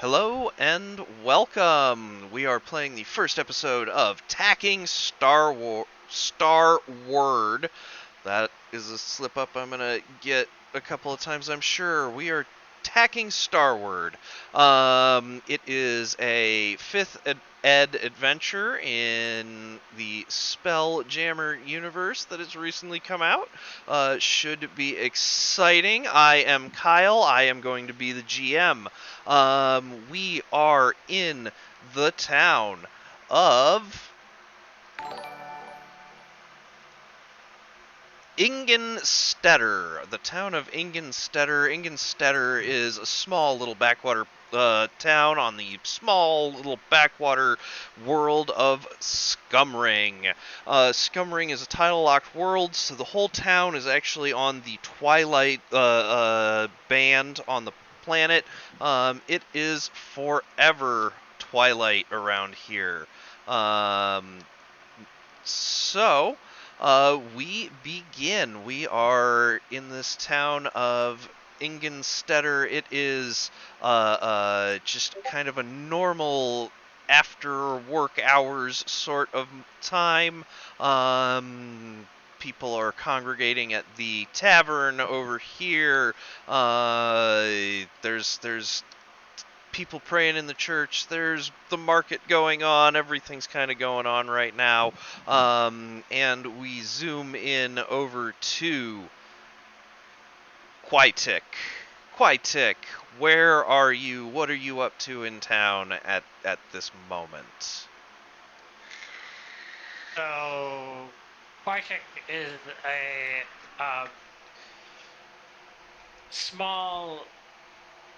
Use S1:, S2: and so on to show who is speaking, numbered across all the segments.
S1: Hello and welcome. We are playing the first episode of Tacking Starward. That is a slip up I'm gonna get a couple of times, I'm sure. We are Tacking Starward. It is a fifth ed adventure in the Spelljammer universe that has recently come out. Should be exciting. I am Kyle. I am going to be the GM. We are in the town of Ingenstetter, the town of Ingenstetter. Ingenstetter is a small little backwater town on the small little backwater world of Scumring. Scumring is a title-locked world, so the whole town is actually on the Twilight band on the planet. It is forever Twilight around here. Um, so, we begin. We are in this town of Ingenstetter. It is just kind of a normal after work hours sort of time. People are congregating at the tavern over here. There's people praying in the church. There's the market going on. Everything's kind of going on right now. And we zoom in over to Quietic. Quietic, where are you? What are you up to in town at this moment?
S2: So, Bartek is a small,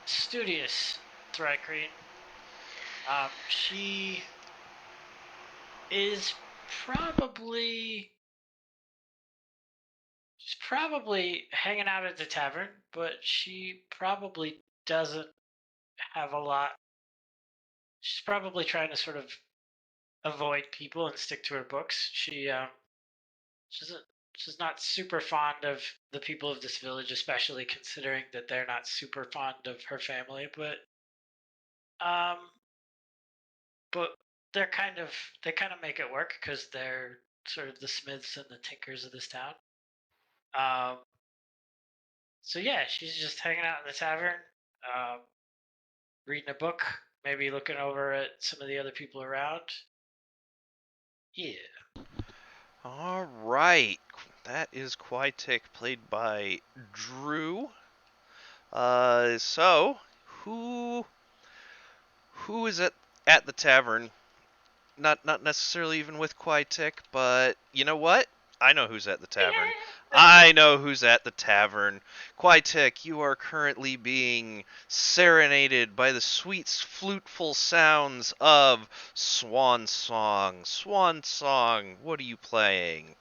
S2: studious threat queen. She is probably she's probably hanging out at the tavern, but she probably doesn't have a lot. She's probably trying to sort of avoid people and stick to her books. She's she's not super fond of the people of this village, especially considering that they're not super fond of her family. Um, but they kind of make it work because they're sort of the smiths and the tinkers of this town. Um, so yeah, she's just hanging out in the tavern, um, reading a book, maybe looking over at some of the other people around. Yeah.
S1: All right. That is Quietic, played by Drew. So who who is at the tavern? Not necessarily even with Quietic, but you know what? I know who's at the tavern. I know who's at the tavern. Quietic, you are currently being serenaded by the sweet, fluteful sounds of Swan Song. Swan Song, what are you playing?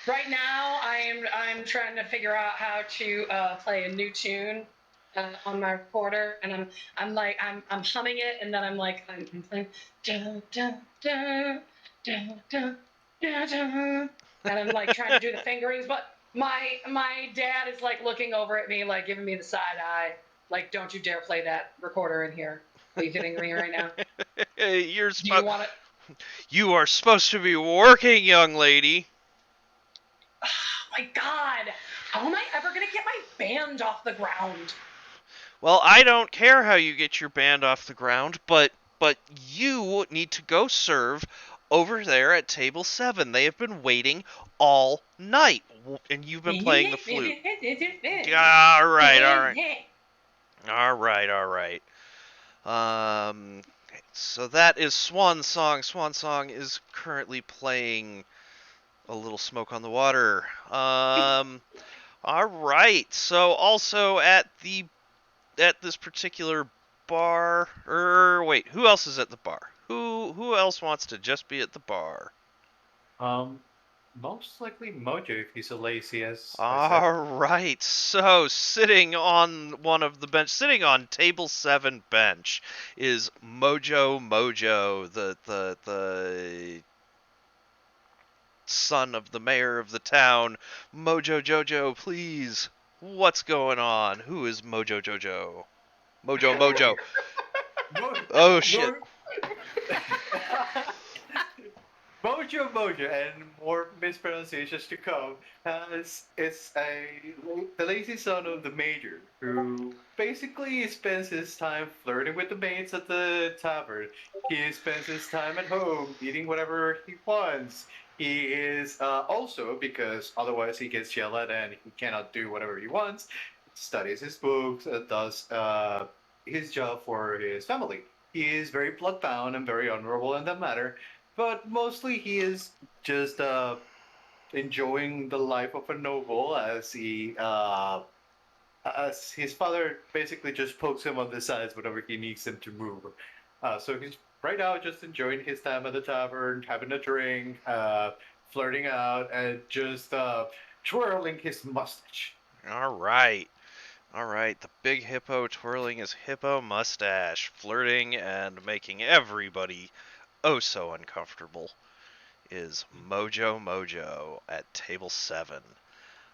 S3: Right now, I'm trying to figure out how to play a new tune on my recorder, and I'm humming it, and then I'm playing dun dun dun dun dun dun dun, and I'm like trying to do the fingerings, but my dad is like looking over at me, like giving me the side eye, like don't you dare play that recorder in here. Are you kidding me right now?
S1: You're
S3: Do you
S1: spo-
S3: want to?
S1: you are supposed to be working, young lady.
S3: Oh my God! How am I ever gonna get my band off the ground?
S1: Well, I don't care how you get your band off the ground, but you need to go serve over there at table 7. They have been waiting all night and you've been playing the flute. All right, all right. All right, all right. Um so that is Swan Song. Swan Song is currently playing A Little Smoke on the Water. All right. So also at this particular bar, wait, who else is at the bar? Who else wants to just be at the bar?
S4: Um, Most likely Mojo if he's so lazy as I said.
S1: All right. So sitting on table 7 bench is Mojo, the son of the mayor of the town. Mojo Jojo, please. What's going on? Who is Mojo Jojo? Mojo.
S4: Mo-
S1: Oh shit.
S4: Mojo, and more mispronunciations to come, the lazy son of the major, who basically spends his time flirting with the maids at the tavern. He spends his time at home eating whatever he wants. He is also, because otherwise he gets yelled at and he cannot do whatever he wants, studies his books, does his job for his family. He is very bloodbound and very honorable in that matter, but mostly he is just enjoying the life of a noble as his father basically just pokes him on the sides whenever he needs him to move. So he's right now just enjoying his time at the tavern, having a drink, flirting out, and just twirling his mustache.
S1: All right. All right. The big hippo twirling his hippo mustache, flirting and making everybody oh so uncomfortable is Mojo at table 7.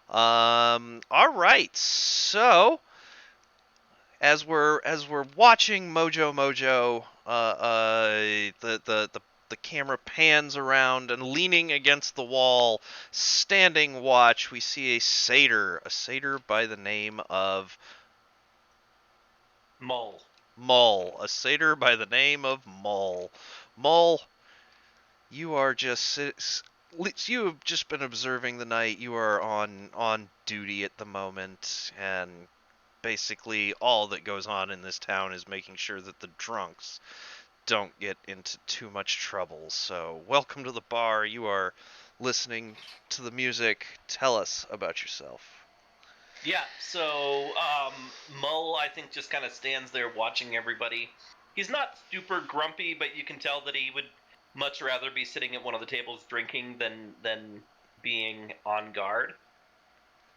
S1: All right. So, as we're watching Mojo, the camera pans around and leaning against the wall, standing watch. We see a satyr by the name of
S5: Mull.
S1: A satyr by the name of Mull. Mull, you are just you have just been observing the night. You are on duty at the moment, and basically all that goes on in this town is making sure that the drunks don't get into too much trouble. So, welcome to the bar. You are listening to the music. Tell us about yourself.
S5: Yeah, so Mull, I think, just kind of stands there watching everybody. He's not super grumpy, but you can tell that he would much rather be sitting at one of the tables drinking than being on guard.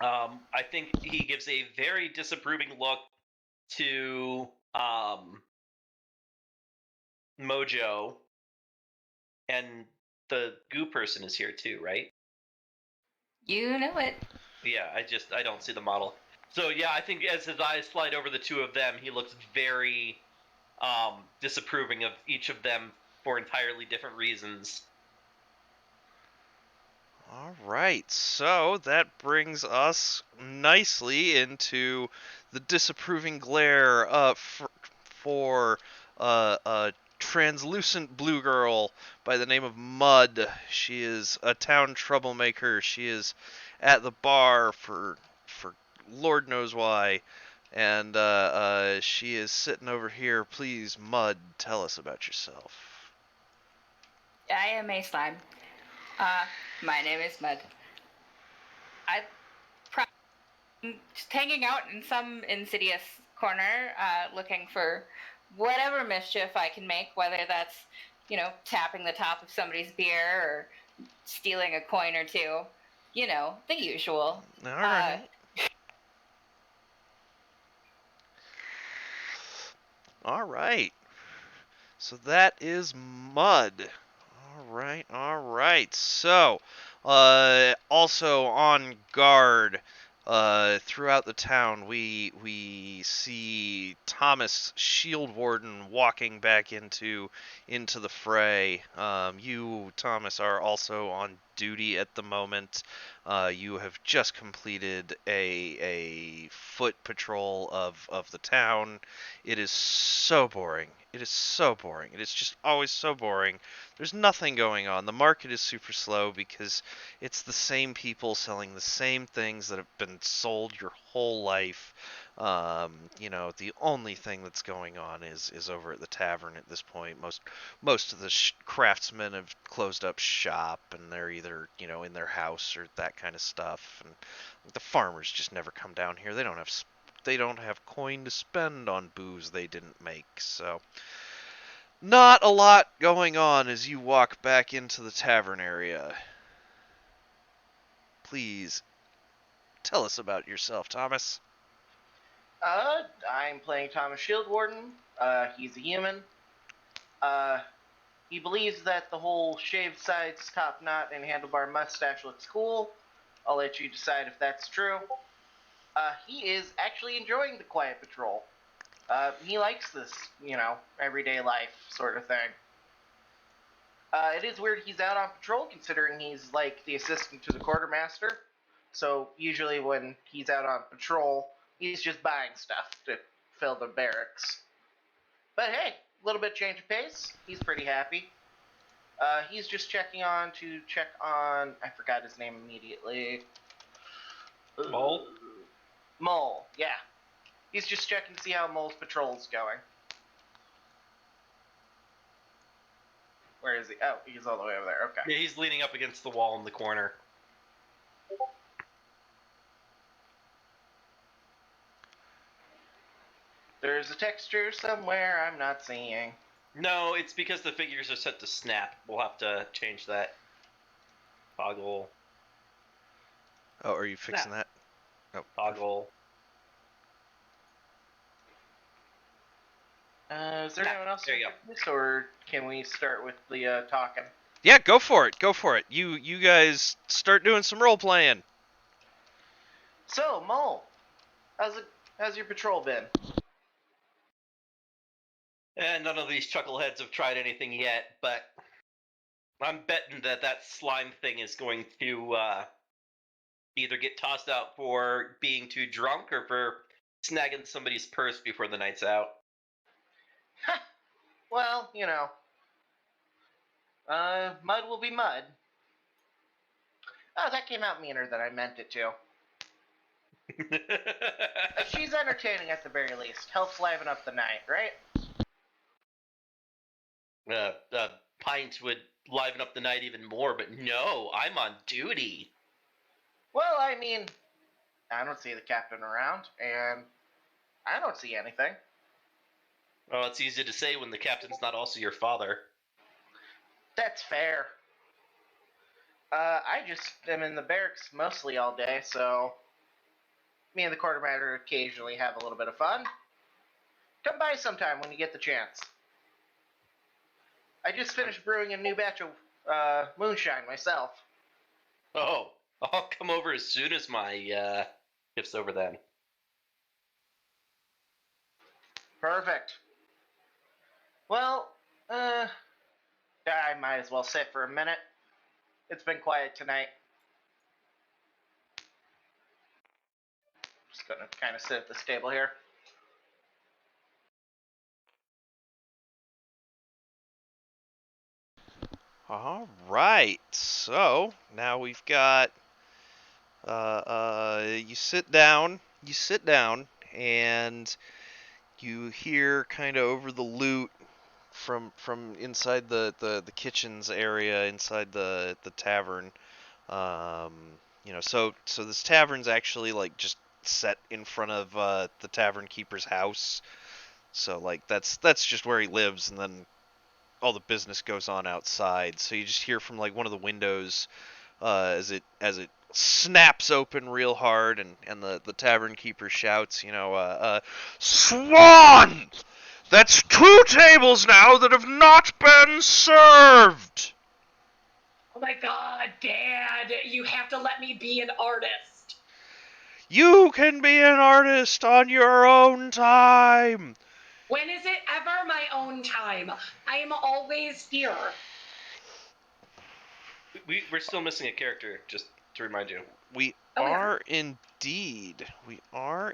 S5: I think he gives a very disapproving look to Mojo, and the goo person is here too, right?
S6: You know it.
S5: Yeah, I don't see the model. So yeah, I think as his eyes slide over the two of them, he looks very disapproving of each of them for entirely different reasons.
S1: All right, so that brings us nicely into the disapproving glare for a translucent blue girl by the name of Mud. She is a town troublemaker. She is at the bar for Lord knows why, and she is sitting over here. Please, Mud, tell us about yourself.
S6: I am a slime. My name is Mud. I'm just hanging out in some insidious corner, looking for whatever mischief I can make, whether that's, tapping the top of somebody's beer or stealing a coin or two. The usual.
S1: All right. All right. So that is Mud. All right. So, also on guard, throughout the town, we see Thomas Shield Warden walking back into the fray. You, Thomas, are also on duty at the moment. You have just completed a foot patrol of the town. It is so boring. It is so boring. It is just always so boring. There's nothing going on. The market is super slow because it's the same people selling the same things that have been sold your whole life. The only thing that's going on is over at the tavern at this point. Most of the craftsmen have closed up shop, and they're either in their house or that kind of stuff. And the farmers just never come down here. They don't have coin to spend on booze they didn't make. So not a lot going on as you walk back into the tavern area. Please tell us about yourself, Thomas.
S7: I'm playing Thomas Shieldwarden. He's a human. He believes that the whole shaved sides, top knot, and handlebar mustache looks cool. I'll let you decide if that's true. He is actually enjoying the quiet patrol. He likes this, everyday life sort of thing. It is weird he's out on patrol, considering he's like the assistant to the quartermaster. So usually when he's out on patrol, he's just buying stuff to fill the barracks. But hey, a little bit change of pace. He's pretty happy. He's just check on. I forgot his name immediately.
S5: Mole?
S7: Mole, yeah. He's just checking to see how Mole's patrol's going. Where is he? Oh, he's all the way over there. Okay.
S5: Yeah, he's leaning up against the wall in the corner.
S7: There's a texture somewhere I'm not seeing.
S5: No, it's because the figures are set to snap. We'll have to change that. Toggle.
S1: Oh, are you fixing that? Oh.
S5: Toggle.
S7: Is there anyone else
S5: there you
S7: this, or can we start with the talking?
S1: Yeah, go for it. Go for it. You guys start doing some role playing.
S7: So, Mole, how's your patrol been?
S5: And none of these chuckleheads have tried anything yet, but I'm betting that slime thing is going to either get tossed out for being too drunk or for snagging somebody's purse before the night's out.
S7: Well, mud will be mud. Oh, that came out meaner than I meant it to. She's entertaining at the very least. Helps liven up the night, right?
S5: A pint would liven up the night even more, but no, I'm on duty.
S7: Well, I mean, I don't see the captain around, and I don't see anything.
S5: Well, it's easy to say when the captain's not also your father.
S7: That's fair. I just am in the barracks mostly all day, so me and the quartermaster occasionally have a little bit of fun. Come by sometime when you get the chance. I just finished brewing a new batch of moonshine myself.
S5: Oh, I'll come over as soon as my shift's over then.
S7: Perfect. Well, I might as well sit for a minute. It's been quiet tonight. Just gonna kind of sit at this table here.
S1: All right. So now we've got. You sit down. And you hear kind of over the loot from inside the kitchens area inside the tavern. So this tavern's actually like just set in front of the tavern keeper's house. So like that's just where he lives, and then all the business goes on outside. So you just hear from like one of the windows as it snaps open real hard, and the tavern keeper shouts, Swan! That's 2 tables now that have not been served!
S3: Oh my god, Dad, you have to let me be an artist.
S1: You can be an artist on your own time!
S3: When is it ever my own time? I am always here.
S5: We're still missing a character, just to remind you.
S1: We are indeed. We are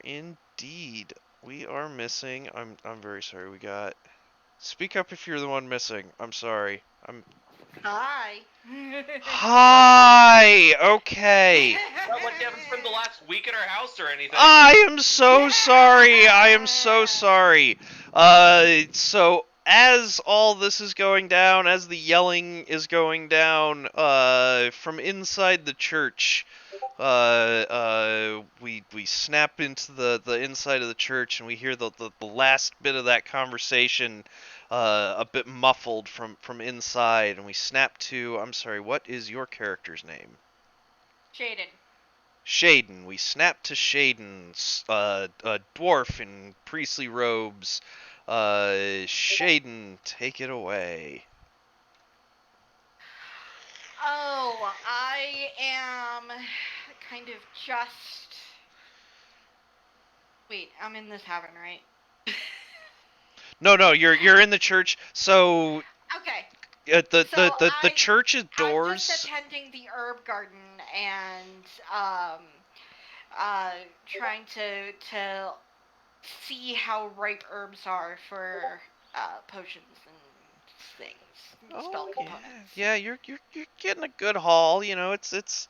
S1: missing. I'm very sorry. We got. Speak up if you're the one missing. I'm sorry.
S6: Hi.
S1: Hi. Okay.
S5: Not like you haven't spent the last week at our house or anything.
S1: I am so sorry. I am so sorry. So as all this is going down, as the yelling is going down, from inside the church, we snap into the inside of the church, and we hear the last bit of that conversation, a bit muffled from inside, and we snap to. I'm sorry. What is your character's name?
S6: Shaden.
S1: Shaden. We snap to Shaden, a dwarf in priestly robes. Shaden, take it away.
S6: Oh, I am kind of just. Wait, I'm in the tavern, right?
S1: No, you're in the church. So
S8: Okay.
S1: the church's
S8: I'm
S1: doors.
S8: just attending the herb garden and trying to see how ripe herbs are for potions and things, spell components.
S1: Yeah, you're getting a good haul. You know, it's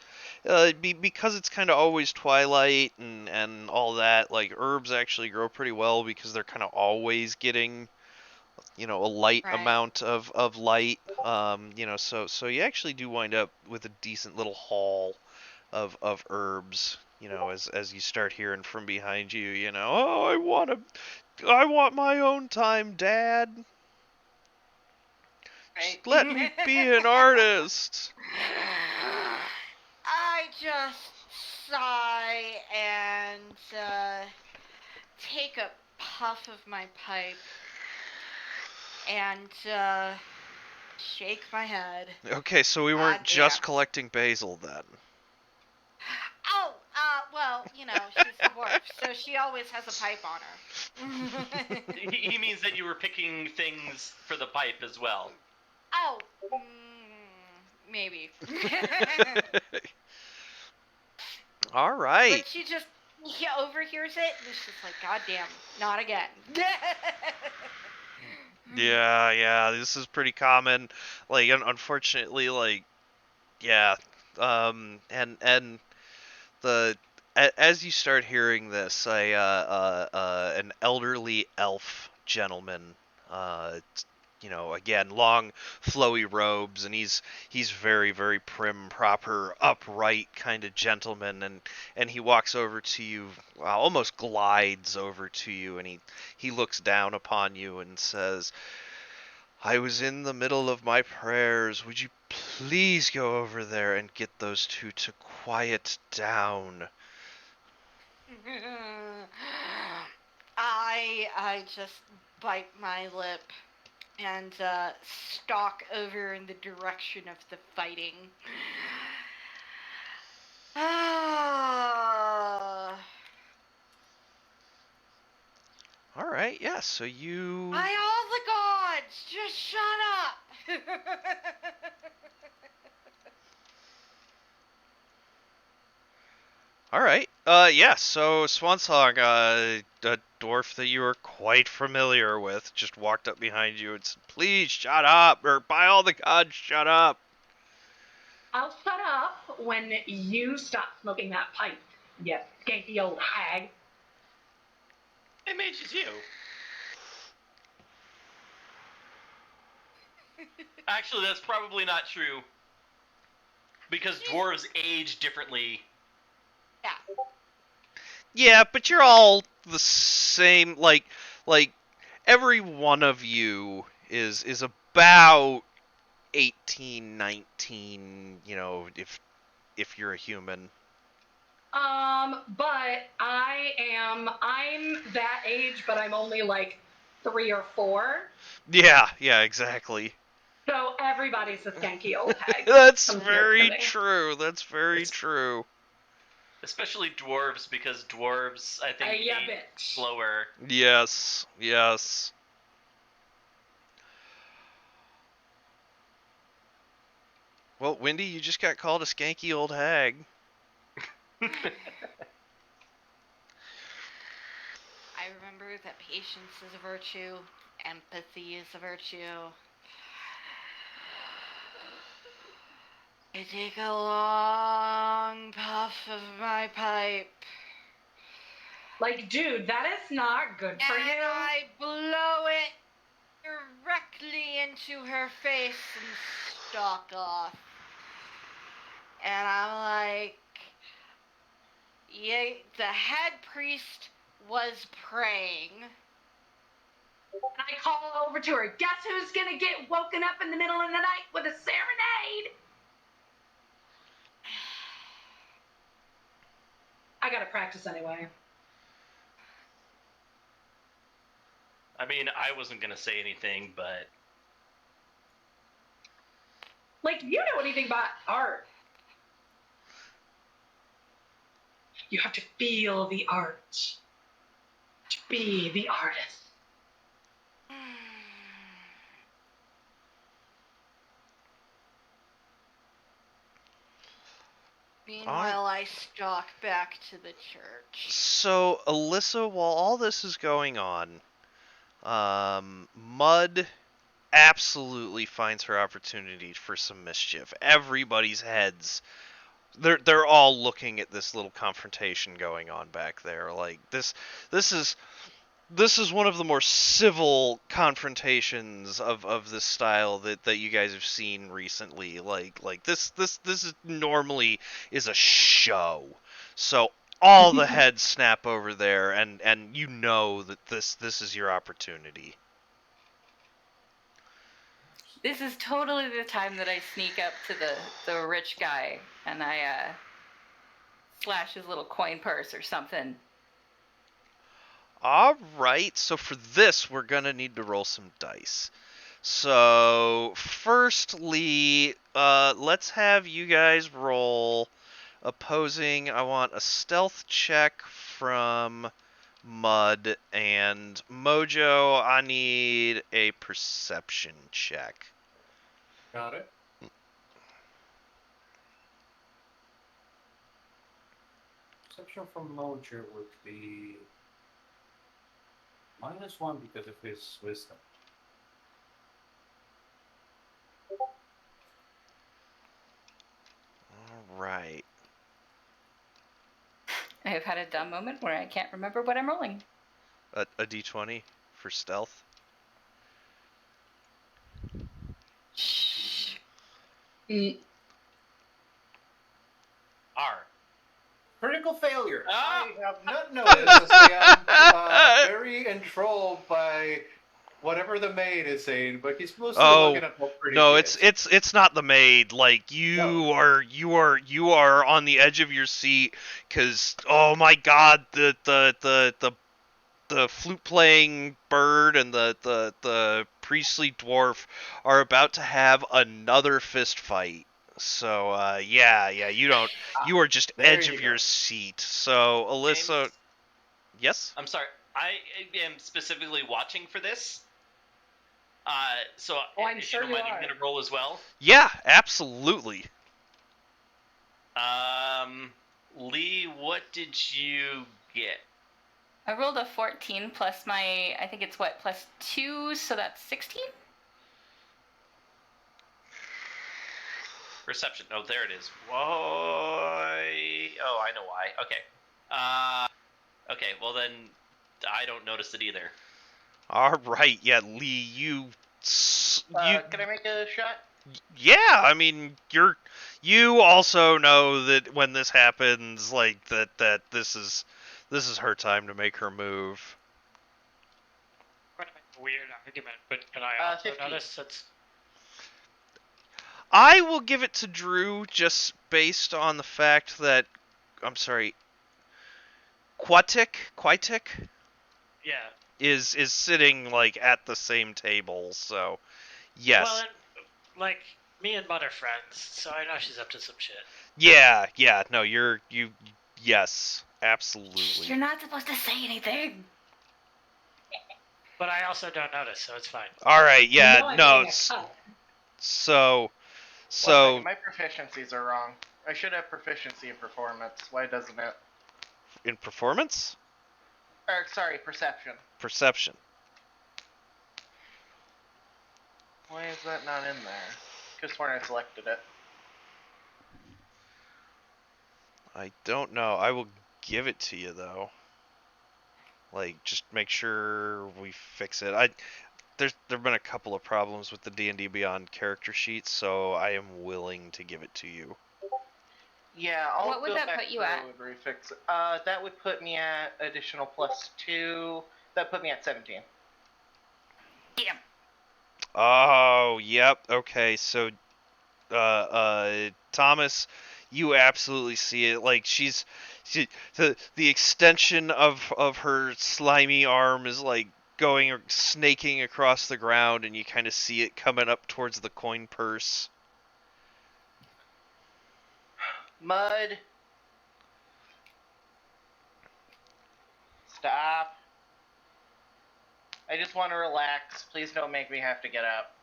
S1: because it's kind of always twilight and all that. Like herbs actually grow pretty well because they're kind of always getting, you know, a light
S8: Right.
S1: amount of light. You know, so you actually do wind up with a decent little haul of herbs. You know, as you start hearing from behind you, you know, oh, I want my own time, Dad. Just let me be an artist.
S8: I just sigh and take a puff of my pipe and shake my head.
S1: Okay, so we weren't
S8: God
S1: just
S8: damn.
S1: collecting basil then.
S8: Oh, well, you know, she's a dwarf, so she always has a pipe on her.
S5: He means that you were picking things for the pipe as well.
S8: Oh, maybe.
S1: All right.
S8: But she just overhears it, and she's just like, God damn, not again.
S1: Yeah, this is pretty common. Like, unfortunately, like, yeah, and as you start hearing this, an elderly elf gentleman, you know, again, long, flowy robes, and he's very, very prim, proper, upright kind of gentleman, and he walks over to you, almost glides over to you, and he looks down upon you and says, I was in the middle of my prayers. Would you please go over there and get those two to quiet down?
S8: I just bite my lip and stalk over in the direction of the fighting.
S1: All right, yeah, so you...
S8: By all the gods, just shut up!
S1: All right, yeah, so Swansong, a dwarf that you are quite familiar with, just walked up behind you and said, please shut up, or by all the gods, shut up.
S3: I'll shut up when you stop smoking that pipe, you skanky old hag.
S5: Hey, Mage, it's you. Actually, that's probably not true. Because dwarves age differently.
S8: Yeah.
S1: Yeah, but you're all the same, like, every one of you is about 18, 19, you know, if you're a human.
S3: But I'm that age, but I'm only like 3 or 4.
S1: Yeah, exactly.
S3: So everybody's a skanky old hag.
S1: That's very true. That's very true.
S5: Especially dwarves, because dwarves, I think, age
S3: bitch.
S5: slower.
S1: Yes. Well, Wendy, you just got called a skanky old hag.
S8: I remember that patience is a virtue, empathy is a virtue. I take a long puff of my pipe.
S3: Like, dude, that is not good for
S8: and
S3: you.
S8: I blow it directly into her face and stalk off. And I'm like, yeah, the head priest was praying.
S3: And I call over to her, guess who's gonna get woken up in the middle of the night with a serenade? I gotta practice anyway.
S5: I mean, I wasn't gonna say anything, but...
S3: Like, you know anything about art. You have to feel the art. To be the artist.
S8: Meanwhile, I stalk back to the church.
S1: So, Alyssa, while all this is going on, Mud absolutely finds her opportunity for some mischief. Everybody's heads, they're all looking at this little confrontation going on back there. Like this is one of the more civil confrontations of this style that you guys have seen recently. Like this is normally is a show. So all the heads snap over there, and you know that this is your opportunity.
S6: This is totally the time that I sneak up to the rich guy and I flash his little coin purse or something.
S1: Alright, so for this, we're gonna need to roll some dice. So, firstly, let's have you guys roll opposing. I want a stealth check from Mud, and Mojo, I need a perception check.
S4: Got it. Perception from Mojo would be -1 because of his wisdom.
S1: Alright.
S6: I have had a dumb moment where I can't remember what I'm rolling.
S1: A d20 for stealth.
S6: Shh.
S5: R.
S4: Critical failure.
S5: Ah!
S4: I have not noticed as I am very enthralled by whatever the maid is saying, but he's mostly looking at how pretty
S1: No,
S4: she is.
S1: it's not the maid. Like you are on the edge of your seat because oh my god, the flute playing bird and the priestly dwarf are about to have another fist fight. So you are just
S4: There
S1: edge
S4: you
S1: of
S4: go.
S1: your seat. So Alyssa,
S5: James?
S1: yes.
S5: I'm sorry. I am specifically watching for this. So
S3: I'm
S5: if
S3: sure
S5: you don't
S3: you
S5: mind, I'm
S3: are.
S5: gonna roll as well.
S1: Yeah, absolutely.
S5: Lee, what did you get?
S6: I rolled a 14 plus my, I think it's what, plus 2, so that's 16?
S5: Perception. Oh, there it is. Why? Oh, I know why. Okay. Okay. Well then, I don't notice it either.
S1: All right, yeah, Lee, you.
S7: Can I make a shot?
S1: Yeah, I mean, you also know that when this happens, like that this is her time to make her move.
S2: Quite a weird argument, but can I also
S7: 15.
S2: notice it's
S1: I will give it to Drew just based on the fact that I'm sorry, Quatic
S2: yeah.
S1: is sitting like at the same table, so yes.
S2: Well, and, like me and Mud are friends, so I know she's up to some shit.
S1: Yeah, no, yes, absolutely.
S6: You're not supposed to say anything.
S2: But I also don't notice, so it's fine.
S1: All right, yeah,
S3: You know I'm
S1: no,
S3: getting a cut.
S1: so
S7: One second, my proficiencies are wrong. I should have proficiency in performance. Why doesn't it?
S1: in performance,
S7: Or, sorry, perception.
S1: perception.
S7: Why is that not in there? Could have sworn I selected it.
S1: I don't know. I will give it to you though. Like, just make sure we fix it. There've been a couple of problems with the D&D Beyond character sheet, so I am willing to give it to you.
S7: Yeah, I'll
S6: What would
S7: go
S6: that
S7: back
S6: put you
S7: through
S6: at?
S7: and refix it. That would put me at additional +2. That put me at 17.
S6: Damn.
S1: Oh, yep. Okay, so Thomas, you absolutely see it. Like the extension of her slimy arm is like going or snaking across the ground, and you kind of see it coming up towards the coin purse.
S7: Mud. Stop. I just want to relax. Please don't make me have to get up.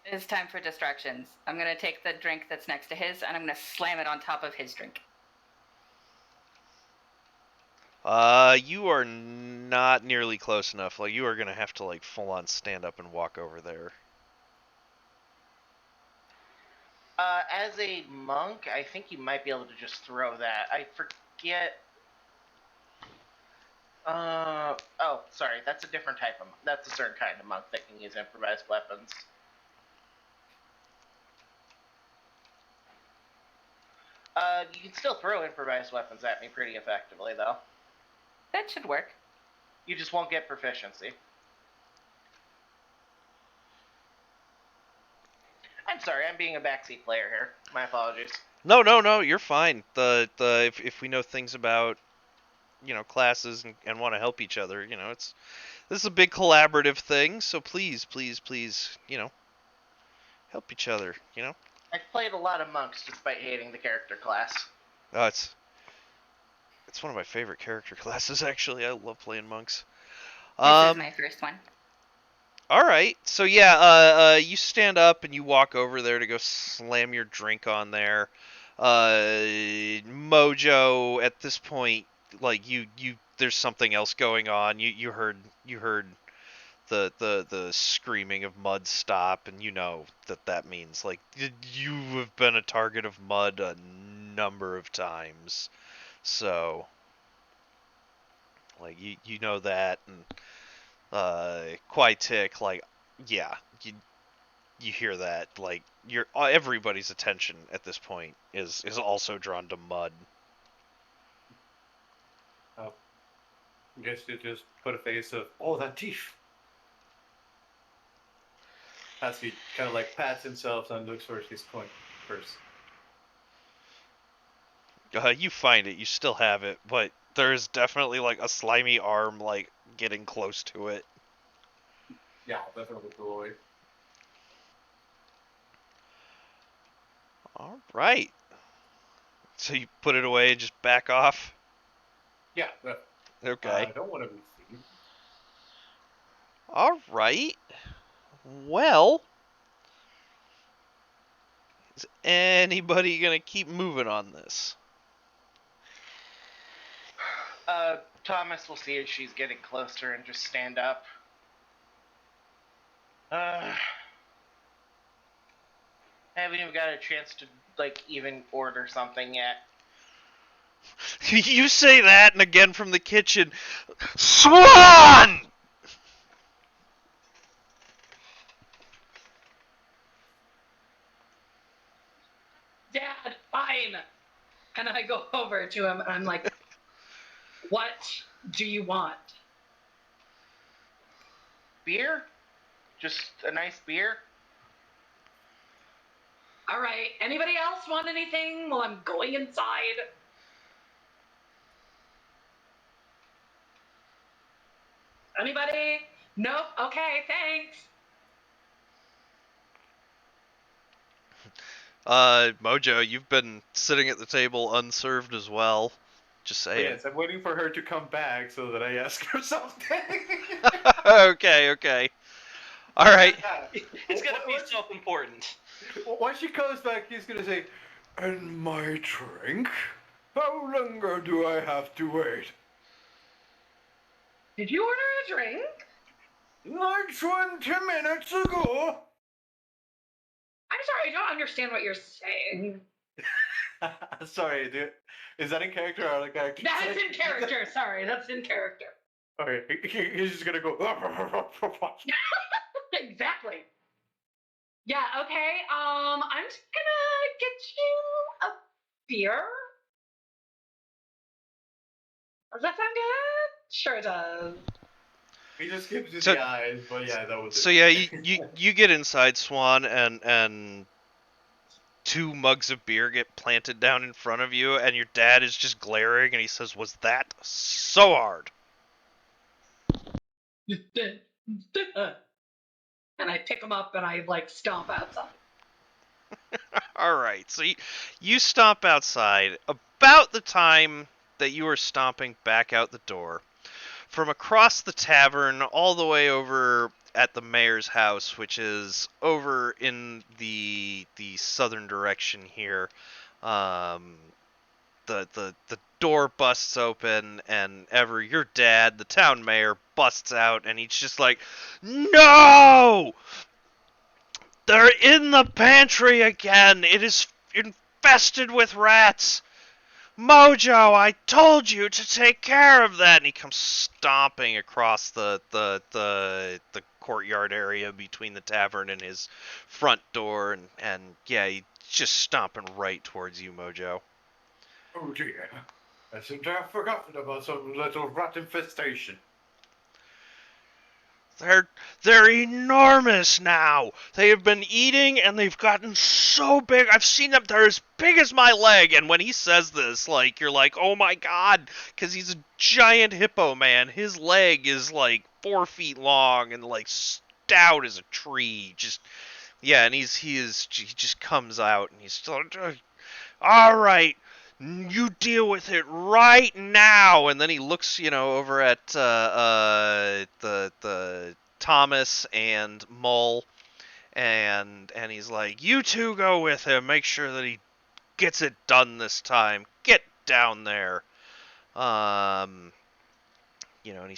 S6: It's time for distractions. I'm gonna take the drink that's next to his, and I'm gonna slam it on top of his drink.
S1: You are not nearly close enough. Like, you are gonna have to, like, full on stand up and walk over there.
S7: As a monk, I think you might be able to just throw that. I forget. Oh, sorry, that's a different type of. That's a certain kind of monk that can use improvised weapons. You can still throw improvised weapons at me pretty effectively, though.
S6: That should work.
S7: You just won't get proficiency. I'm sorry, I'm being a backseat player here. My apologies.
S1: No, you're fine. If we know things about, classes and want to help each other, this is a big collaborative thing. So please, help each other.
S7: I've played a lot of monks despite hating the character class.
S1: Oh, it's one of my favorite character classes. Actually, I love playing monks.
S6: This is my first one.
S1: All right. So yeah, you stand up and you walk over there to go slam your drink on there. Mojo, at this point, like you there's something else going on. You heard the screaming of mud stop, and you know that means like you have been a target of mud a number of times. So like you know that, and Quietic, like, yeah, you hear that, like, everybody's attention at this point is also drawn to mud.
S4: Oh, I guess you just put a face of, oh, that teeth. As he kind of like pats himself and looks for his coin first.
S1: You find it, you still have it, but there's definitely like a slimy arm like getting close to it.
S4: Yeah, definitely go away.
S1: All right. So you put it away and just back off?
S4: Yeah.
S1: Okay.
S4: I don't want to be seen.
S1: All right. Well, is anybody gonna keep moving on this?
S7: Thomas will see as she's getting closer and just stand up. I haven't even got a chance to, like, even order something yet.
S1: You say that, and again from the kitchen, Swan!
S3: Dad, fine. And I go over to him and I'm like, what do you want?
S7: Beer? Just a nice beer?
S3: All right. Anybody else want anything while I'm going inside? Anybody? Nope. Okay, thanks.
S1: Mojo, you've been sitting at the table unserved as well. Just saying.
S4: Yes, I'm waiting for her to come back so that I ask her something.
S1: Okay. All right.
S5: It's gonna be self-important.
S4: Once she comes back, he's gonna say, "And my drink? How longer do I have to wait?"
S3: Did you order a drink?
S4: Like 20 minutes ago.
S3: I'm sorry, I don't understand what you're saying.
S4: Sorry, dude. Is that in character or out of character?
S3: That's in character. Sorry, that's in character.
S4: Okay, he's just gonna go.
S3: Exactly. Yeah, okay. I'm just gonna get you a beer. Does that sound good? Sure does.
S4: He just gives you
S1: So-
S4: the eyes, but yeah, that was
S1: So
S4: it.
S1: yeah, you get inside, Swan, and 2 mugs of beer get planted down in front of you, and your dad is just glaring, and he says, "Was that so hard?"
S3: And I pick them up and I like stomp outside.
S1: All right, so you stomp outside. About the time that you are stomping back out the door, from across the tavern all the way over at the mayor's house, which is over in the southern direction here. The door busts open, and your dad, the town mayor, busts out, and he's just like, "No! They're in the pantry again! It is infested with rats! Mojo, I told you to take care of that!" And he comes stomping across the courtyard area between the tavern and his front door, and yeah, he's just stomping right towards you, Mojo.
S4: Oh dear. I seem to have forgotten about some little rat infestation.
S1: They're enormous now. They have been eating, and they've gotten so big. I've seen them. They're as big as my leg. And when he says this, like, you're like, oh my god, because he's a giant hippo, man. His leg is like 4 feet long and like stout as a tree. Just yeah, and he just comes out and he's like, all right. You deal with it right now, and then he looks, over at the Thomas and Mull, and he's like, "You two go with him. Make sure that he gets it done this time. Get down there." And he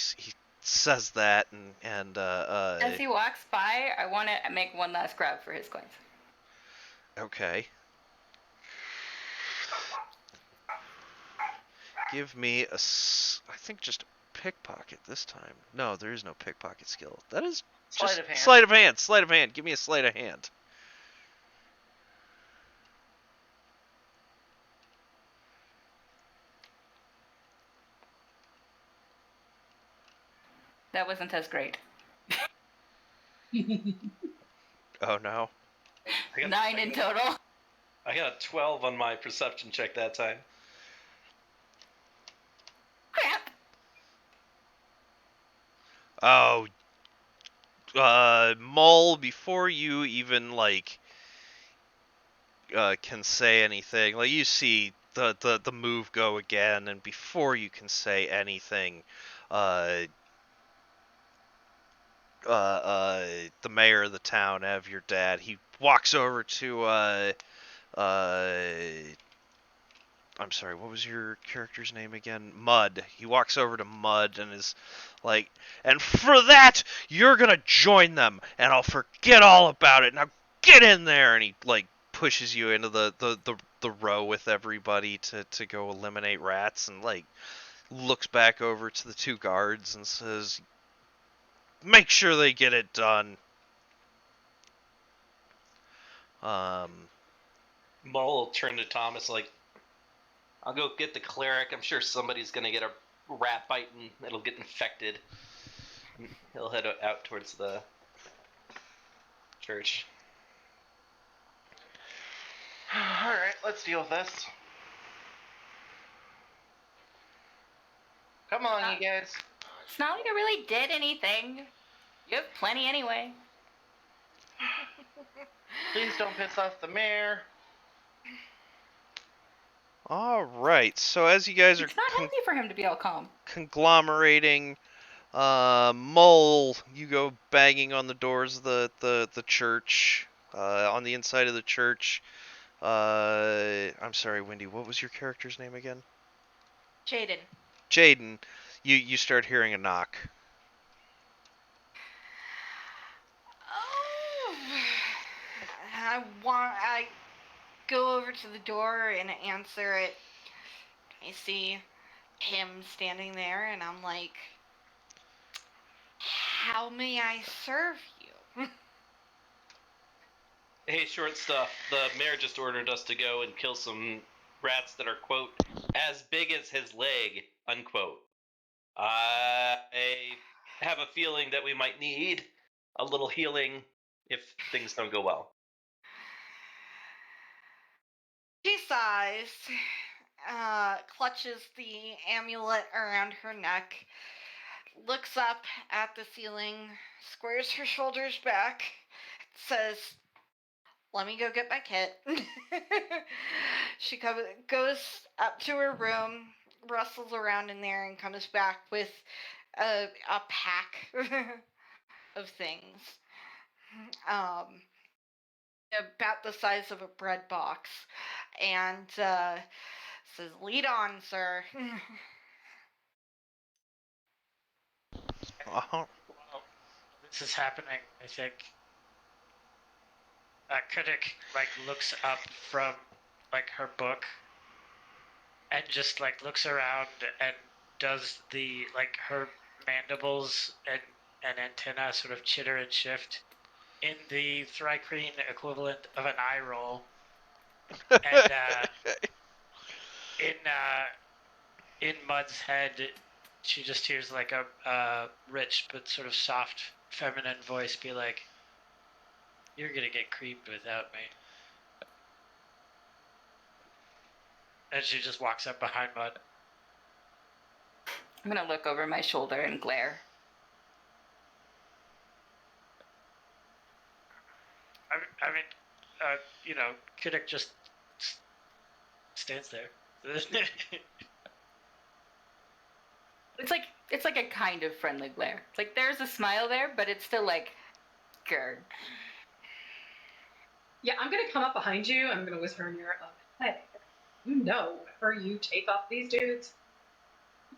S1: says that, and
S6: As he walks by, I want to make one last grab for his coins.
S1: okay. Give me I think just a pickpocket this time. No, there is no pickpocket skill. That is just sleight of hand. Sleight of hand. Give me a sleight of hand.
S6: That wasn't as great.
S1: Oh no.
S6: 9 in total.
S5: I got a 12 on my perception check that time.
S6: Crap.
S1: Oh, Mull, before you even can say anything, like you see the move go again, and before you can say anything, the mayor of the town, Ev, your dad, he walks over to I'm sorry, what was your character's name again? Mud. He walks over to Mud and is like, "And for that, you're gonna join them, and I'll forget all about it. Now get in there!" And he pushes you into the row with everybody to go eliminate rats, and looks back over to the 2 guards and says, "Make sure they get it done."
S5: Mull will turn to Thomas like, "I'll go get the cleric. I'm sure somebody's gonna get a rat bite and it'll get infected." He'll head out towards the church.
S7: Alright, let's deal with this. Come on, you guys.
S6: It's not like I really did anything. You have plenty anyway.
S7: Please don't piss off the mayor.
S1: All right. So as you guys are
S6: It's not healthy for him to be all calm.
S1: conglomerating, Mull, you go banging on the doors of the church, on the inside of the church. I'm sorry, Wendy, what was your character's name again?
S8: Jaden.
S1: Jaden. You start hearing a knock.
S8: Oh, I go over to the door and answer it. I see him standing there, and I'm like, "How may I serve you?"
S5: Hey, short stuff. The mayor just ordered us to go and kill some rats that are, quote, as big as his leg, unquote. I have a feeling that we might need a little healing if things don't go well.
S8: She sighs, clutches the amulet around her neck, looks up at the ceiling, squares her shoulders back, says, "Let me go get my kit." She goes up to her room, rustles around in there, and comes back with a pack. of things. About the size of a bread box. And says, "Lead on, sir."
S1: Uh-huh.
S2: While this is happening, I think Critic looks up from her book and just looks around and does the her mandibles and antenna sort of chitter and shift in the Thrycreen equivalent of an eye roll. And in Mud's head, she just hears a rich but sort of soft feminine voice be like, "You're gonna get creamed without me." And she just walks up behind Mud.
S6: I'm gonna look over my shoulder and glare.
S2: I mean, Kiddick just stands there.
S6: It's like a kind of friendly glare. It's like there's a smile there, but it's still like, grr.
S3: Yeah, I'm gonna come up behind you. I'm gonna whisper in your ear, "Hey, you know, whenever you take off these dudes,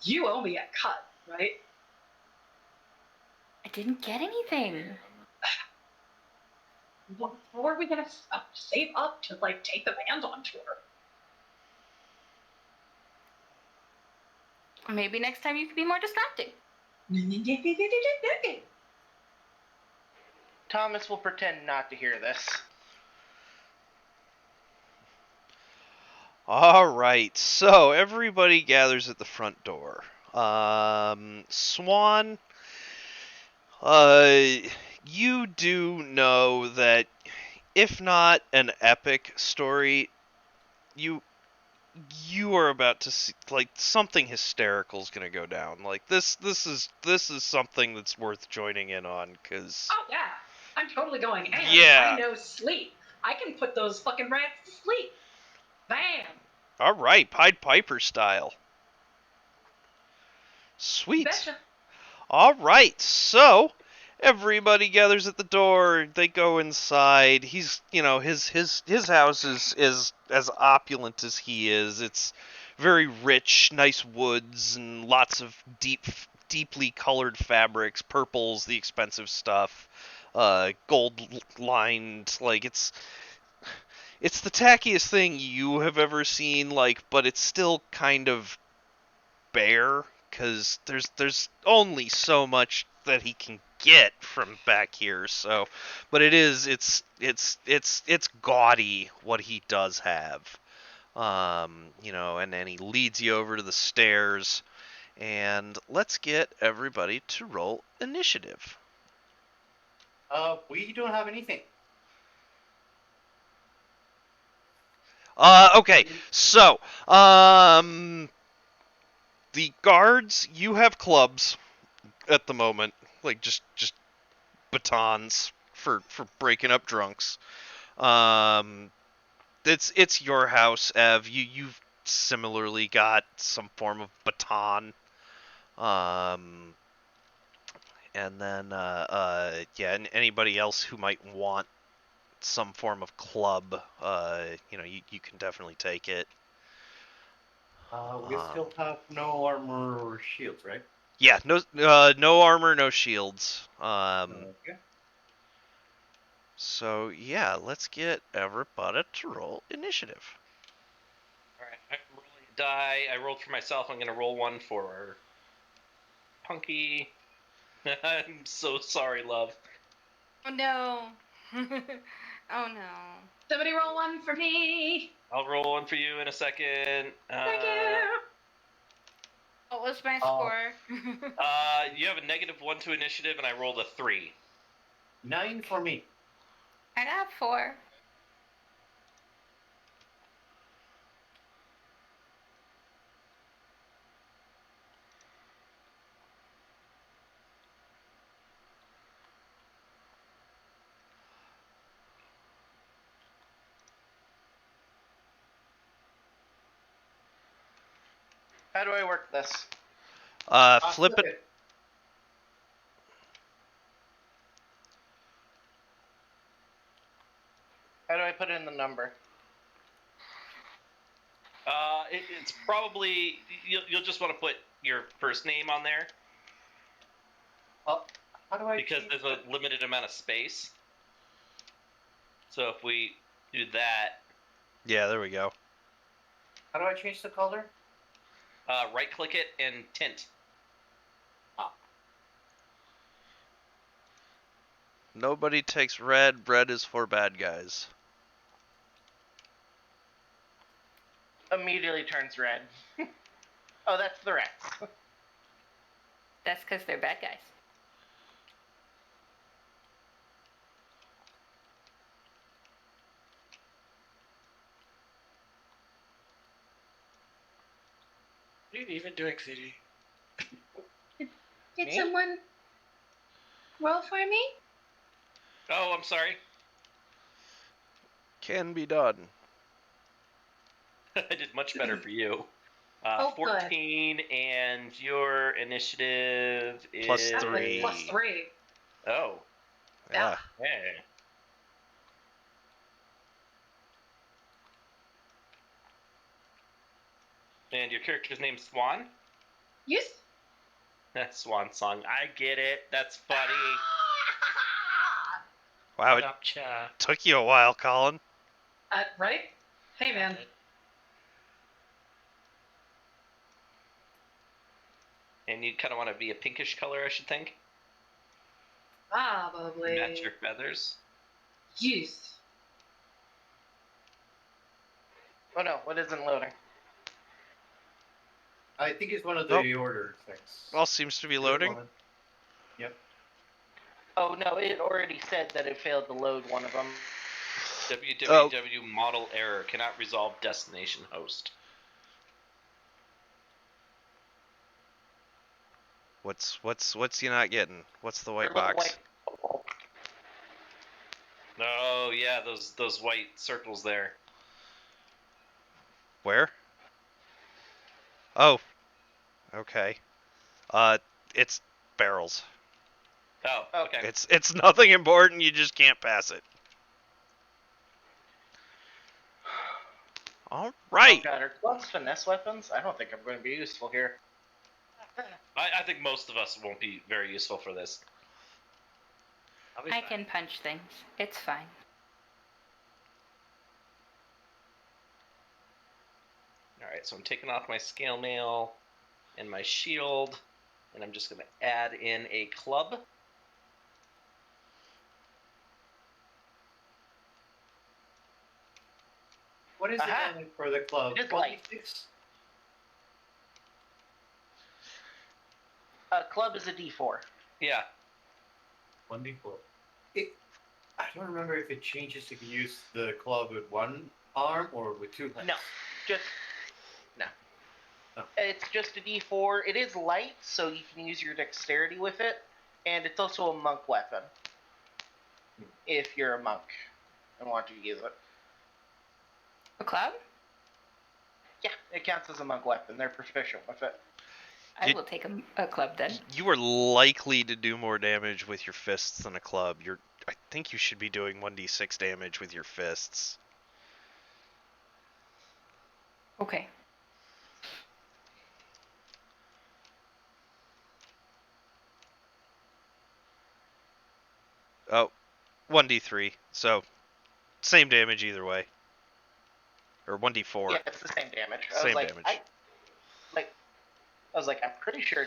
S3: you owe me a cut, right?"
S6: I didn't get anything.
S3: Well, how are we gonna save up to take the band on tour?
S6: Maybe next time you could be more distracting.
S7: Thomas will pretend not to hear this.
S1: All right, so everybody gathers at the front door. Swan, you do know that if not an epic story, you are about to see something hysterical is gonna go down. This is something that's worth joining in on, because
S3: Oh yeah, I'm totally going. And
S1: Yeah.
S3: I know sleep. I can put those fucking rats to sleep. Bam.
S1: all right, Pied Piper style. Sweet.
S3: Betcha.
S1: All right, so everybody gathers at the door. They go inside. He's, his house is as opulent as he is. It's very rich, nice woods, and lots of deeply colored fabrics. Purple's the expensive stuff. Gold lined. It's the tackiest thing you have ever seen. But it's still kind of bare, because there's only so much that he can get from back here. So, but it's gaudy what he does have. And then he leads you over to the stairs, and let's get everybody to roll initiative.
S4: We don't have anything.
S1: Okay, so the guards, you have clubs at the moment, just batons for breaking up drunks. It's your house, Ev. You've similarly got some form of baton. And then yeah, and anybody else who might want some form of club, you can definitely take it.
S4: We still have no armor or shields, right?
S1: Yeah, no armor, no shields.
S4: Okay.
S1: So yeah, let's get everybody to roll initiative.
S5: Alright, I'm rolling a die. I rolled for myself. I'm going to roll one for Punky. I'm so sorry, love.
S8: Oh no. Oh no.
S3: Somebody roll one for me.
S5: I'll roll one for you in a second.
S3: Thank you.
S8: What was my score?
S5: You have a -1 to initiative, and I rolled a 3.
S4: 9 for me.
S6: I got 4.
S7: How do I work this?
S1: Flip it.
S7: How do I put in the number?
S5: It's probably you'll just want to put your first name on there
S4: How do I
S5: because
S4: change
S5: there's a limited amount of space. So if we do that,
S1: Yeah, there we go.
S4: How do I change the color?
S5: right click it and tint.
S1: Nobody takes red. Red is for bad guys.
S7: Immediately turns red. Oh, that's the rats.
S6: That's because they're bad guys.
S2: What are you even doing, CD?
S3: Did
S7: Me?
S3: someone roll for me?
S5: Oh, I'm sorry.
S1: Can be done.
S5: I did much better for you.
S3: Oh, good.
S5: 14, and your initiative is
S1: Plus
S3: That was
S1: 3.
S3: +3.
S5: Oh,
S1: Yeah.
S5: hey. And your character's name's Swan?
S3: Yes.
S5: That's Swan Song. I get it. That's funny.
S1: Wow, it
S2: Cha.
S1: took you a while, Colin.
S3: Right? Hey, man.
S5: And you kind of want to be a pinkish color, I should think.
S3: Probably.
S5: Match your feathers.
S3: Yes.
S7: Oh no, what isn't loading?
S4: I think it's one of the order things.
S1: All seems to be loading.
S4: Yep.
S7: Oh no, it already said that it failed to load one of them.
S5: www model error cannot resolve destination host.
S1: What's you not getting? What's the white
S7: Your little
S1: box?
S7: white-
S5: Oh yeah, those white circles there.
S1: Where? Oh. Okay. It's barrels.
S5: Oh, okay.
S1: It's nothing important. You just can't pass it. All right.
S7: Oh god, are gloves finesse weapons? I don't think I'm going to be useful here.
S5: I think most of us won't be very useful for this.
S6: I can punch things. It's fine.
S5: Alright, so I'm taking off my scale mail and my shield, and I'm just going to add in a club.
S4: What is
S7: Aha!
S4: the damage for the club?
S7: It is light.
S4: 1d6?
S7: Club is a D4.
S5: Yeah.
S4: 1d4. I don't remember if it changes if you use the club with one arm or with two hands.
S7: No, just no.
S4: Oh.
S7: It's just a D4. It is light, so you can use your dexterity with it, and it's also a monk weapon. If you're a monk and want to use it.
S6: A club?
S7: Yeah, it counts as a monk weapon. They're proficient with it.
S6: I will take a club then.
S1: You are likely to do more damage with your fists than a club. I think you should be doing 1d6 damage with your fists.
S6: Okay.
S1: Oh, 1d3. So, same damage either way. Or 1d4.
S7: Yeah, it's the same damage.
S1: Same damage.
S7: I was like, I'm pretty sure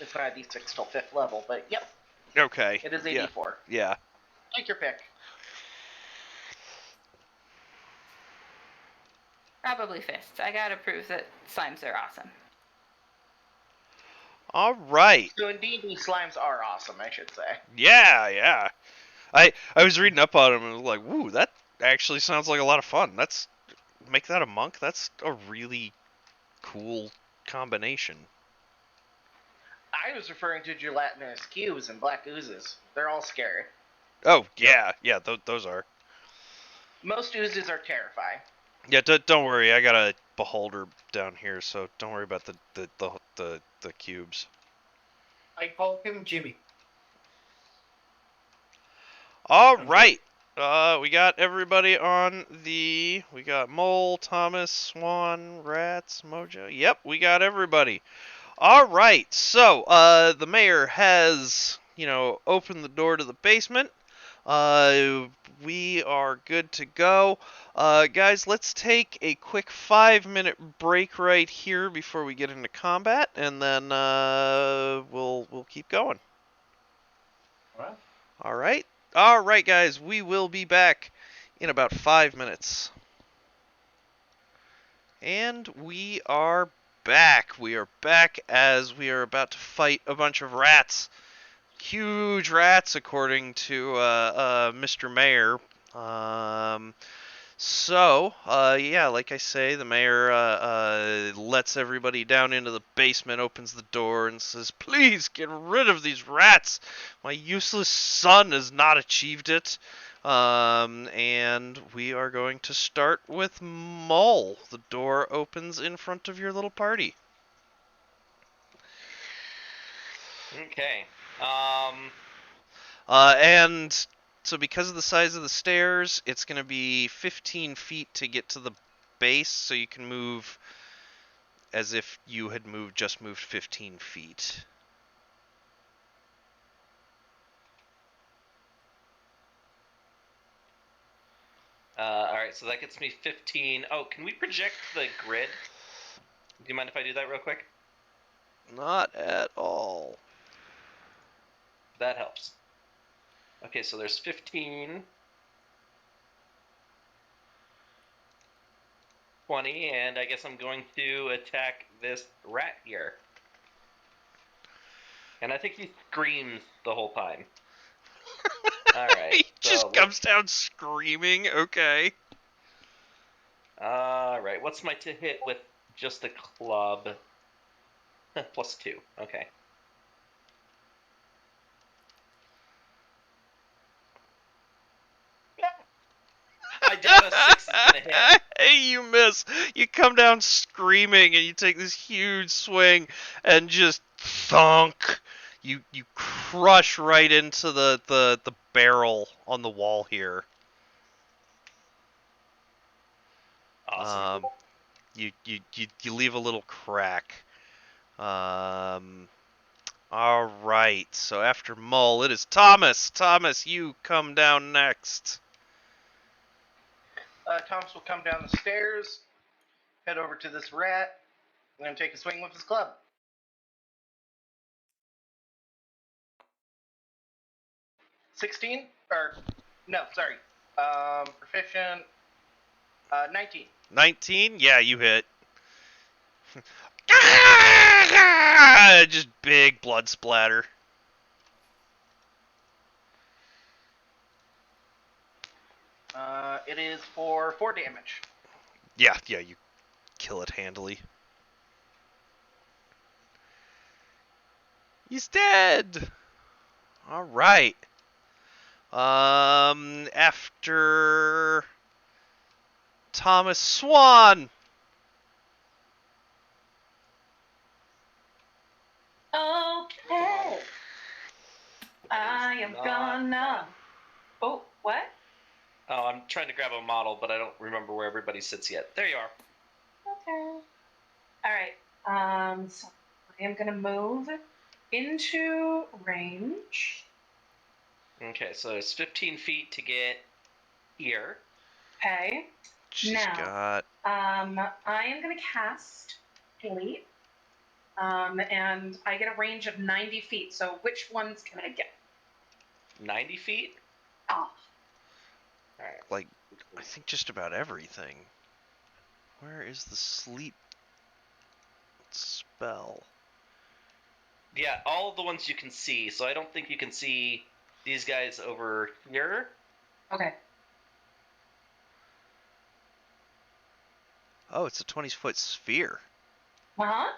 S7: it's not a D6 till 5th level, but yep,
S1: Okay.
S7: it is a
S1: yeah.
S7: D4.
S1: Yeah.
S7: Take your pick.
S6: Probably fists. I gotta prove that slimes are awesome.
S1: All right.
S7: So in D&D, slimes are awesome, I should say.
S1: Yeah. I was reading up on them and was like, woo, that actually sounds like a lot of fun. Make that a monk. That's a really cool combination.
S7: I was referring to gelatinous cubes and black oozes. They're all scary.
S1: Oh, yeah. Those are.
S7: Most oozes are terrifying.
S1: Yeah, don't worry. I got a beholder down here, so don't worry about the cubes.
S4: I call him Jimmy.
S1: All right. We got everybody on the. We got Mole, Thomas, Swan, Rats, Mojo. Yep, we got everybody. All right. So, the mayor has, opened the door to the basement. We are good to go. Guys, let's take a quick 5-minute break right here before we get into combat, and then we'll keep going.
S4: Well,
S1: All right. All right, guys. We will be back in about 5 minutes. And we are back. We are back as we are about to fight a bunch of rats. Huge rats, according to Mr. Mayor. Yeah, like I say, the mayor lets everybody down into the basement, opens the door, and says, "Please get rid of these rats. My useless son has not achieved it." And we are going to start with Mull. The door opens in front of your little party.
S5: Okay.
S1: And so because of the size of the stairs, it's going to be 15 feet to get to the base, so you can move as if you had just moved 15 feet.
S5: Alright, so that gets me 15. Oh, can we project the grid? Do you mind if I do that real quick?
S1: Not at all.
S5: That helps. Okay, so there's 15, 20, and I guess I'm going to attack this rat here. And I think he screams the whole time. Alright.
S1: He just comes down screaming. Okay.
S5: Alright, what's my to hit with just a club? +2. Okay. I doubt a 6 is gonna hit.
S1: Hey, you miss. You come down screaming, and you take this huge swing, and just thunk. You crush right into the barrel on the wall here.
S5: Awesome.
S1: You leave a little crack. All right. So after Mull, it is Thomas. Thomas, you come down next.
S7: Thomas will come down the stairs, head over to this rat, and then take a swing with his club. Proficient. 19.
S1: 19? Yeah, you hit. Just big blood splatter.
S7: It is for 4 damage.
S1: Yeah, you kill it handily. He's dead. All right. After Thomas, Swan.
S3: Okay. I am gonna. Oh, what?
S5: Oh, I'm trying to grab a model, but I don't remember where everybody sits yet. There you are.
S3: Okay. All right. So I am gonna move into range.
S5: Okay, so it's 15 feet to get here.
S3: Okay.
S1: She's
S3: Now,
S1: got.
S3: I am gonna cast Delete. And I get a range of 90 feet. So which ones can I get?
S5: 90 feet?
S3: Oh.
S5: Alright.
S1: Like, I think just about everything. Where is the sleep spell?
S5: Yeah, all of the ones you can see. So I don't think you can see these guys over here.
S3: Okay.
S1: Oh, it's a 20-foot sphere.
S3: Uh-huh.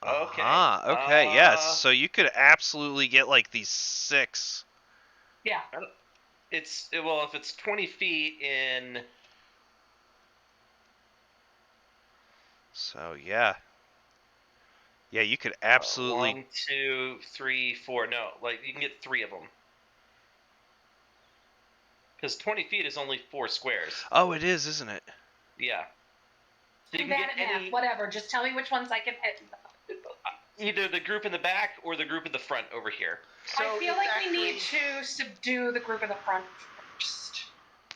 S5: Okay.
S1: Okay, yes. So you could absolutely get like these 6.
S3: Yeah.
S5: Well, if it's 20 feet in.
S1: So yeah, you could absolutely.
S5: 1, 2, 3, 4. No, like you can get 3 of them. Because 20 feet is only 4 squares.
S1: Oh, it is, isn't it?
S5: Yeah. So you
S3: I'm
S5: can
S3: bad
S5: get
S3: at math.
S5: any,
S3: Whatever. Just tell me which ones I can hit.
S5: either the group in the back or the group in the front over here.
S7: So
S3: I feel
S7: it's
S3: like
S7: actually,
S3: we need to subdue the group in the front first.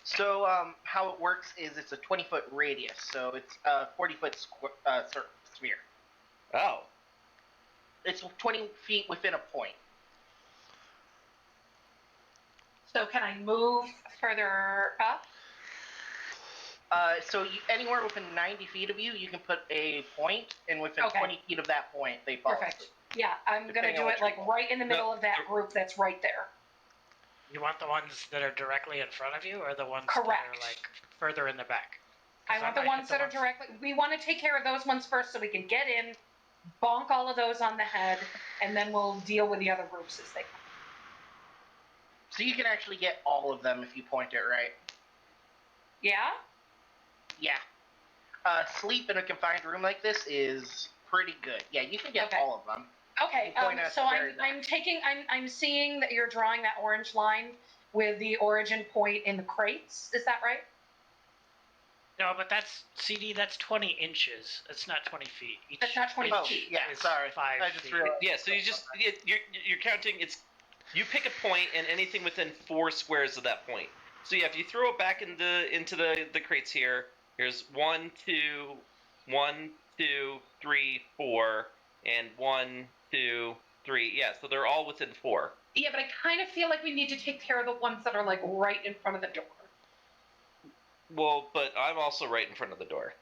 S7: So how it works is it's a 20-foot radius, so it's a 40-foot sphere.
S5: Oh.
S7: It's 20 feet within a point.
S3: So can I move further up?
S7: So anywhere within 90 feet of you, you can put a point, and within
S3: Okay.
S7: 20 feet of that point, they fall.
S3: Perfect. Yeah, I'm going to
S7: Depending on
S3: do
S7: what
S3: it like
S7: you're
S3: right in the middle of that group that's right there.
S2: You want the ones that are directly in front of you, or the ones
S3: Correct.
S2: that are like further in the back?
S3: I want the ones that are directly. We want to take care of those ones first so we can get in, bonk all of those on the head, and then we'll deal with the other groups as they come.
S7: So you can actually get all of them if you point it right.
S3: Yeah?
S7: Yeah. Sleep in a confined room like this is pretty good. Yeah, you can get
S3: Okay.
S7: all of them.
S3: Okay,
S7: You point at
S3: so
S7: the very
S3: I'm seeing that you're drawing that orange line with the origin point in the crates. Is that right?
S2: No, but that's CD. That's 20 inches. That's not 20 feet. Each
S3: That's not 20
S2: inch
S3: feet.
S7: Yeah,
S2: is
S7: sorry.
S2: 5
S7: I just
S2: feet.
S7: realized.
S5: Yeah, so you're counting, you pick a point and anything within 4 squares of that point. So yeah, if you throw it back into the crates here, here's 1, 2, 3, 4, and 1, 2, 3. Yeah, so they're all within 4.
S3: Yeah, but I kind of feel like we need to take care of the ones that are like right in front of the door.
S5: Well, but I'm also right in front of the door.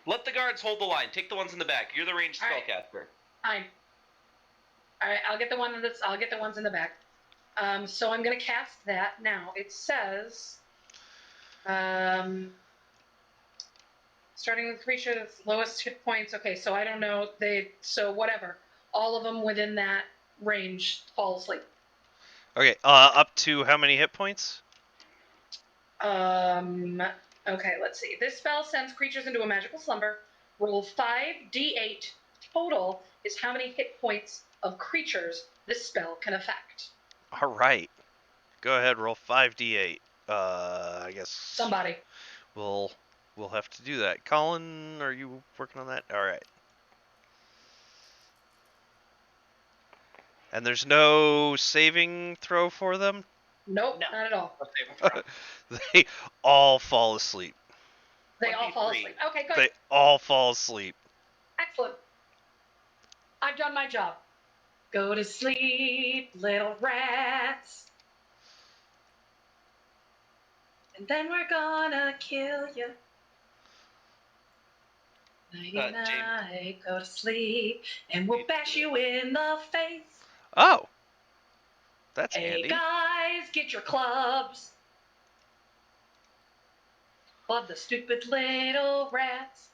S5: Let the guards hold the line. Take the ones in the back. You're the ranged
S3: All right.
S5: spellcaster.
S3: Fine. All right, I'll get the ones in the back. So I'm gonna cast that now. It says, starting with creature that's lowest hit points. Okay, so I don't know. So whatever. All of them within that range fall asleep.
S1: Okay, up to how many hit points?
S3: Okay, let's see. This spell sends creatures into a magical slumber. Roll 5d8. Total is how many hit points of creatures this spell can affect.
S1: All right. Go ahead, roll 5d8. I guess
S3: Somebody.
S1: we'll have to do that. Colin, are you working on that? All right. And there's no saving throw for them?
S3: Nope,
S7: No.
S3: not at all.
S7: Let's save them from.
S1: They all fall asleep.
S3: They all fall
S5: 23.
S3: asleep. Okay, good.
S1: They all fall asleep.
S3: Excellent. I've done my job. Go to sleep, little rats. And then we're gonna kill you. Nighty night, go to sleep, and we'll bash you in the face.
S1: Oh. That's
S3: Hey
S1: handy.
S3: guys, get your clubs. Club the stupid little rats.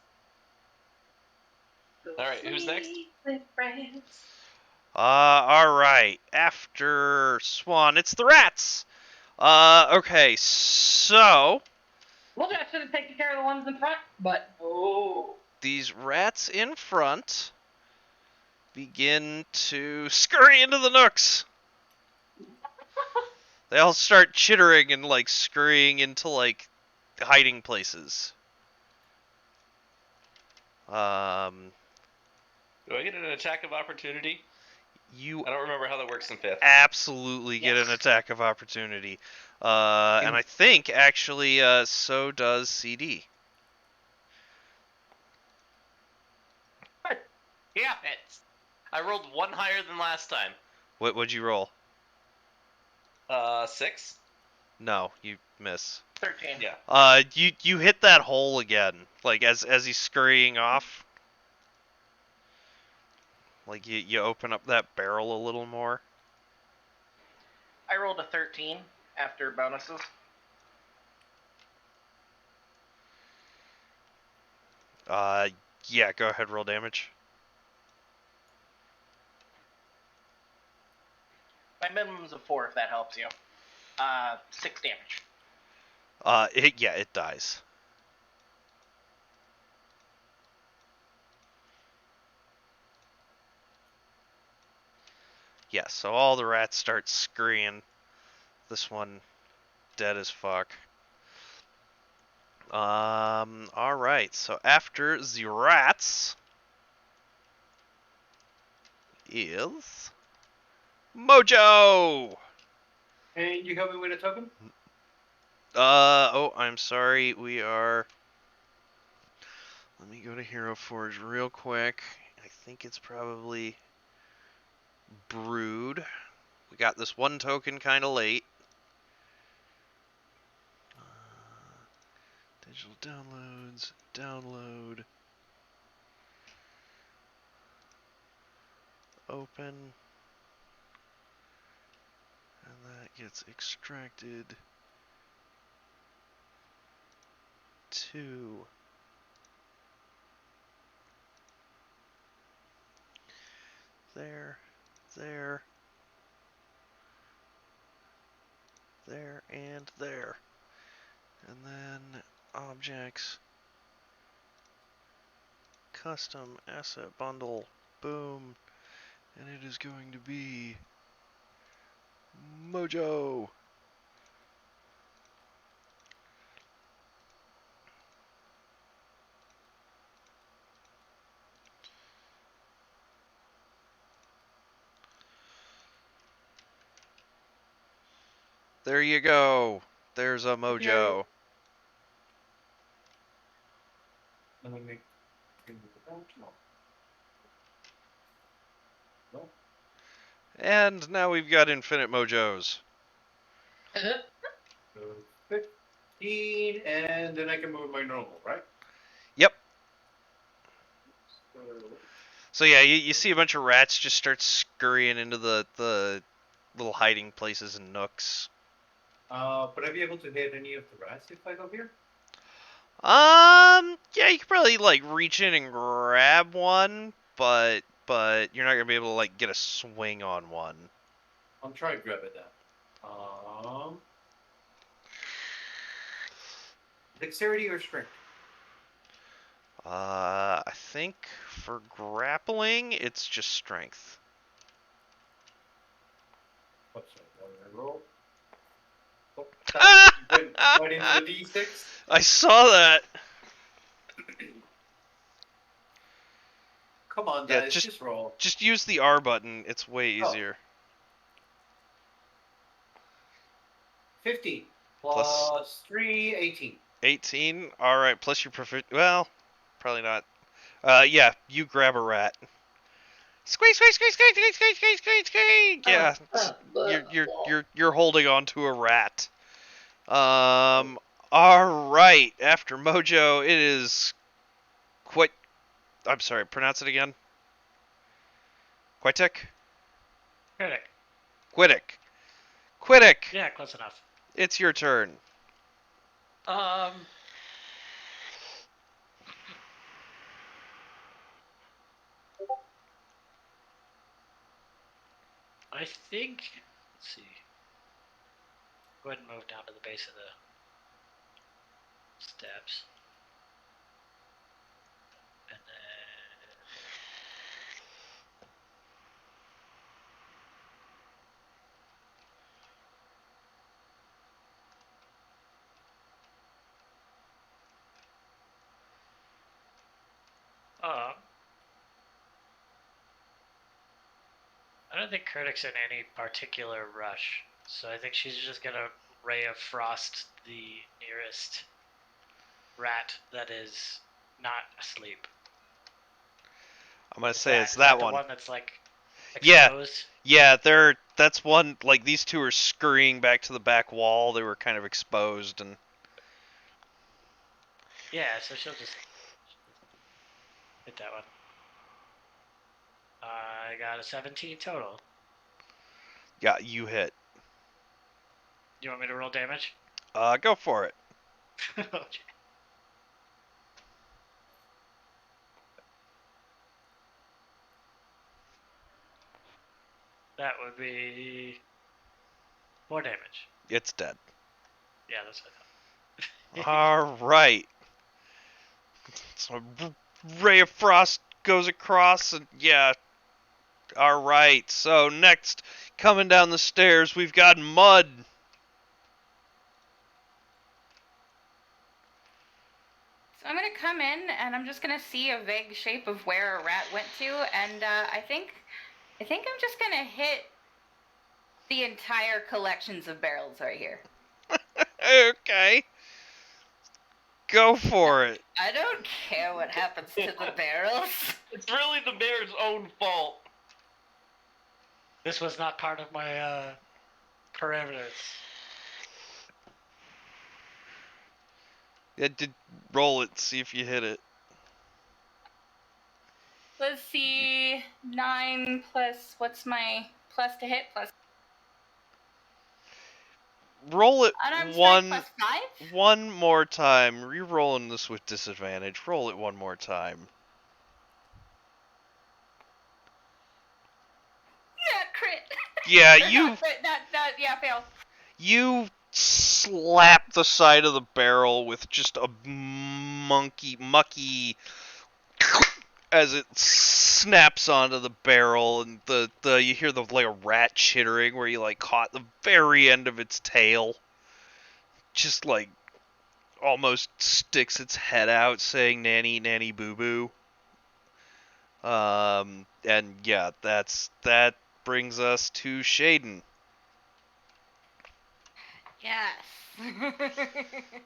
S3: Go
S5: All right, who's next?
S3: with friends.
S1: All right. After Swan, it's the rats. Okay, so
S3: Well, I should have taken care of the ones in front, but no.
S1: these rats in front begin to scurry into the nooks. They all start chittering and like scurrying into like hiding places.
S5: Do I get an attack of opportunity?
S1: You
S5: I don't remember how that works in 5th.
S1: absolutely get
S7: Yes.
S1: an attack of opportunity. And I think actually so does CD.
S5: Yeah, I rolled 1 higher than last time.
S1: What'd you roll?
S5: 6?
S1: No, you miss.
S7: 13.
S5: Yeah.
S1: You hit that hole again, like as he's scurrying off. Like you open up that barrel a little more.
S7: I rolled a 13 after bonuses.
S1: Yeah, go ahead, roll damage.
S7: My minimum's a 4 if that helps you. 6 damage.
S1: It dies. Yeah, so all the rats start scurrying. This one dead as fuck. Alright, so after the rats is Mojo!
S4: And you help me with a token?
S1: Oh, I'm sorry, we are... Let me go to Hero Forge real quick. I think it's probably Brood. We got this one token kind of late. Digital downloads, download, open, and that gets extracted to there, there, there, and there. And then objects, custom asset bundle, boom, and it is going to be Mojo. There you go. There's a Mojo.
S4: Let me make. No.
S1: And now we've got infinite Mojos.
S4: So 15, and then I can move my normal, right?
S1: Yep.
S4: So,
S1: So yeah, you see a bunch of rats just start scurrying into the little hiding places and nooks.
S4: would I be able to hit any of the rats if I go here?
S1: Yeah, you could probably like reach in and grab one, but you're not gonna be able to like get a swing on one.
S4: I'll try to grab it then. Dexterity or strength?
S1: I think for grappling, it's just strength.
S4: What's that? What did I roll? Oh, that went right into the D6.
S1: I saw that.
S4: Come on,
S1: Yeah,
S4: guys, just roll.
S1: Just use the R button. It's way easier.
S4: 50 plus 3, 18.
S1: 18. All right, plus your proficient. Well, probably not. Yeah, you grab a rat. Squeak, squeak, squeak, squeak, squeak, squeak, squeak, squeak, squeak. Yeah, you're holding on to a rat. All right. After Mojo, it is quite. I'm sorry. Pronounce it again. Quitek.
S2: Critic.
S1: Quitek. Quitek.
S2: Yeah, close enough.
S1: It's your turn.
S2: I think. Let's see. Go ahead and move down to the base of the steps. And then. I don't think Critic's in any particular rush, so I think she's just gonna Ray of Frost the nearest rat that is not asleep.
S1: I'm gonna
S2: Is
S1: say
S2: that,
S1: it's
S2: is
S1: that
S2: the
S1: one.
S2: one that's like
S1: Yeah.
S2: exposed?
S1: Yeah, that's one. Like these two are scurrying back to the back wall. They were kind of exposed and.
S2: Yeah, so she'll just hit that one. I got a 17 total.
S1: Yeah, you hit.
S2: You want me to roll damage?
S1: Go for it.
S2: Okay. That would be 4 damage.
S1: It's dead.
S2: Yeah, that's what I thought.
S1: All right. So Ray of Frost goes across, and yeah. All right. So next, coming down the stairs, we've got Mud.
S6: I'm gonna come in and I'm just gonna see a vague shape of where a rat went to, and I think I'm just gonna hit the entire collections of barrels right here.
S1: Okay. Go for it.
S6: I don't care what happens to the barrels.
S5: It's really the bear's own fault.
S2: This was not part of my parameters.
S1: Yeah, roll it, see if you hit it.
S6: Let's see, 9 plus, what's my plus to hit? Plus
S1: Roll it
S6: unarmed strike plus 5?
S1: one more time. Re-rolling this with disadvantage. Roll it one more time.
S6: Not crit.
S1: Yeah,
S6: Or
S1: you
S6: not crit, yeah, fail.
S1: you slap the side of the barrel with just a mucky as it snaps onto the barrel, and the you hear the like a rat chittering where you like caught the very end of its tail. Just like almost sticks its head out saying nanny nanny boo boo. And yeah, that brings us to Shaden.
S8: Yes.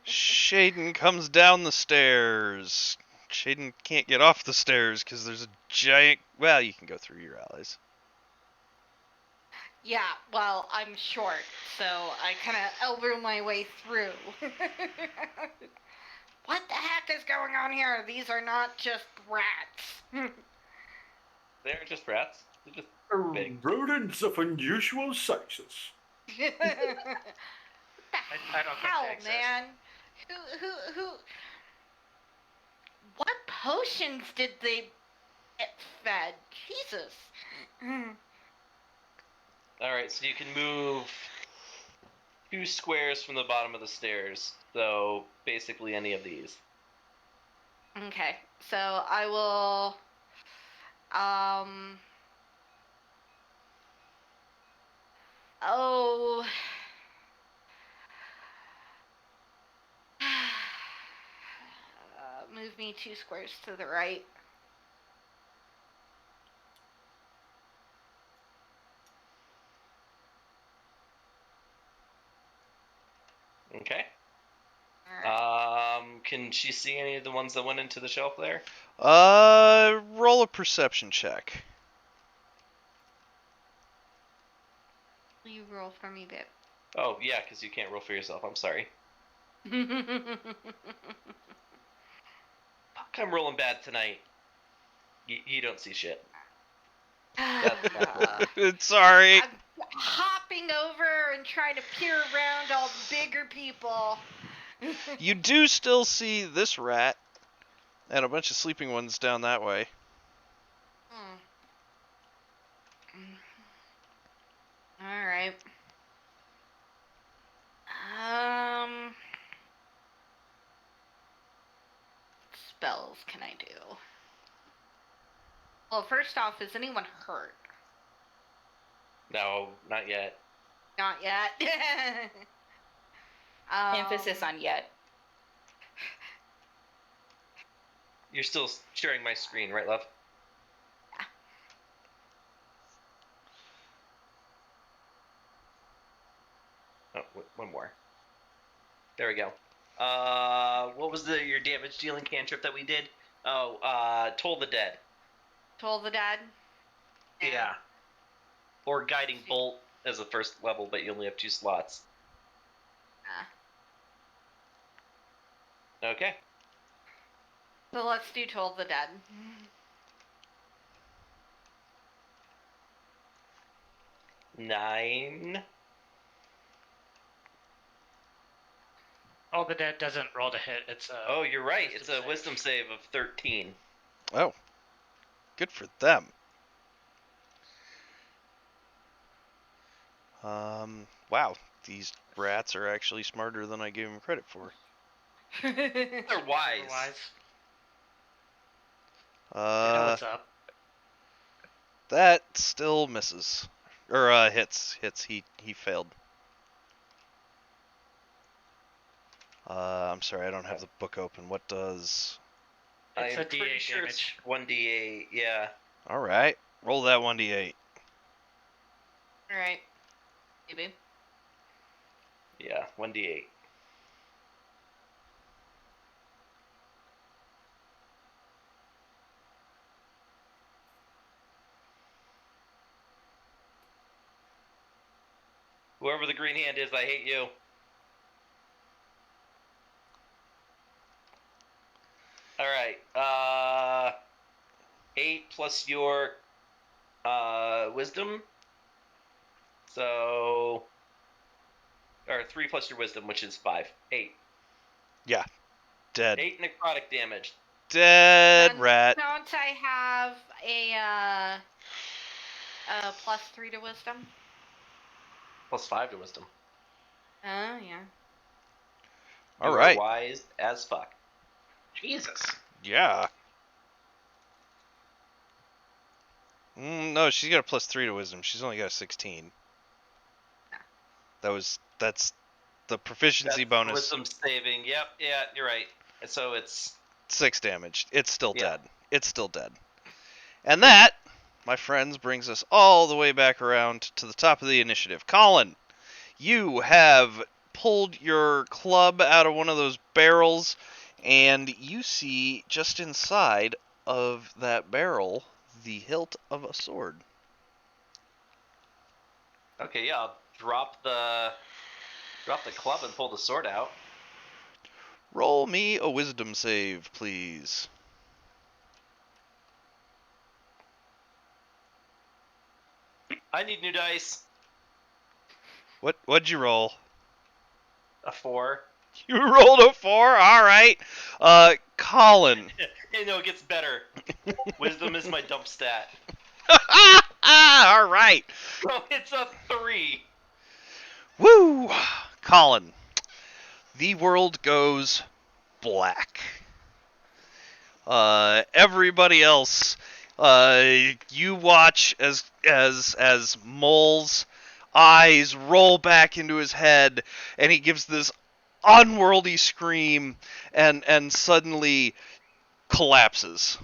S1: Shaden comes down the stairs. Shaden can't get off the stairs because there's a giant. Well, you can go through your allies.
S8: Yeah, well, I'm short, so I kind of elbow my way through. What the heck is going on here? These are not just rats.
S5: They're just rats. They're just big.
S9: Rodents of unusual sizes.
S8: What the
S2: I don't think
S8: hell,
S2: they exist.
S8: man? Who? What potions did they get fed? Jesus.
S5: Alright, so you can move 2 squares from the bottom of the stairs. So basically any of these.
S8: Okay, so I will, oh, move me 2 squares to the right.
S5: Okay.
S8: Alright.
S5: Can she see any of the ones that went into the shelf there?
S1: Roll a perception check.
S8: Will you roll for me, babe?
S5: Oh, yeah, because you can't roll for yourself. I'm sorry. Fuck, I'm rolling bad tonight. You don't see shit.
S1: Sorry.
S8: I'm hopping over and trying to peer around all the bigger people.
S1: You do still see this rat and a bunch of sleeping ones down that way.
S8: Alright. Spells can I do? Well, first off, is anyone hurt?
S5: No, not yet.
S8: Not yet.
S6: Emphasis on yet.
S5: You're still sharing my screen, right, love? Oh, one more. There we go. What was your damage dealing cantrip that we did? Oh, Toll the Dead.
S8: Toll the Dead?
S5: Yeah. Or Guiding Bolt as a first level, but you only have 2 slots. Okay.
S8: So let's do Toll the Dead.
S5: 9.
S2: Oh, the dead doesn't roll to hit. It's a.
S5: Oh, you're right. It's a
S2: save.
S5: wisdom save of 13.
S1: Oh, good for them. Wow, these rats are actually smarter than I gave them credit for.
S5: They're wise.
S2: They know what's up.
S1: That still misses. Or, hits. He failed. I'm sorry, I don't have the book open. What does...
S2: It's
S5: I'm
S2: a
S5: pretty
S2: D8
S5: sure
S2: damage.
S5: it's 1d8, yeah.
S1: Alright, roll that 1d8.
S8: All right. Maybe.
S5: Yeah, 1d8. Whoever the green hand is, I hate you. Alright, 8 plus your wisdom. So, or 3 plus your wisdom, which is 5. 8.
S1: Yeah, dead.
S5: 8 necrotic damage.
S1: Dead
S8: Then
S1: rat.
S8: Don't I have a +3 to wisdom?
S5: Plus 5 to wisdom.
S8: Oh, yeah.
S5: You are
S1: Alright,
S5: wise as fuck.
S7: Jesus.
S1: yeah. No, she's got a +3 to wisdom. She's only got a 16. That's the proficiency
S5: That's
S1: bonus.
S5: wisdom saving. Yep, yeah, you're right. So it's
S1: 6 damage. It's still
S5: Yeah.
S1: dead. It's still dead. And that, my friends, brings us all the way back around to the top of the initiative. Colin, you have pulled your club out of one of those barrels, and you see just inside of that barrel the hilt of a sword.
S5: okay. Yeah, I'll drop the club and pull the sword out.
S1: Roll me a wisdom save, please.
S5: I need new dice.
S1: What'd you roll?
S5: A 4.
S1: You rolled a 4? Alright. Colin.
S5: Hey, no, it gets better. Wisdom is my dump stat.
S1: Alright.
S5: So it's a 3.
S1: Woo! Colin. The world goes black. Everybody else, you watch as Mole's eyes roll back into his head, and he gives this unworldly scream, and suddenly collapses.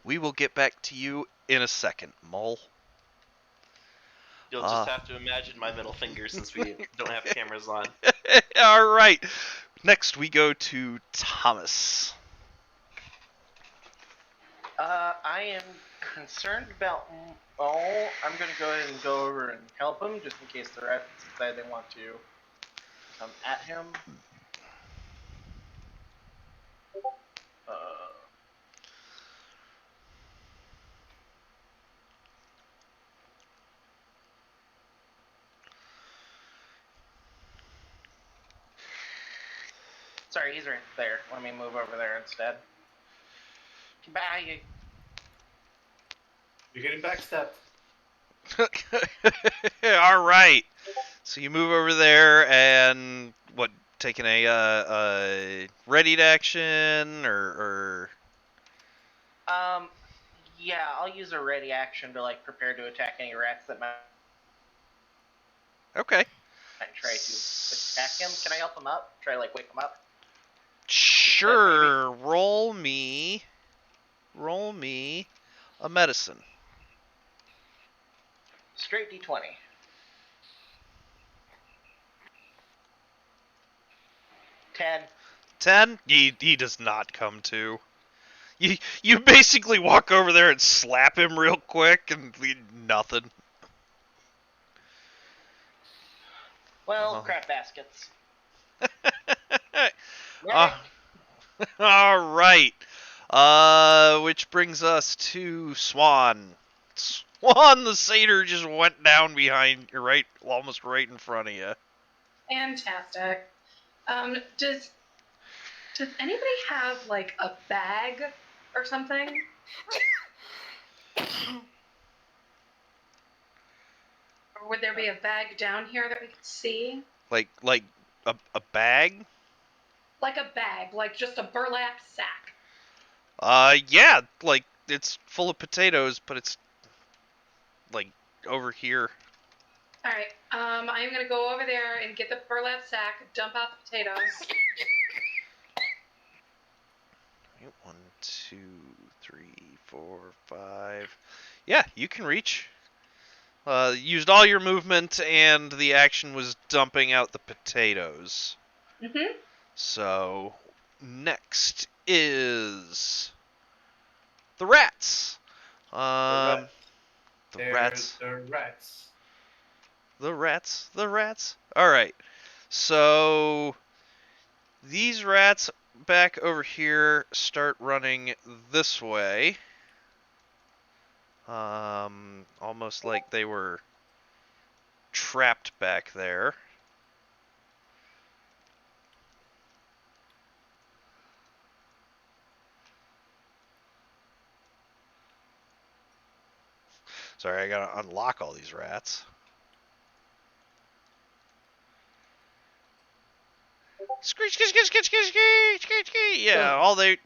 S1: We will get back to you in a second, Mole.
S5: You'll just have to imagine my middle finger since we don't have cameras on.
S1: All right. Next, we go to Thomas.
S7: I am concerned about Mole. I'm going to go ahead and go over and help him, just in case the rats decide they want to come at him. Sorry, he's right there. Let me move over there instead. Bye.
S4: You're getting backstepped.
S1: All right. So you move over there and what? Taking a readied action or
S7: Yeah, I'll use a ready action to prepare to attack any rats that might
S1: okay.
S7: try to attack him. Can I help him up? Try to wake him up?
S1: Sure. Roll me a medicine.
S7: Straight D20. 10.
S1: 10? He does not come to. You basically walk over there and slap him real quick and nothing.
S7: Well, crap baskets.
S1: All right. Which brings us to Swan. Swan the satyr just went down behind you, almost right in front of you.
S3: Fantastic. Does anybody have a bag or something? Or would there be a bag down here that we could see?
S1: Like a bag?
S3: Like a bag, just a burlap sack.
S1: Yeah, it's full of potatoes, but it's over here.
S3: All right. I'm gonna go over there and get the burlap sack, dump out the potatoes.
S1: Right, 1, 2, 3, 4, 5. Yeah, you can reach. Used all your movement, and the action was dumping out the potatoes.
S3: Mm-hmm.
S1: So, next is the rats. The rats.
S4: The rats.
S1: The rats. All right. So these rats back over here start running this way. Almost like they were trapped back there. Sorry, I gotta unlock all these rats. Screech, screech, screech, screech, screech, screech, screech, screech. Yeah, all they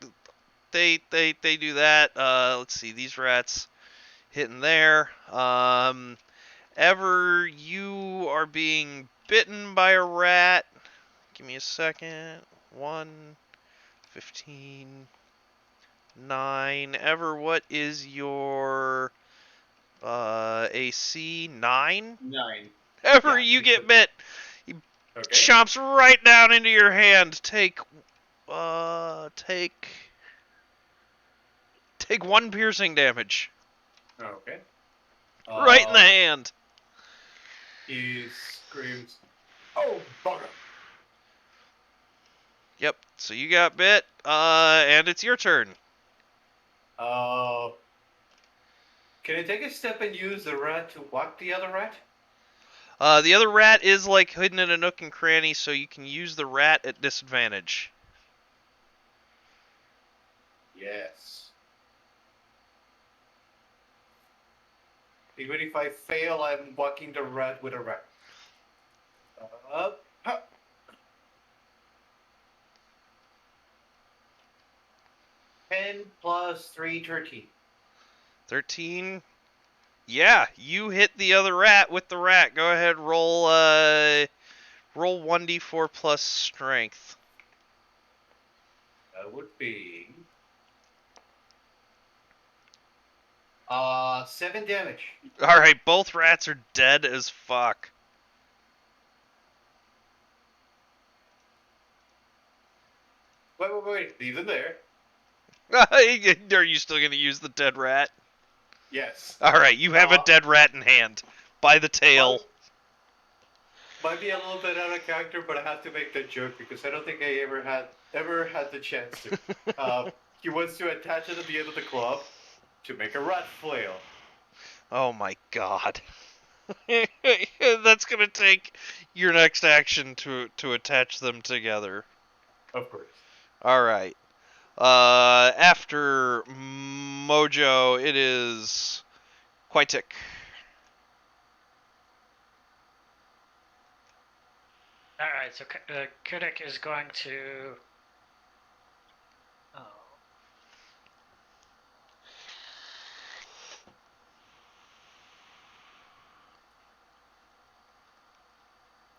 S1: do that. Let's see, these rats hitting there. Ever you are being bitten by a rat. Give me a second. 1, 15, 9. Ever, what is your AC? 9?
S4: 9.
S1: Ever
S4: Yeah,
S1: you
S4: because-
S1: get bit,
S4: Okay.
S1: chomps right down into your hand. Take 1 piercing damage.
S4: Okay.
S1: Right in the hand.
S4: He screams, "Oh, bugger!"
S1: Yep. So you got bit, and it's your turn.
S4: Can I take a step and use the rat to whack the other rat?
S1: The other rat is like hidden in a nook and cranny, so you can use the rat at disadvantage.
S4: Yes. Even if I fail, I'm whacking the rat with a rat. Ha. 10 plus 3, 13.
S1: 13. Yeah, you hit the other rat with the rat. Go ahead, roll 1d4 plus strength.
S4: That would be 7 damage.
S1: All right, both rats are dead as fuck.
S4: Wait. Leave them there.
S1: Are you still going to use the dead rat?
S4: Yes.
S1: All right, you have a dead rat in hand by the tail.
S4: Might be a little bit out of character, but I have to make that joke because I don't think I ever had the chance to. He wants to attach it at the end of the club to make a rat flail.
S1: Oh my god. That's going to take your next action to attach them together.
S4: Of course.
S1: All right. After Mojo, it is Quaitic.
S2: All right, so Kudik is going to. Oh.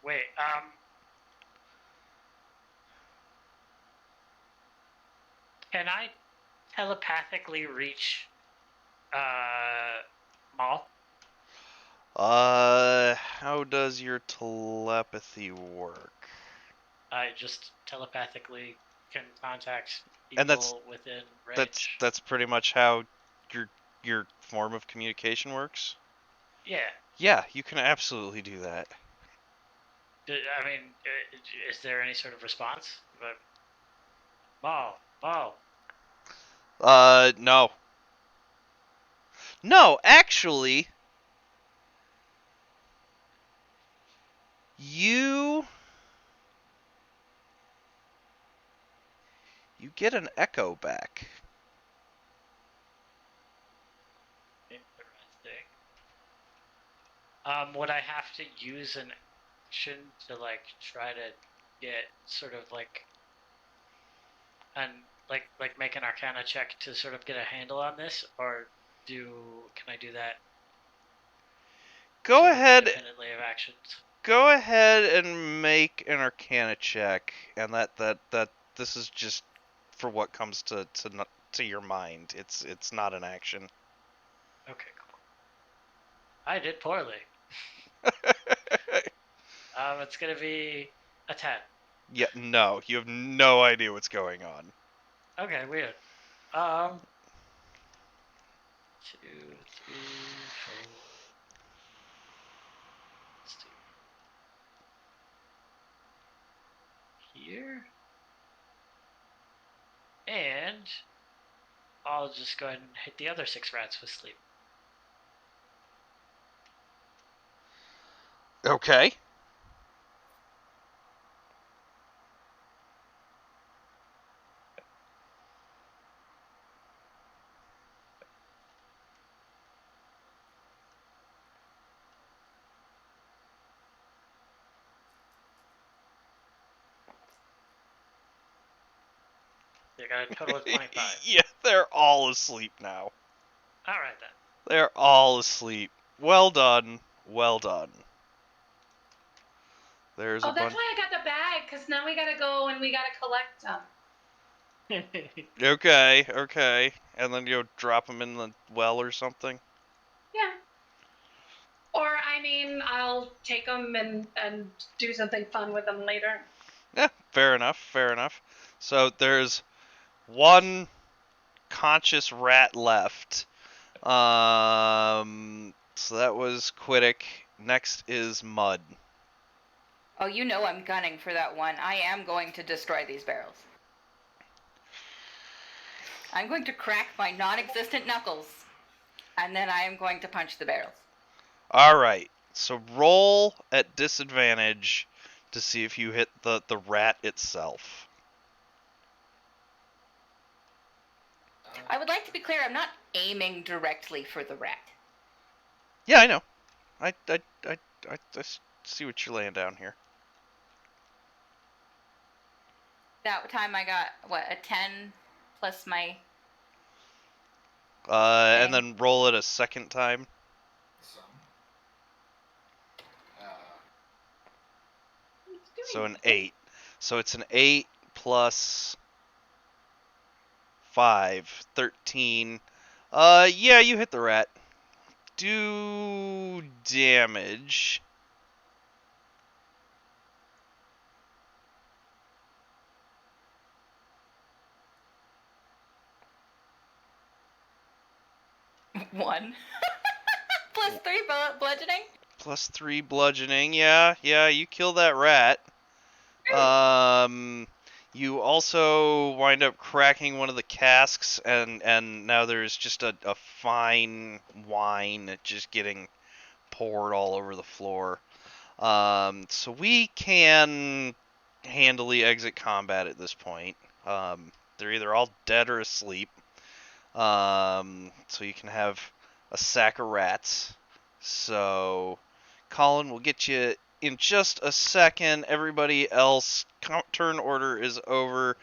S2: Wait. Can I telepathically reach Maul?
S1: How does your telepathy work?
S2: I just telepathically can contact people
S1: And that's
S2: within range.
S1: that's pretty much how your form of communication works.
S2: Yeah.
S1: Yeah, you can absolutely do that.
S2: I mean, is there any sort of response? Maul.
S1: No. No, actually, you get an echo back.
S2: Interesting. Would I have to use an action to like try to get sort of like make an Arcana check to sort of get a handle on this, or can I do that?
S1: Go
S2: sort of
S1: ahead.
S2: independently of actions.
S1: Go ahead and make an Arcana check, and that this is just for what comes to your mind. It's not an action.
S2: Okay, cool. I did poorly. It's gonna be a 10.
S1: Yeah, no, you have no idea what's going on.
S2: Okay, weird. 2, 3, 4. Let's do here. And I'll just go ahead and hit the other 6 rats with sleep.
S1: Okay.
S2: They got a total of 25.
S1: Yeah, they're all asleep now.
S2: Alright then.
S1: They're all asleep. Well done. Well done. There's
S3: Oh,
S1: a
S3: that's
S1: bunch.
S3: why I got the bag, because now we gotta go and we gotta collect them.
S1: Okay. And then you drop them in the well or something?
S3: Yeah. Or, I mean, I'll take them and do something fun with them later.
S1: Yeah, fair enough. So there's one conscious rat left. So that was Quiddick. Next is Mud.
S6: Oh, you know I'm gunning for that one. I am going to destroy these barrels. I'm going to crack my non-existent knuckles, and then I am going to punch the barrels.
S1: Alright, so roll at disadvantage to see if you hit the rat itself.
S6: I would like to be clear, I'm not aiming directly for the rat.
S1: Yeah, I know. I see what you're laying down here.
S6: That time I got, a 10 plus my...
S1: And then roll it a second time. So an 8. So it's an 8 plus 5, 13. Yeah, you hit the rat. Do damage.
S6: One. Plus 3 bludgeoning?
S1: Plus 3 bludgeoning. Yeah, you kill that rat. You also wind up cracking one of the casks, and now there's just a fine wine just getting poured all over the floor. So we can handily exit combat at this point. They're either all dead or asleep. So you can have a sack of rats. So Colin will get you in just a second. Everybody else, turn order is over.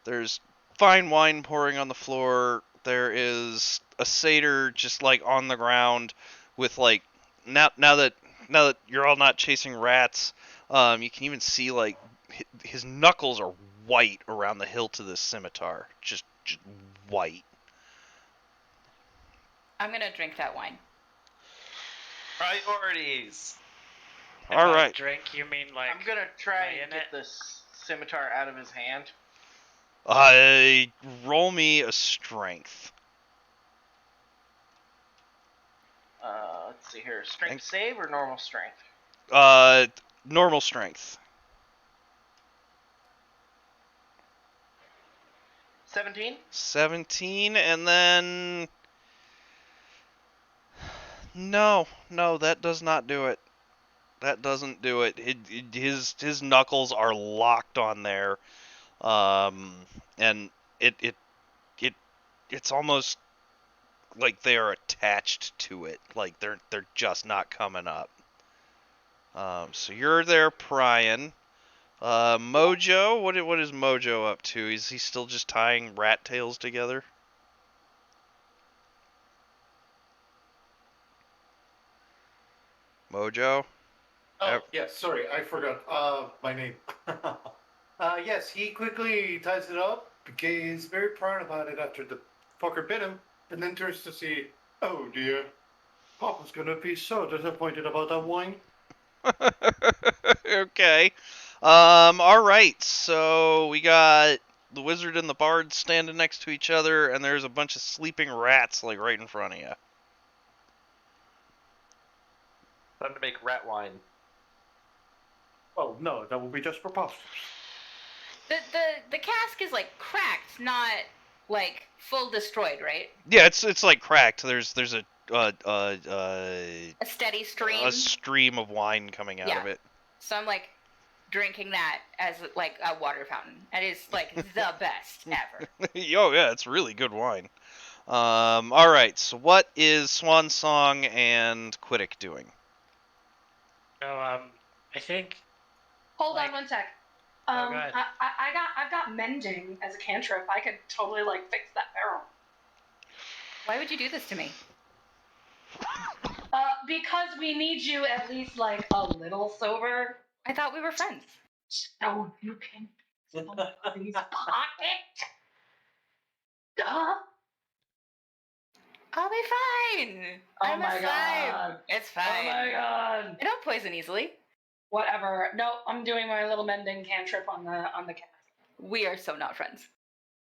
S1: There's fine wine pouring on the floor. There is a satyr just like on the ground with like now that you're all not chasing rats, you can even see like his knuckles are white around the hilt of this scimitar, just white.
S6: I'm gonna drink that wine.
S5: Priorities.
S1: All
S2: By
S1: right.
S2: drink, you mean like...
S7: I'm gonna try
S2: lay
S7: and
S2: in
S7: get
S2: it?
S7: this scimitar out of his hand.
S1: Roll me a strength.
S7: Let's see here. Strength save or normal strength?
S1: Normal strength.
S7: 17?
S1: 17, and then... No, that does not do it. That doesn't do it. His knuckles are locked on there, and it's almost like they are attached to it. Like they're just not coming up. So you're there prying. Mojo, what is Mojo up to? Is he still just tying rat tails together? Mojo.
S4: Oh, yes, sorry, I forgot. My name. Yes, he quickly ties it up because he's very proud about it after the fucker bit him, and then turns to see, oh dear, Papa's gonna be so disappointed about that wine.
S1: Okay. All right. So we got the wizard and the bard standing next to each other, and there's a bunch of sleeping rats like right in front of you.
S5: Time to make rat wine.
S4: Oh no, that would be just preposterous.
S6: The cask is like cracked, not like full destroyed, right?
S1: Yeah, it's like cracked. There's a
S6: A steady stream.
S1: a stream of wine coming out
S6: Yeah.
S1: of it.
S6: So I'm like drinking that as like a water fountain. It is like the best ever.
S1: Oh yeah, it's really good wine. All right. So what is Swan Song and Quiddick doing?
S2: So I think
S3: Hold
S2: Like-
S3: on one sec.
S2: go ahead.
S3: I've got mending as a cantrip. I could totally like fix that barrel.
S6: Why would you do this to me?
S3: Because we need you at least like a little sober.
S6: I thought we were friends.
S3: So you can somebody's pocket. Duh.
S6: I'll be fine.
S3: Oh
S6: I'm
S3: my
S6: fine.
S3: god.
S6: It's
S3: Oh
S6: fine.
S3: my god.
S6: I don't poison easily.
S3: Whatever. No, I'm doing my little mending cantrip on the cat.
S6: We are so not friends.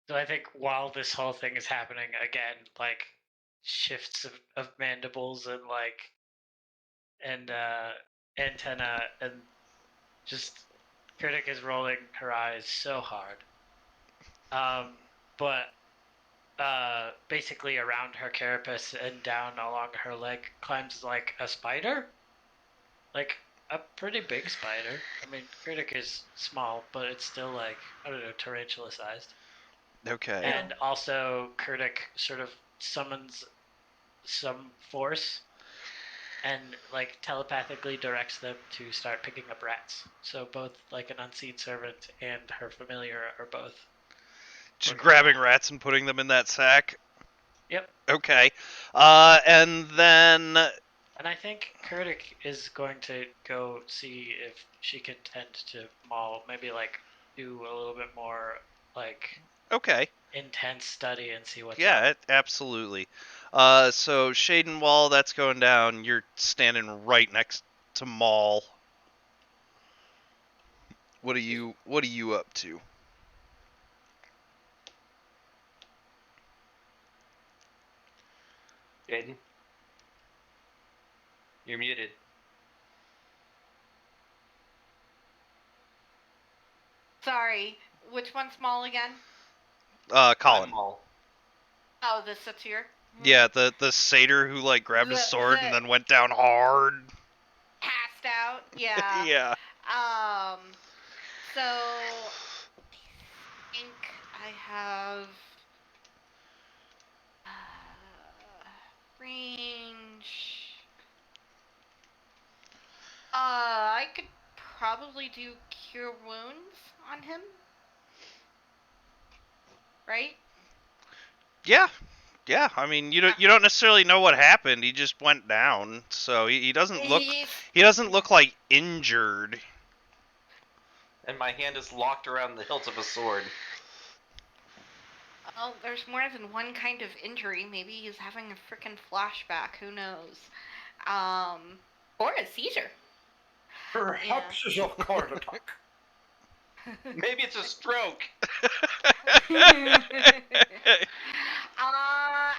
S2: So I think while this whole thing is happening, again, like shifts of mandibles and antenna and just Critic is rolling her eyes so hard. But basically around her carapace and down along her leg climbs like a spider. Like a pretty big spider. I mean, Critic is small, but it's still like, I don't know, tarantula sized.
S1: Okay.
S2: And also, Kurdik sort of summons some force and like telepathically directs them to start picking up rats. So both like an unseen servant and her familiar are both
S1: Just
S2: working.
S1: grabbing rats and putting them in that sack.
S2: Yep.
S1: Okay. And then
S2: And I think Kurdik is going to go see if she can tend to Maul, maybe like do a little bit more like
S1: okay.
S2: intense study and see what's
S1: Yeah,
S2: up.
S1: absolutely. So Shaden, while that's going down, you're standing right next to Maul. What are you up to?
S5: Jaden? You're muted.
S8: Sorry, which one's small again?
S1: Colin.
S5: I'm all.
S8: Oh, the satyr.
S1: Yeah, the satyr who like grabbed his sword and then went down hard.
S8: Passed out. Yeah.
S1: Yeah.
S8: So I think I have range. I could probably do cure wounds on him. Right?
S1: Yeah. Yeah, I mean, you don't necessarily know what happened. He just went down, so he doesn't look like injured.
S5: And my hand is locked around the hilt of a sword.
S8: Well, there's more than one kind of injury. Maybe he's having a freaking flashback. Who knows?
S6: Or a seizure.
S9: Perhaps it's a heart attack.
S5: Maybe it's a stroke.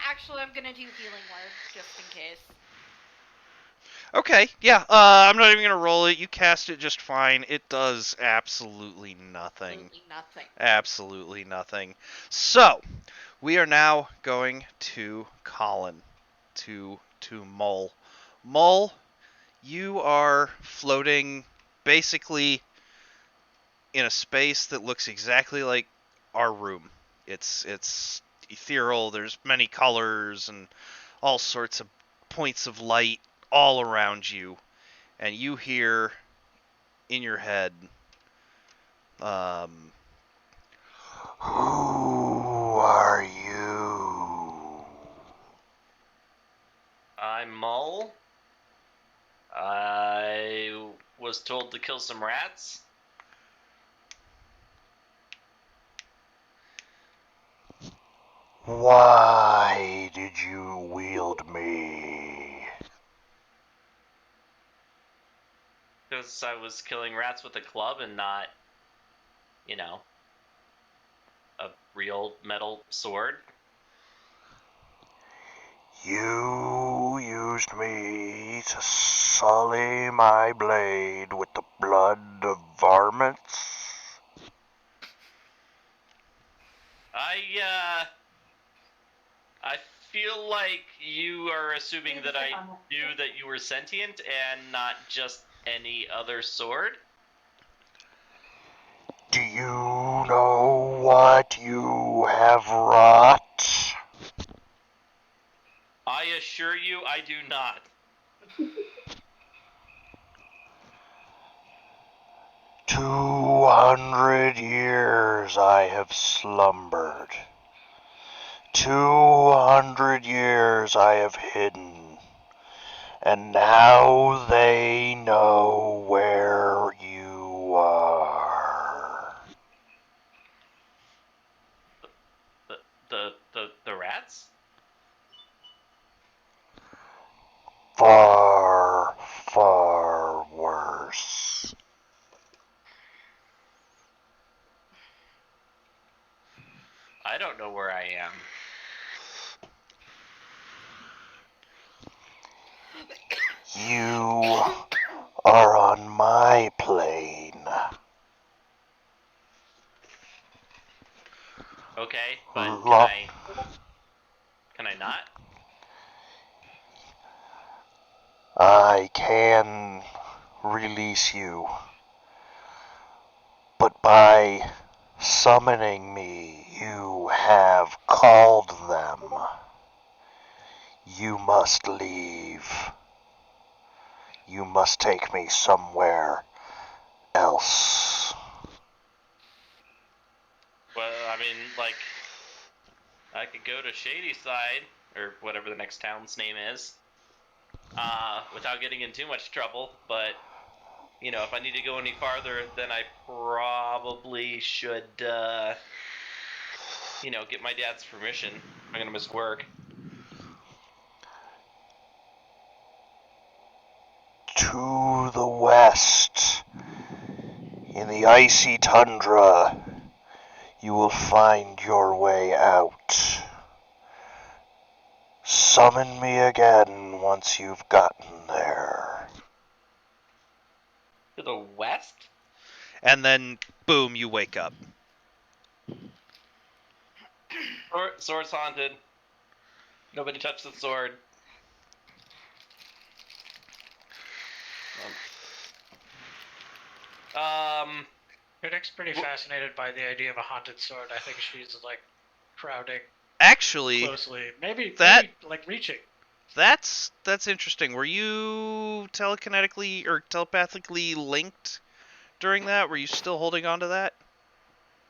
S8: Actually, I'm gonna do healing word just in case.
S1: Okay, yeah, I'm not even gonna roll it. You cast it just fine. It does absolutely nothing.
S8: Absolutely nothing.
S1: Absolutely nothing. So, we are now going to Colin, to Mull. Mull, you are floating basically in a space that looks exactly like our room. It's ethereal. There's many colors and all sorts of points of light all around you, and you hear in your head, who are you?
S5: I'm Mull. was told to kill some rats.
S9: Why did you wield me?
S5: Because I was killing rats with a club and not, a real metal sword.
S9: You used me to sully my blade with the blood of varmints?
S5: I feel like you are assuming that I knew that you were sentient and not just any other sword.
S9: Do you know what you have wrought?
S5: I assure you I do not.
S9: 200 years I have slumbered. 200 years I have hidden. And now they know where you are.
S5: The rats?
S9: Far, far worse.
S5: I don't know where I am.
S9: You are on my plane.
S5: Okay, but
S9: Lo-
S5: can I not?
S9: I can release you, but by summoning me, you have called them. You must leave. You must take me somewhere else.
S5: Well, I mean, like, I could go to Shady Side, or whatever the next town's name is, without getting in too much trouble, but, if I need to go any farther, then I probably should, get my dad's permission. I'm gonna miss work.
S9: To the west, in the icy tundra, you will find your way out. Summon me again once you've gotten there.
S5: To the west?
S1: And then, boom, you wake up.
S5: Sword's haunted. Nobody touched the sword.
S2: Critic's pretty fascinated by the idea of a haunted sword. I think she's like crowding
S1: Actually,
S2: closely. Maybe like reaching.
S1: that's interesting. Were you telekinetically or telepathically linked during that? Were you still holding on to that?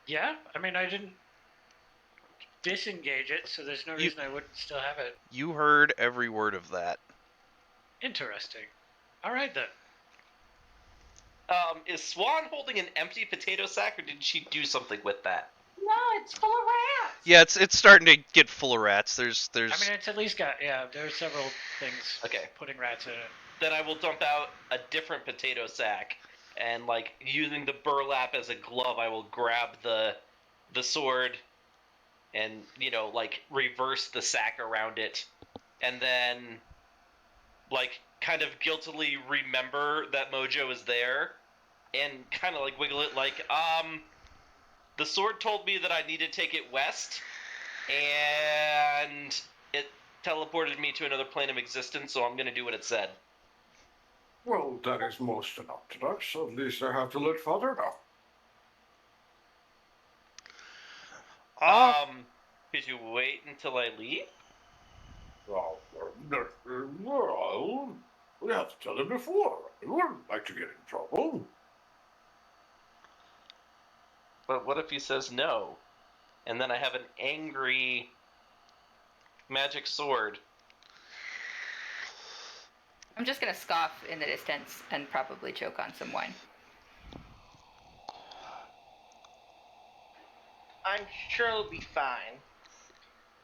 S2: Yeah, I mean, I didn't disengage it, so there's no reason I wouldn't still have it.
S1: You heard every word of that.
S2: Interesting. All right then.
S5: Is Swan holding an empty potato sack, or did she do something with that?
S3: No, it's full of rats.
S1: Yeah, it's starting to get full of rats. There's.
S2: I mean, it's at least got there are several things.
S5: Okay.
S2: Putting rats in it.
S5: Then I will dump out a different potato sack, and using the burlap as a glove, I will grab the sword, and reverse the sack around it, and then kind of guiltily remember that Mojo is there, and kind of wiggle it the sword told me that I need to take it west, and it teleported me to another plane of existence, so I'm going to do what it said.
S9: Well, that is most unorthodox. At least I have to look further now.
S5: Could you wait until I leave?
S9: Well, we have to tell him before. We wouldn't like to get in trouble.
S5: But what if he says no? And then I have an angry magic sword.
S6: I'm just gonna scoff in the distance and probably choke on some wine.
S7: I'm sure it'll be fine.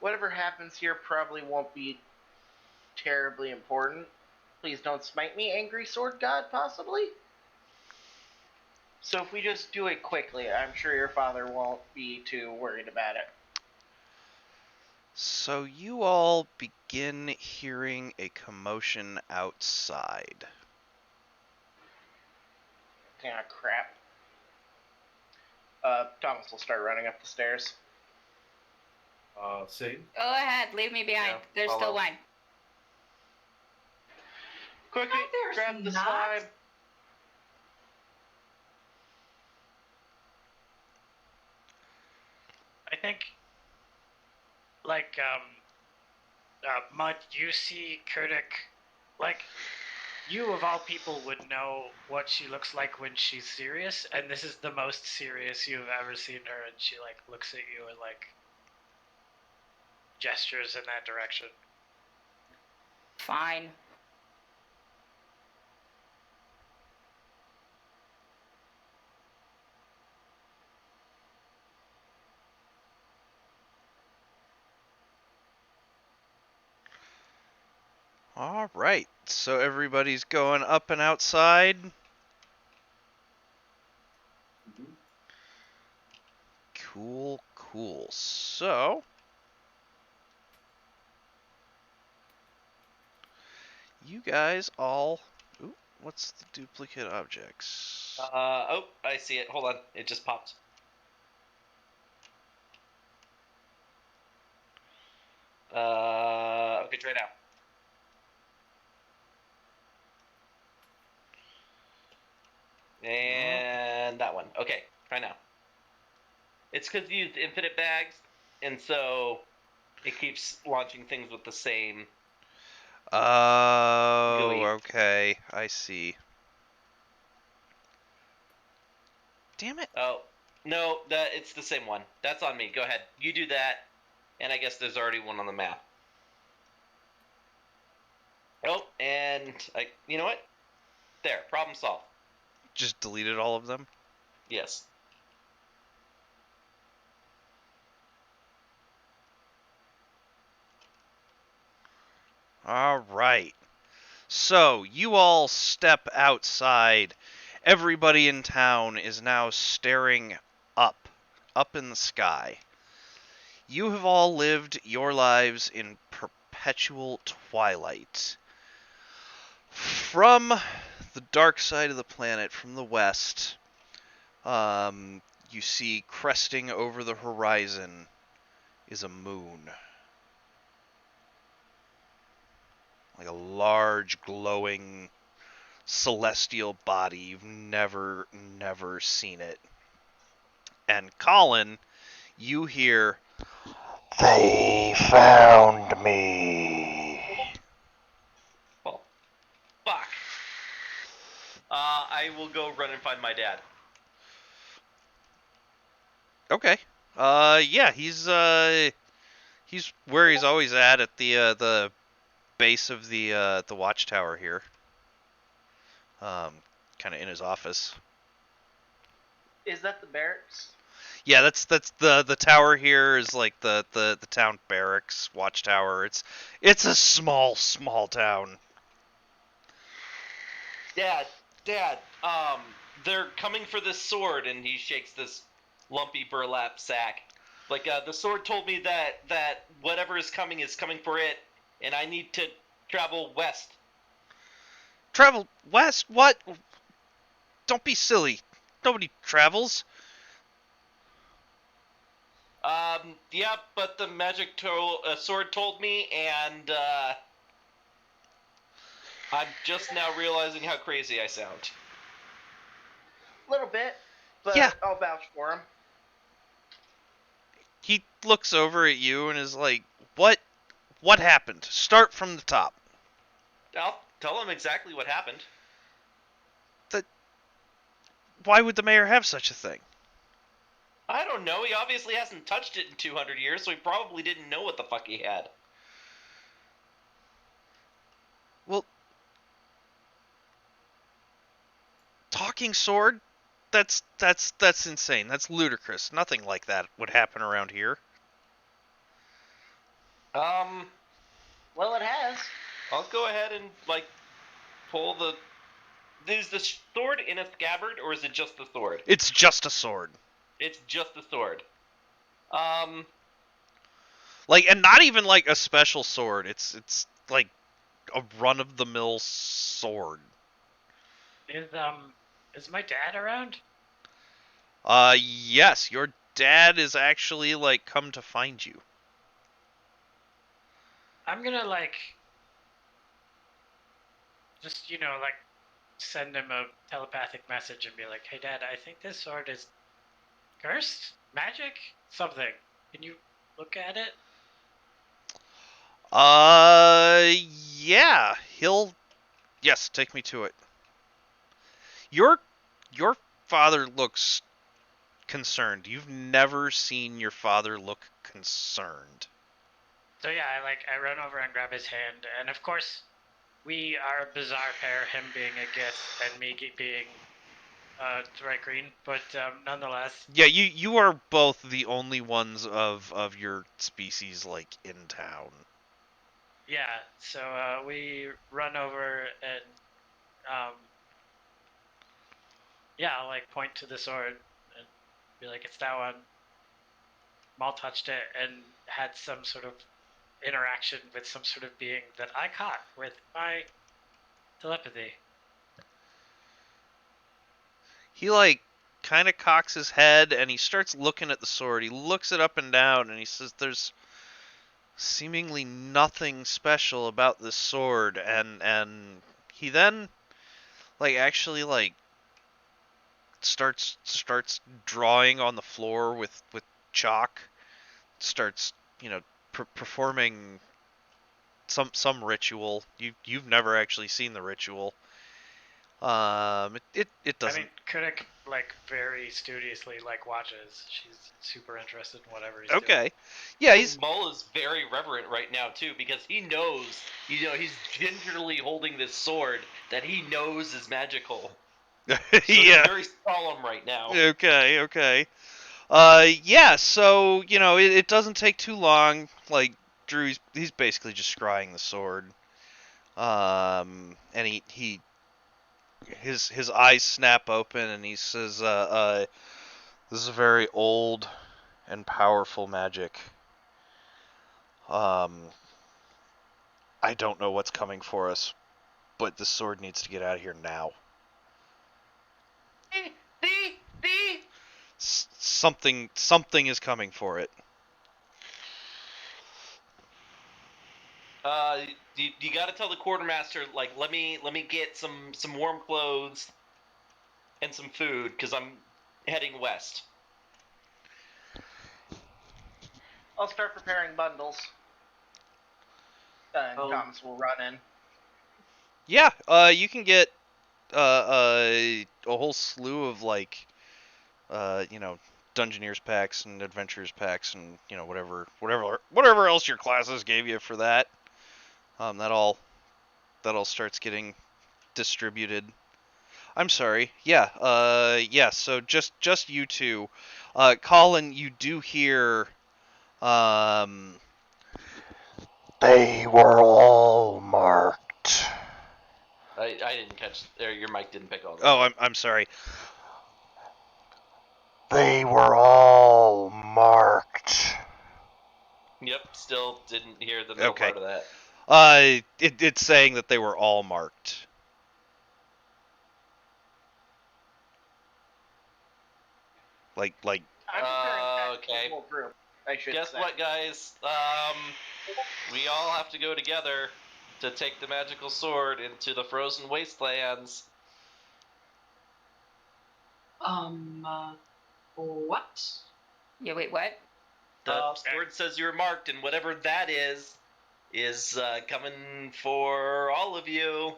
S7: Whatever happens here probably won't be terribly important. Please don't smite me, angry sword god, possibly? So if we just do it quickly, I'm sure your father won't be too worried about it.
S1: So you all begin hearing a commotion outside.
S7: Ah, crap. Thomas will start running up the stairs.
S4: Same.
S6: Go ahead, leave me behind.
S4: Yeah,
S6: There's
S4: follow.
S6: still wine.
S7: Quickly,
S3: There's
S7: grab the
S3: not.
S7: slime.
S2: I think, like, Mud, you see Kurdik, like, you of all people would know what she looks like when she's serious, and this is the most serious you've ever seen her, and she, like, looks at you and, like, gestures in that direction.
S6: Fine.
S1: All right, so everybody's going up and outside. Cool, cool. So, you guys all... Ooh, what's the duplicate objects?
S5: Oh, I see it. Hold on. It just popped. Okay, try now. And that one. Okay, try now. It's because you used infinite bags, and so it keeps launching things with the same.
S1: Oh,
S5: Gooey.
S1: okay. I see. Damn it.
S5: Oh, no, it's the same one. That's on me. Go ahead. You do that, and I guess there's already one on the map. Oh, and you know what? There, problem solved.
S1: Just deleted all of them?
S5: Yes.
S1: All right. So, you all step outside. Everybody in town is now staring up in the sky. You have all lived your lives in perpetual twilight. From the dark side of the planet, from the west, you see cresting over the horizon is a moon. Like a large, glowing, celestial body. You've never seen it. And Colin, you hear, "They found me."
S5: Well, fuck. I will go run and find my dad.
S1: Okay. Yeah, he's where he's always at the base of the watchtower here. Kind of in his office.
S7: Is that the barracks?
S1: Yeah, that's the tower here is like the town barracks watchtower. It's a small town.
S5: Dad, they're coming for this sword, and he shakes this lumpy burlap sack. Like, the sword told me that whatever is coming for it, and I need to travel west.
S1: Travel west? What? Don't be silly. Nobody travels.
S5: Yeah, but the magic sword told me, and, I'm just now realizing how crazy I sound.
S7: A little bit, but
S1: Yeah.
S7: I'll vouch for him.
S1: He looks over at you and is like, What happened? Start from the top."
S5: I'll tell him exactly what happened.
S1: Why would the mayor have such a thing?
S5: I don't know. He obviously hasn't touched it in 200 years, so he probably didn't know what the fuck he had.
S1: Well, talking sword? That's insane. That's ludicrous. Nothing like that would happen around here.
S7: Well, it has.
S5: I'll go ahead and pull the. Is the sword in a scabbard, or is it just the sword?
S1: It's just a sword.
S5: It's just the sword.
S1: And not even like a special sword. It's like a run-of-the-mill sword.
S2: Is my dad around?
S1: Yes, your dad is actually come to find you.
S2: I'm gonna just send him a telepathic message and be like, "Hey, Dad, I think this sword is cursed, magic, something. Can you look at it?"
S1: Yeah, yes, take me to it. Your father looks concerned. You've never seen your father look concerned.
S2: So yeah, I run over and grab his hand, and of course, we are a bizarre pair. Him being a Gith and me being bright green, but nonetheless.
S1: Yeah, you are both the only ones of your species in town.
S2: Yeah, so we run over and I'll point to the sword and be like, "It's that one." Maul touched it and had some sort of interaction with some sort of being that I caught with my telepathy.
S1: He kind of cocks his head and he starts looking at the sword. He looks it up and down and he says, "There's seemingly nothing special about this sword." And he then actually starts drawing on the floor with chalk. Starts performing some ritual. You've never actually seen the ritual. It doesn't.
S2: I mean, Kunik very studiously watches. She's super interested in whatever he's doing.
S1: Okay. Yeah, he's
S5: Mull is very reverent right now too, because he knows, he's gingerly holding this sword that he knows is magical. So
S1: yeah.
S5: he's very solemn right now.
S1: Okay. Yeah. So it doesn't take too long. Drew, he's basically just scrying the sword. And his eyes snap open and he says, "This is a very old and powerful magic. I don't know what's coming for us, but this sword needs to get out of here now. Something is coming for it."
S5: You got to tell the quartermaster, let me get some warm clothes and some food, because I'm heading west.
S7: I'll start preparing bundles. And Thomas will run in.
S1: Yeah, you can get a whole slew of Dungeoneers packs and Adventurers packs and whatever else your classes gave you for that. That all starts getting distributed. I'm sorry. Yeah. Yeah. So just you two. Colin, you do hear. They were all marked.
S5: I didn't catch. Your mic didn't pick all that.
S1: Oh, I'm sorry. They were all marked.
S5: Yep. Still didn't hear the middle part of that.
S1: It's saying that they were all marked. I'm
S7: preparing packs for the whole group.
S5: Guess what, guys? We all have to go together to take the magical sword into the frozen wastelands.
S3: What?
S6: Yeah, wait, what?
S5: The sword says you're marked, and whatever that is coming for all of you.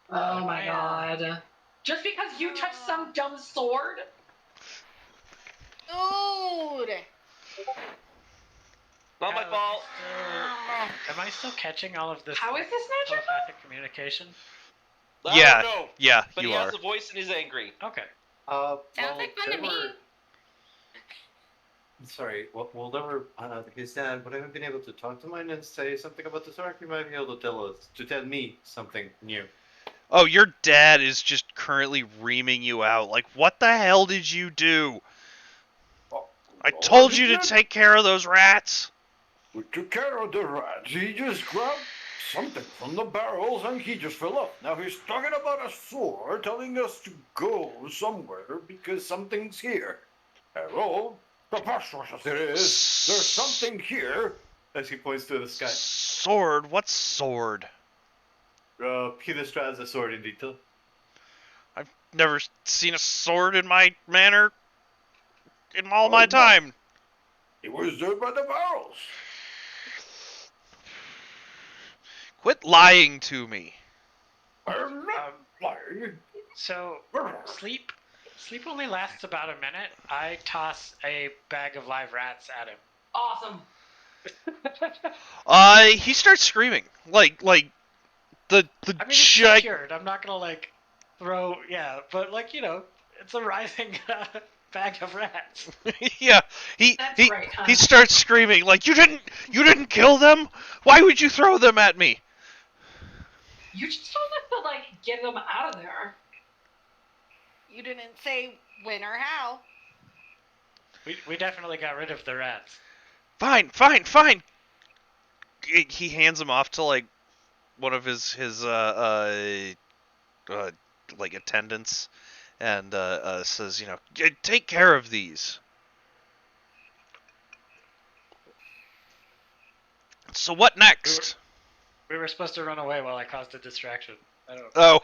S3: Oh my god. Just because you touched some dumb sword?
S8: Dude!
S5: Not my fault.
S2: Am I still catching all of this?
S3: How is this magical?
S2: Telepathic communication?
S5: I
S1: Yeah,
S5: don't know,
S1: yeah,
S5: but
S1: you
S5: he
S1: are.
S5: has a voice and he's angry.
S2: Okay.
S6: Sounds like fun to me.
S4: Sorry, we'll never. His dad would have been able to talk to mine and say something about this arc. He might be able to tell me something new.
S1: Oh, your dad is just currently reaming you out. Like, what the hell did you do?
S9: Oh,
S1: I
S9: oh,
S1: told you to
S9: didn't
S1: take care of those rats.
S9: We took care of the rats. He just grabbed something from the barrels and he just fell off. Now he's talking about a sword, telling us to go somewhere because something's here. Hello? Preposterous as it is, there's something here.
S4: As he points to the sky.
S1: Sword? What sword?
S4: He describes the sword in detail.
S1: I've never seen a sword in my manor in all my time.
S9: It was there by the barrels.
S1: Quit lying to me.
S9: I'm not lying.
S2: So sleep only lasts about a minute. I toss a bag of live rats at him.
S3: Awesome.
S1: He starts screaming. Like the
S2: I mean, it's secured. I'm not gonna like throw. Yeah, but like it's a writhing bag of rats.
S1: yeah, he
S3: That's right, huh?
S1: he starts screaming like you didn't kill them. Why would you throw them at me?
S3: You just told us to like get them out of there.
S8: You didn't say when or how.
S2: We definitely got rid of the rats.
S1: Fine. He hands him off to like one of his like attendants, and says, take care of these. So what next?
S2: We were supposed to run away while I caused a distraction. I don't.
S1: Oh.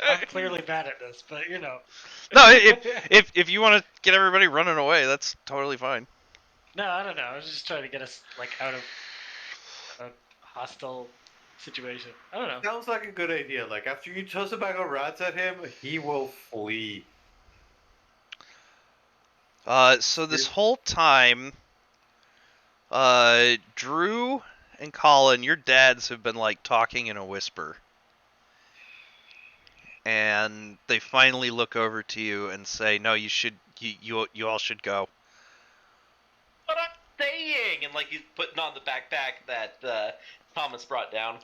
S2: I'm clearly bad at this, but
S1: No, if you want to get everybody running away, that's totally fine.
S2: No, I don't know. I was just trying to get us like out of a hostile situation. I don't know.
S4: Sounds like a good idea. Like, after you toss a bag of rats at him, he will flee.
S1: So this whole time, Drew and Colin, your dads have been like talking in a whisper. And they finally look over to you and say, "No, you all should go."
S5: But I'm staying, and like he's putting on the backpack that Thomas brought down.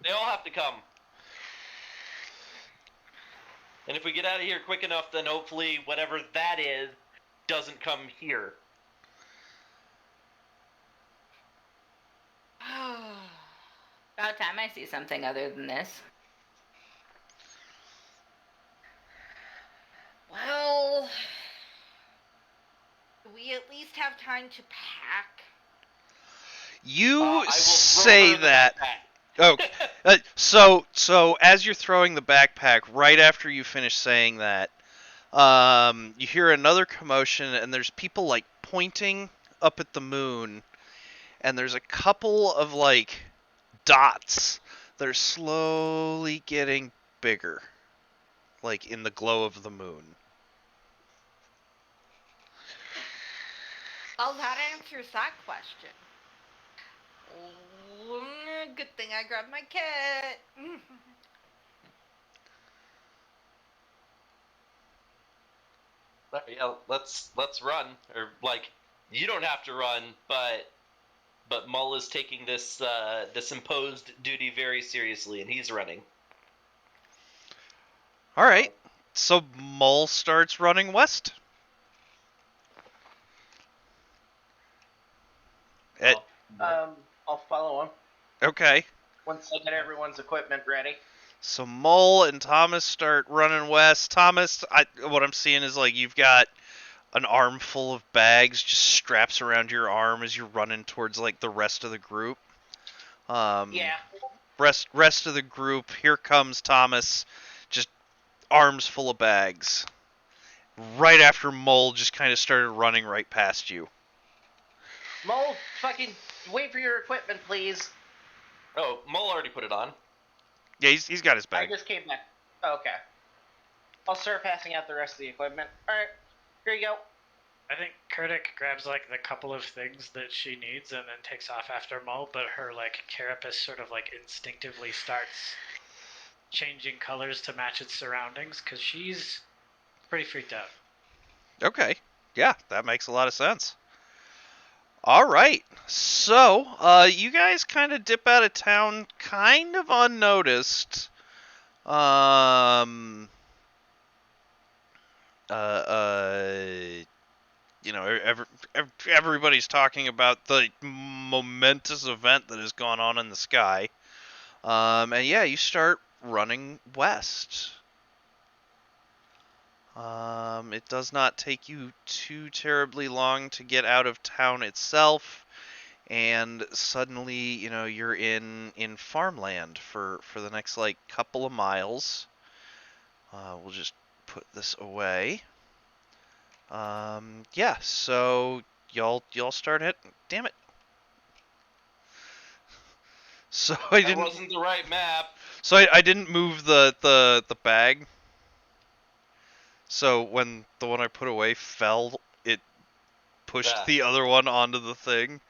S5: They all have to come. And if we get out of here quick enough, then hopefully whatever that is doesn't come here.
S6: About time I see something other than this.
S8: Well, we at least have time to pack.
S1: You
S5: I will throw
S1: say
S5: her the
S1: that.
S5: backpack.
S1: Oh, so as you're throwing the backpack, right after you finish saying that, you hear another commotion, and there's people like pointing up at the moon, and there's a couple of like dots that are slowly getting bigger, like in the glow of the moon.
S8: Oh, that answers that question. Good thing I grabbed my kit.
S5: Yeah, let's run. Or like, you don't have to run, but Mull is taking this this imposed duty very seriously, and he's running.
S1: All right, so Mull starts running west.
S7: I'll follow him
S1: Okay.
S7: once I get everyone's equipment ready.
S1: So Mull and Thomas start running west. Thomas, what I'm seeing is like you've got an armful of bags just straps around your arm as you're running towards like the rest of the group.
S7: Yeah.
S1: Rest of the group. Here comes Thomas, just arms full of bags. Right after Mull just kind of started running right past you.
S7: Mole, fucking wait for your equipment, please.
S5: Oh, Mull already put it on.
S1: Yeah, he's got his bag.
S7: I just came back. Okay. I'll start passing out the rest of the equipment. Alright, here you go.
S2: I think Kurdik grabs like the couple of things that she needs and then takes off after Mull, but her like carapace sort of like instinctively starts changing colors to match its surroundings because she's pretty freaked out.
S1: Okay. Yeah, that makes a lot of sense. All right. So, you guys kind of dip out of town kind of unnoticed. Um, you know, everybody's talking about the momentous event that has gone on in the sky. And yeah, you start running west. It does not take you too terribly long to get out of town itself, and suddenly, you know, you're in farmland for the next like couple of miles. We'll just put this away. Yeah, so y'all start hitting. Damn it. So I
S5: That
S1: didn't.
S5: wasn't the right map.
S1: So I didn't move the bag. So when the one I put away fell, it pushed
S5: Ah.
S1: the other one onto the thing.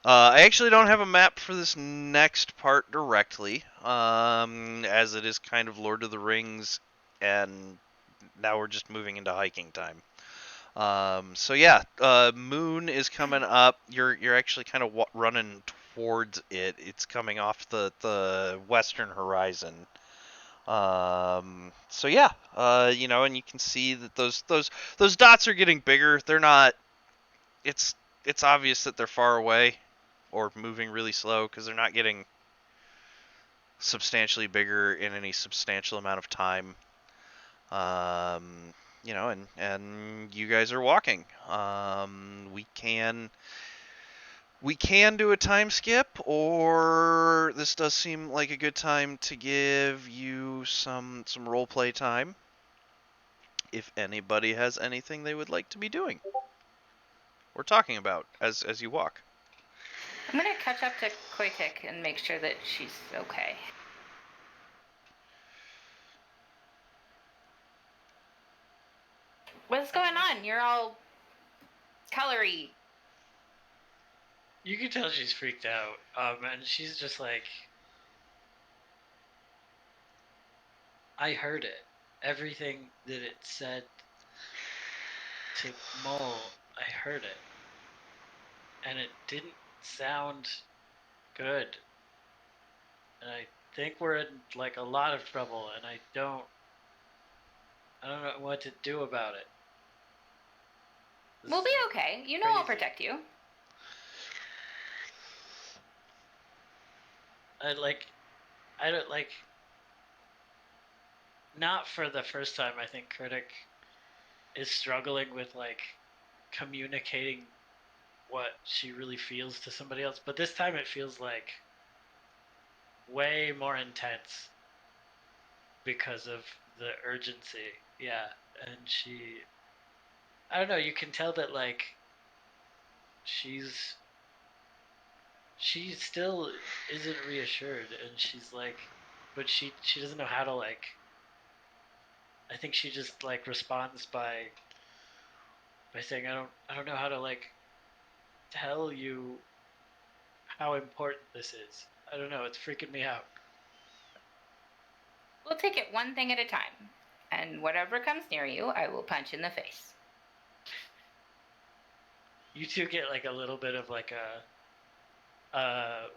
S1: I actually don't have a map for this next part directly, as it is kind of Lord of the Rings, and now we're just moving into hiking time. So yeah, moon is coming up. You're actually kind of running towards it. It's coming off the western horizon. So yeah, you know, and you can see that those dots are getting bigger. They're not. It's obvious that they're far away or moving really slow because they're not getting substantially bigger in any substantial amount of time. You know, and you guys are walking. We can do a time skip, or this does seem like a good time to give you some role play time. If anybody has anything they would like to be doing or talking about as you walk.
S6: I'm gonna catch up to Koitik and make sure that she's okay. What's going on? You're all colory.
S2: You can tell she's freaked out, and she's just like, I heard it. Everything that it said to Mull, I heard it. And it didn't sound good. And I think we're in like a lot of trouble, and I don't know what to do about it.
S6: We'll be okay. You know I'll protect you.
S2: I don't like. Not for the first time, I think Kurdik is struggling with like communicating what she really feels to somebody else, but this time it feels like way more intense because of the urgency. Yeah, and I don't know, you can tell that like she still isn't reassured, and she's like, but she doesn't know how to like. I think she just like responds by saying I don't know how to like tell you how important this is. I don't know, it's freaking me out.
S6: We'll take it one thing at a time, and whatever comes near you, I will punch in the face.
S2: You two get like a little bit of like a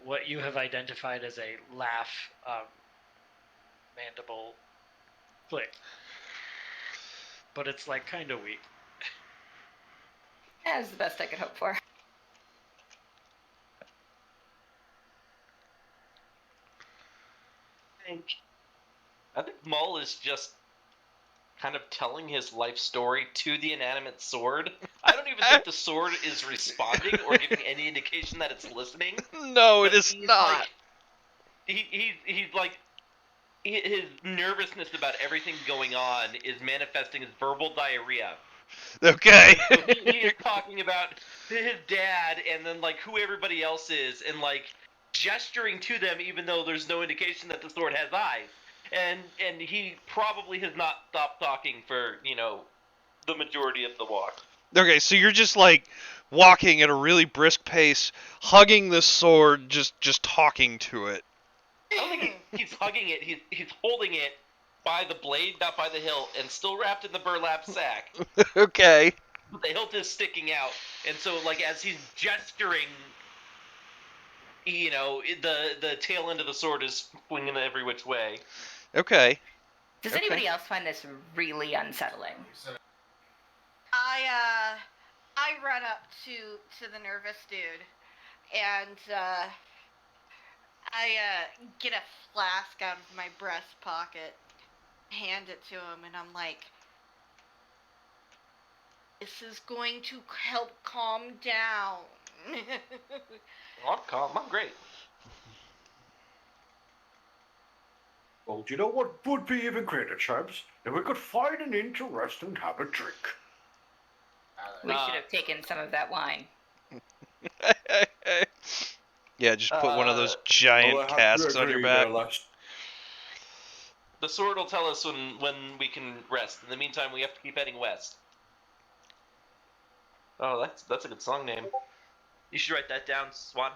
S2: what you have identified as a laugh mandible click, but it's like kind of weak.
S6: That was the best I could hope for.
S5: I think Mull is just kind of telling his life story to the inanimate sword. I don't even think the sword is responding or giving any indication that it's listening.
S1: No, it is not.
S5: Like, he's like his nervousness about everything going on is manifesting as verbal diarrhea.
S1: Okay.
S5: So he is talking about his dad and then like who everybody else is and like gesturing to them even though there's no indication that the sword has eyes. And he probably has not stopped talking for, you know, the majority of the walk.
S1: Okay, so you're just like walking at a really brisk pace, hugging this sword, just talking to it.
S5: I don't think he's hugging it. He's holding it by the blade, not by the hilt, and still wrapped in the burlap sack.
S1: Okay.
S5: But the hilt is sticking out, and so like as he's gesturing, the tail end of the sword is swinging every which way.
S1: Okay.
S6: Does
S1: Okay.
S6: anybody else find this really unsettling?
S8: I run up to the nervous dude, and I get a flask out of my breast pocket, hand it to him, and I'm like, "This is going to help calm down."
S5: Well, I'm great.
S9: Well, do you know what would be even greater, chaps? If we could find an inn to rest and have a drink.
S6: We should have taken some of that wine.
S1: Yeah, just put one of those giant
S9: Well, I have to
S1: casks on your
S9: agree
S1: back.
S9: there, lass.
S5: The sword will tell us when we can rest. In the meantime, we have to keep heading west. Oh, that's a good song name. You should write that down, Swan.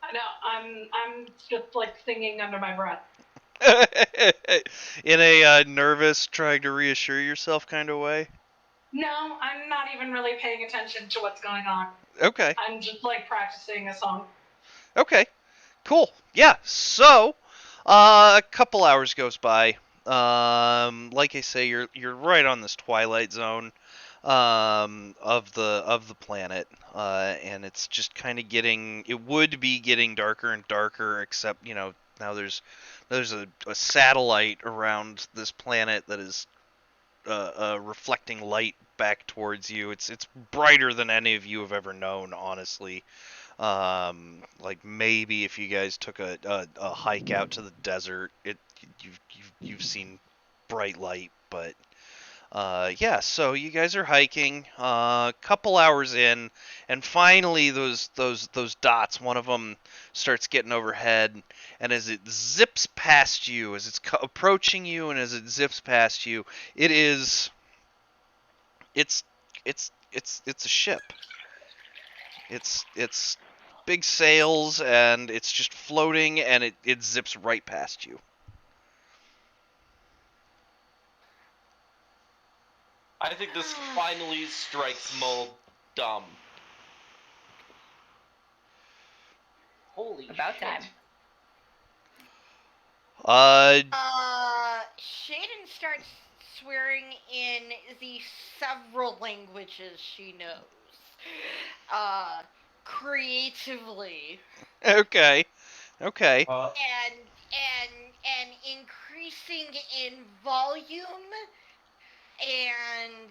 S3: I know. I'm just like singing under my breath.
S1: In a nervous, trying to reassure yourself kind of way.
S3: No, I'm not even really paying attention to what's going on.
S1: Okay.
S3: I'm just like practicing a song.
S1: Okay. Cool. Yeah. So, a couple hours goes by. Like I say, you're right on this twilight zone, of the planet, and it's just kind of getting. It would be getting darker and darker, except now there's a satellite around this planet that is reflecting light back towards you. It's brighter than any of you have ever known, honestly. Like maybe if you guys took a hike out to the desert, you've seen bright light, but yeah. So you guys are hiking, couple hours in, and finally those dots. One of them starts getting overhead, and as it zips past you, as it's approaching you, and as it zips past you, it's a ship. It's big sails, and it's just floating, and it zips right past you.
S5: I think this finally strikes Mull dumb.
S7: Holy
S6: About
S7: shit.
S6: time.
S8: Shaden starts swearing in the several languages she knows. Creatively.
S1: Okay.
S8: And increasing in volume and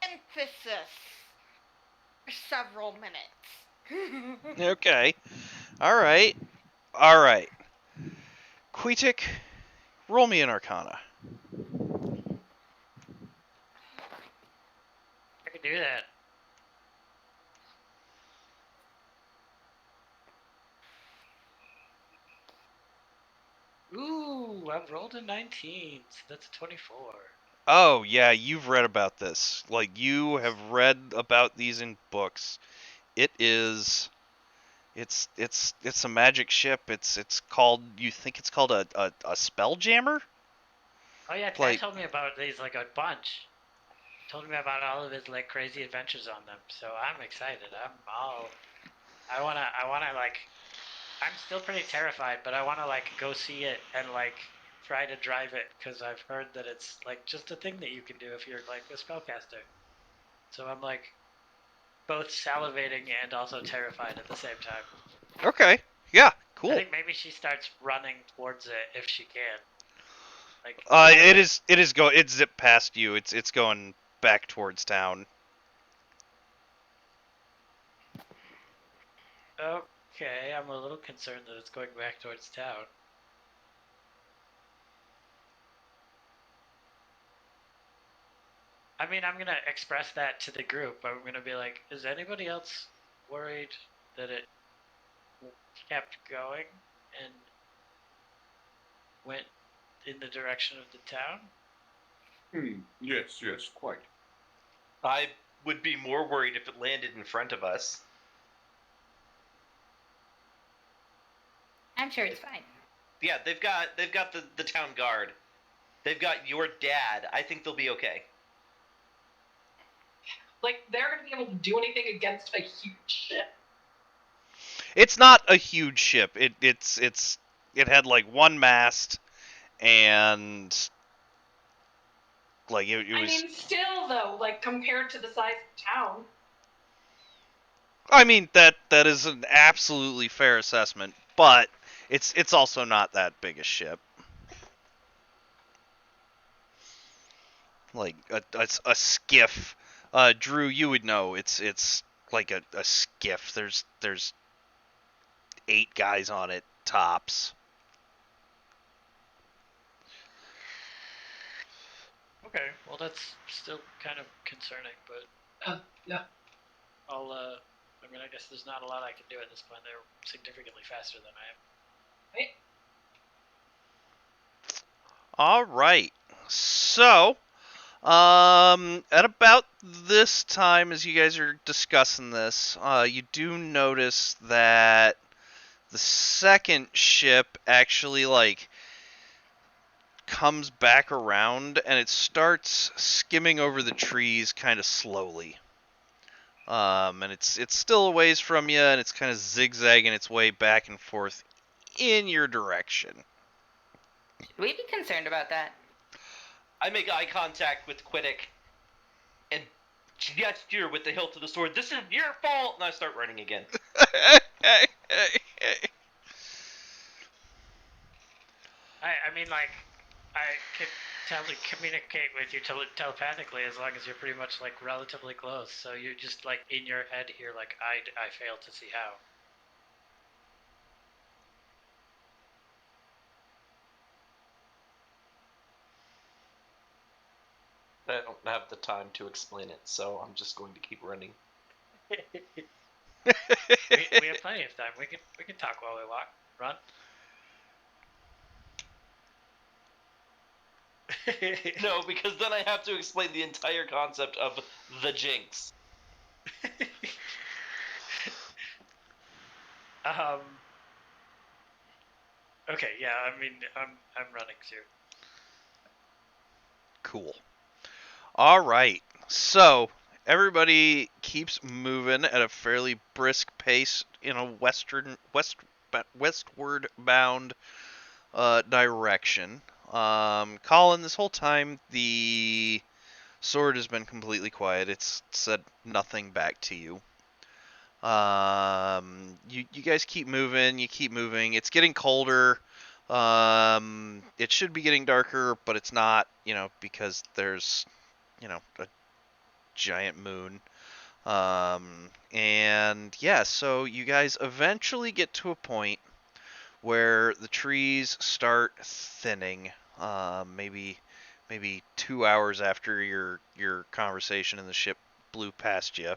S8: emphasis for several minutes.
S1: Okay. All right. Queetic, roll me an Arcana.
S2: I can do that. Ooh, I've rolled a 19, so that's a 24.
S1: Oh yeah, you've read about this. Like you have read about these in books. It's a magic ship. It's called. You think it's called a Spelljammer?
S2: Oh yeah, Ted
S1: Like-
S2: told me about these like a bunch. Told me about all of his like crazy adventures on them. So I'm excited. I wanna like. I'm still pretty terrified, but I wanna like go see it and like try to drive it because I've heard that it's like just a thing that you can do if you're like a spellcaster. So I'm like both salivating and also terrified at the same time.
S1: Okay. Yeah.
S2: I
S1: Cool.
S2: think maybe she starts running towards it if she can. Like
S1: It zipped past you. It's going back towards town.
S2: Okay, I'm a little concerned that it's going back towards town. I mean, I'm gonna express that to the group. I'm gonna be like, is anybody else worried that it kept going and went in the direction of the town?
S9: Yes, quite.
S5: I would be more worried if it landed in front of us.
S6: I'm sure it's fine.
S5: Yeah, they've got the town guard. They've got your dad. I think they'll be okay.
S3: Like, they're going to be able to do anything against a huge ship.
S1: It's not a huge ship. It had like one mast, and like it
S3: I
S1: was.
S3: mean, still, though, like, compared to the size of the town.
S1: I mean that is an absolutely fair assessment, but it's also not that big a ship. Like a skiff. Drew, you would know. It's like a skiff. There's 8 guys on it tops.
S2: Okay, well that's still kind of concerning, but
S3: Yeah.
S2: I mean, I guess there's not a lot I can do at this point. They're significantly faster than I am.
S1: All right. So, at about this time, as you guys are discussing this, you do notice that the second ship actually like comes back around and it starts skimming over the trees kind of slowly. And it's still a ways from you, and it's kind of zigzagging its way back and forth in your direction.
S6: Should we be concerned about that?
S5: I make eye contact with Quiddick and gesture with the hilt of the sword. This is your fault, and I start running again.
S2: I mean, like, I could communicate with you telepathically as long as you're pretty much like relatively close. So you just like in your head here, like I failed to see how.
S5: I don't have the time to explain it, so I'm just going to keep running.
S2: we have plenty of time. We can talk while we walk. Run.
S5: No, because then I have to explain the entire concept of the jinx.
S2: Okay, yeah. I mean, I'm running too.
S1: Cool. All right. So everybody keeps moving at a fairly brisk pace in a westward bound direction. Colin, this whole time the sword has been completely quiet. It's said nothing back to you. You guys keep moving. You keep moving. It's getting colder. It should be getting darker, but it's not. Because there's a giant moon. And yeah, so you guys eventually get to a point where the trees start thinning. Maybe 2 hours after your conversation in the ship blew past you.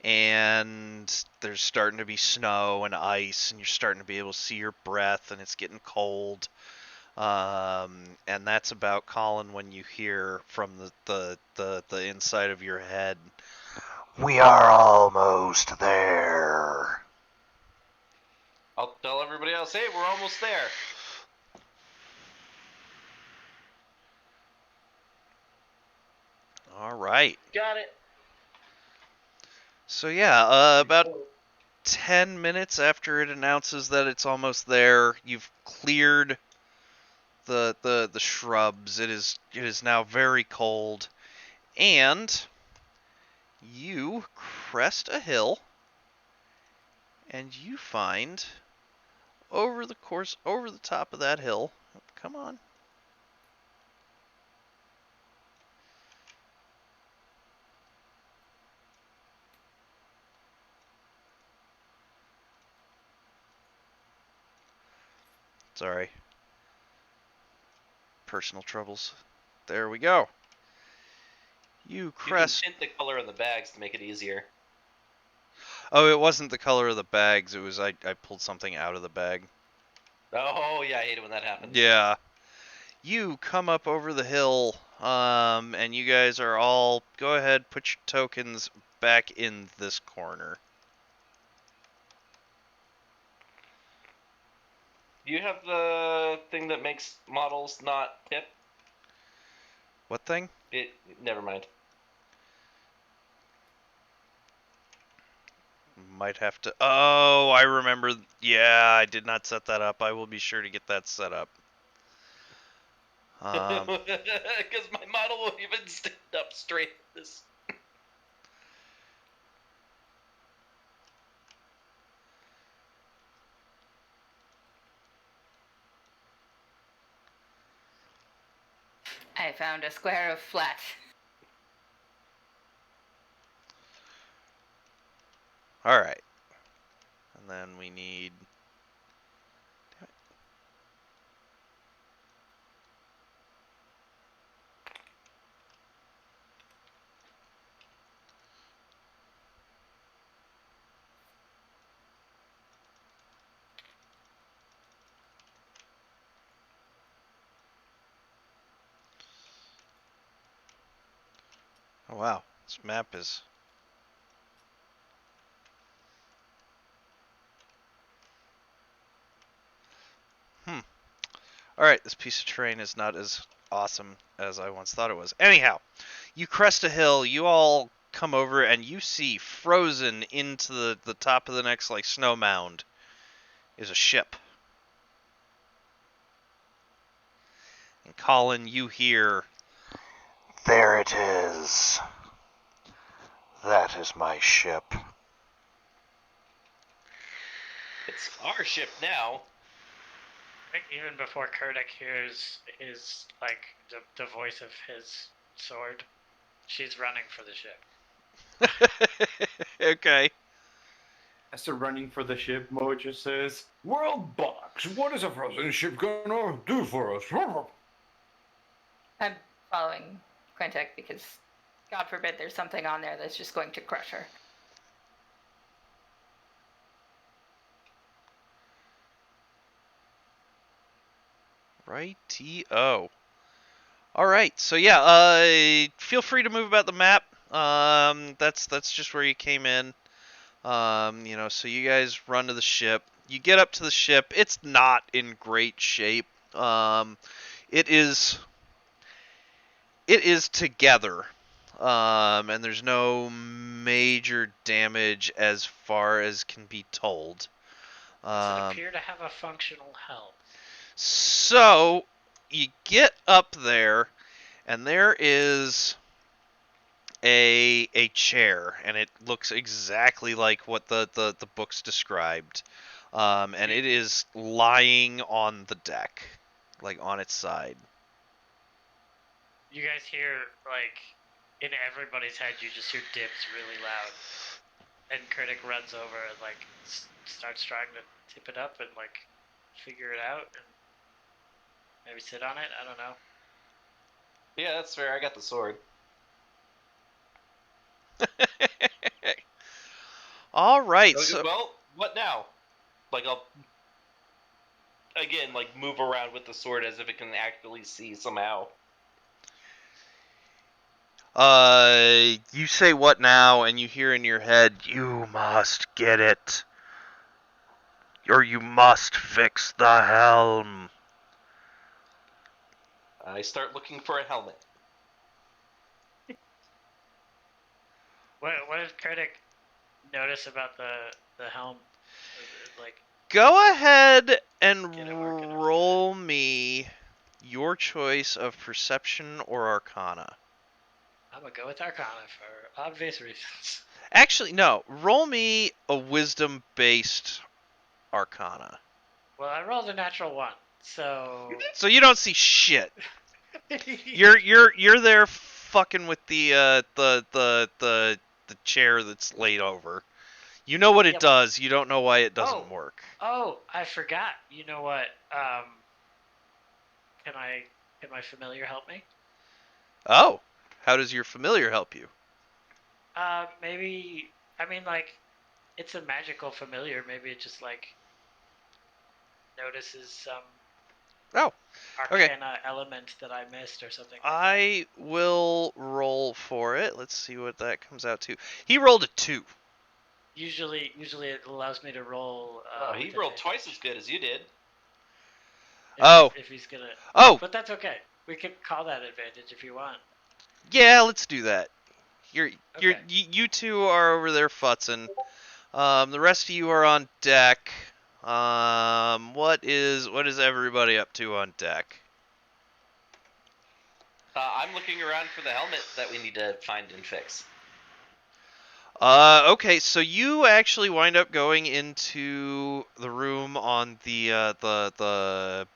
S1: And there's starting to be snow and ice, and you're starting to be able to see your breath, and it's getting cold. And that's about, Colin, when you hear from the inside of your head, "We are almost there."
S5: I'll tell everybody else, hey, we're almost there.
S1: All right.
S7: Got it.
S1: So yeah, about 10 minutes after it announces that it's almost there, you've cleared the shrubs. It is now very cold, and you crest a hill, and you find over the top of that hill. Come on. Sorry. Personal troubles. There we go. You crest.
S5: You can tint the color of the bags to make it easier.
S1: Oh, it wasn't the color of the bags. It was I pulled something out of the bag.
S5: Oh, yeah, I hate it when that happens.
S1: Yeah. you come up over the hill, and you guys are all, go ahead, put your tokens back in this corner.
S5: Do you have the thing that makes models not tip?
S1: What thing?
S5: Never mind.
S1: Might have to, oh, I remember, yeah, I did not set that up. I will be sure to get that set up.
S5: Because my model won't even stand up straight. This.
S6: I found a square of flat.
S1: Alright. And then we need... Oh wow, this map is... Alright, this piece of terrain is not as awesome as I once thought it was. Anyhow, you crest a hill, you all come over, and you see frozen into the top of the next, like, snow mound is a ship. And Colin, you hear... There it is. That is my ship.
S5: It's our ship now.
S2: I think even before Kurdik hears his, like, the voice of his sword, she's running for the ship.
S1: Okay.
S4: As they're running for the ship, Mo just says,
S9: World Box, what is a frozen ship gonna do for us?
S6: I'm following Quintek because, God forbid, there's something on there that's just going to crush her.
S1: Righty-o. Alright, so yeah, feel free to move about the map. That's just where you came in. So you guys run to the ship. You get up to the ship. It's not in great shape. It is together. And there's no major damage as far as can be told.
S2: Does it appear to have a functional helm?
S1: So you get up there, and there is a chair, and it looks exactly like what the books described. And it is lying on the deck, like on its side.
S2: You guys hear, like, in everybody's head, you just hear dips really loud. And Kurdik runs over and, like, starts trying to tip it up and, like, figure it out and maybe sit on it. I don't know.
S5: Yeah, that's fair. I got the sword.
S1: All right.
S5: Okay,
S1: So,
S5: well, what now? Like, I'll again, like, move around with the sword as if it can actually see somehow.
S1: you say what now, and you hear in your head, "You must get it, or you must fix the helm."
S5: I start looking for a helmet.
S2: What did Kurdik notice about the helm? Like,
S1: Go ahead and
S2: Get it working.
S1: roll me your choice of perception or arcana.
S2: I'm gonna go with Arcana for obvious reasons.
S1: Actually, no. Roll me a wisdom-based arcana.
S2: Well, I rolled a natural 1, so
S1: So you don't see shit. You're there fucking with the chair that's laid over. You know what it
S2: Yep.
S1: does. You don't know why it doesn't work.
S2: Oh, I forgot. You know what? Can my familiar help me?
S1: Oh, how does your familiar help you?
S2: Maybe. I mean, like, it's a magical familiar. Maybe it just like notices some
S1: Oh, okay.
S2: Arcana element that I missed or something. Like that.
S1: I will roll for it. Let's see what that comes out to. He rolled a 2.
S2: Usually it allows me to roll.
S5: He
S2: with
S5: rolled
S2: advantage
S5: twice as good as you did.
S2: If he's gonna.
S1: Oh,
S2: But that's okay. We can call that advantage if you want.
S1: yeah, let's do that.
S2: Okay.
S1: You two are over there futzing. The rest of you are on deck. What is everybody up to on deck?
S5: I'm looking around for the helmet that we need to find and fix.
S1: Okay, so you actually wind up going into the room on the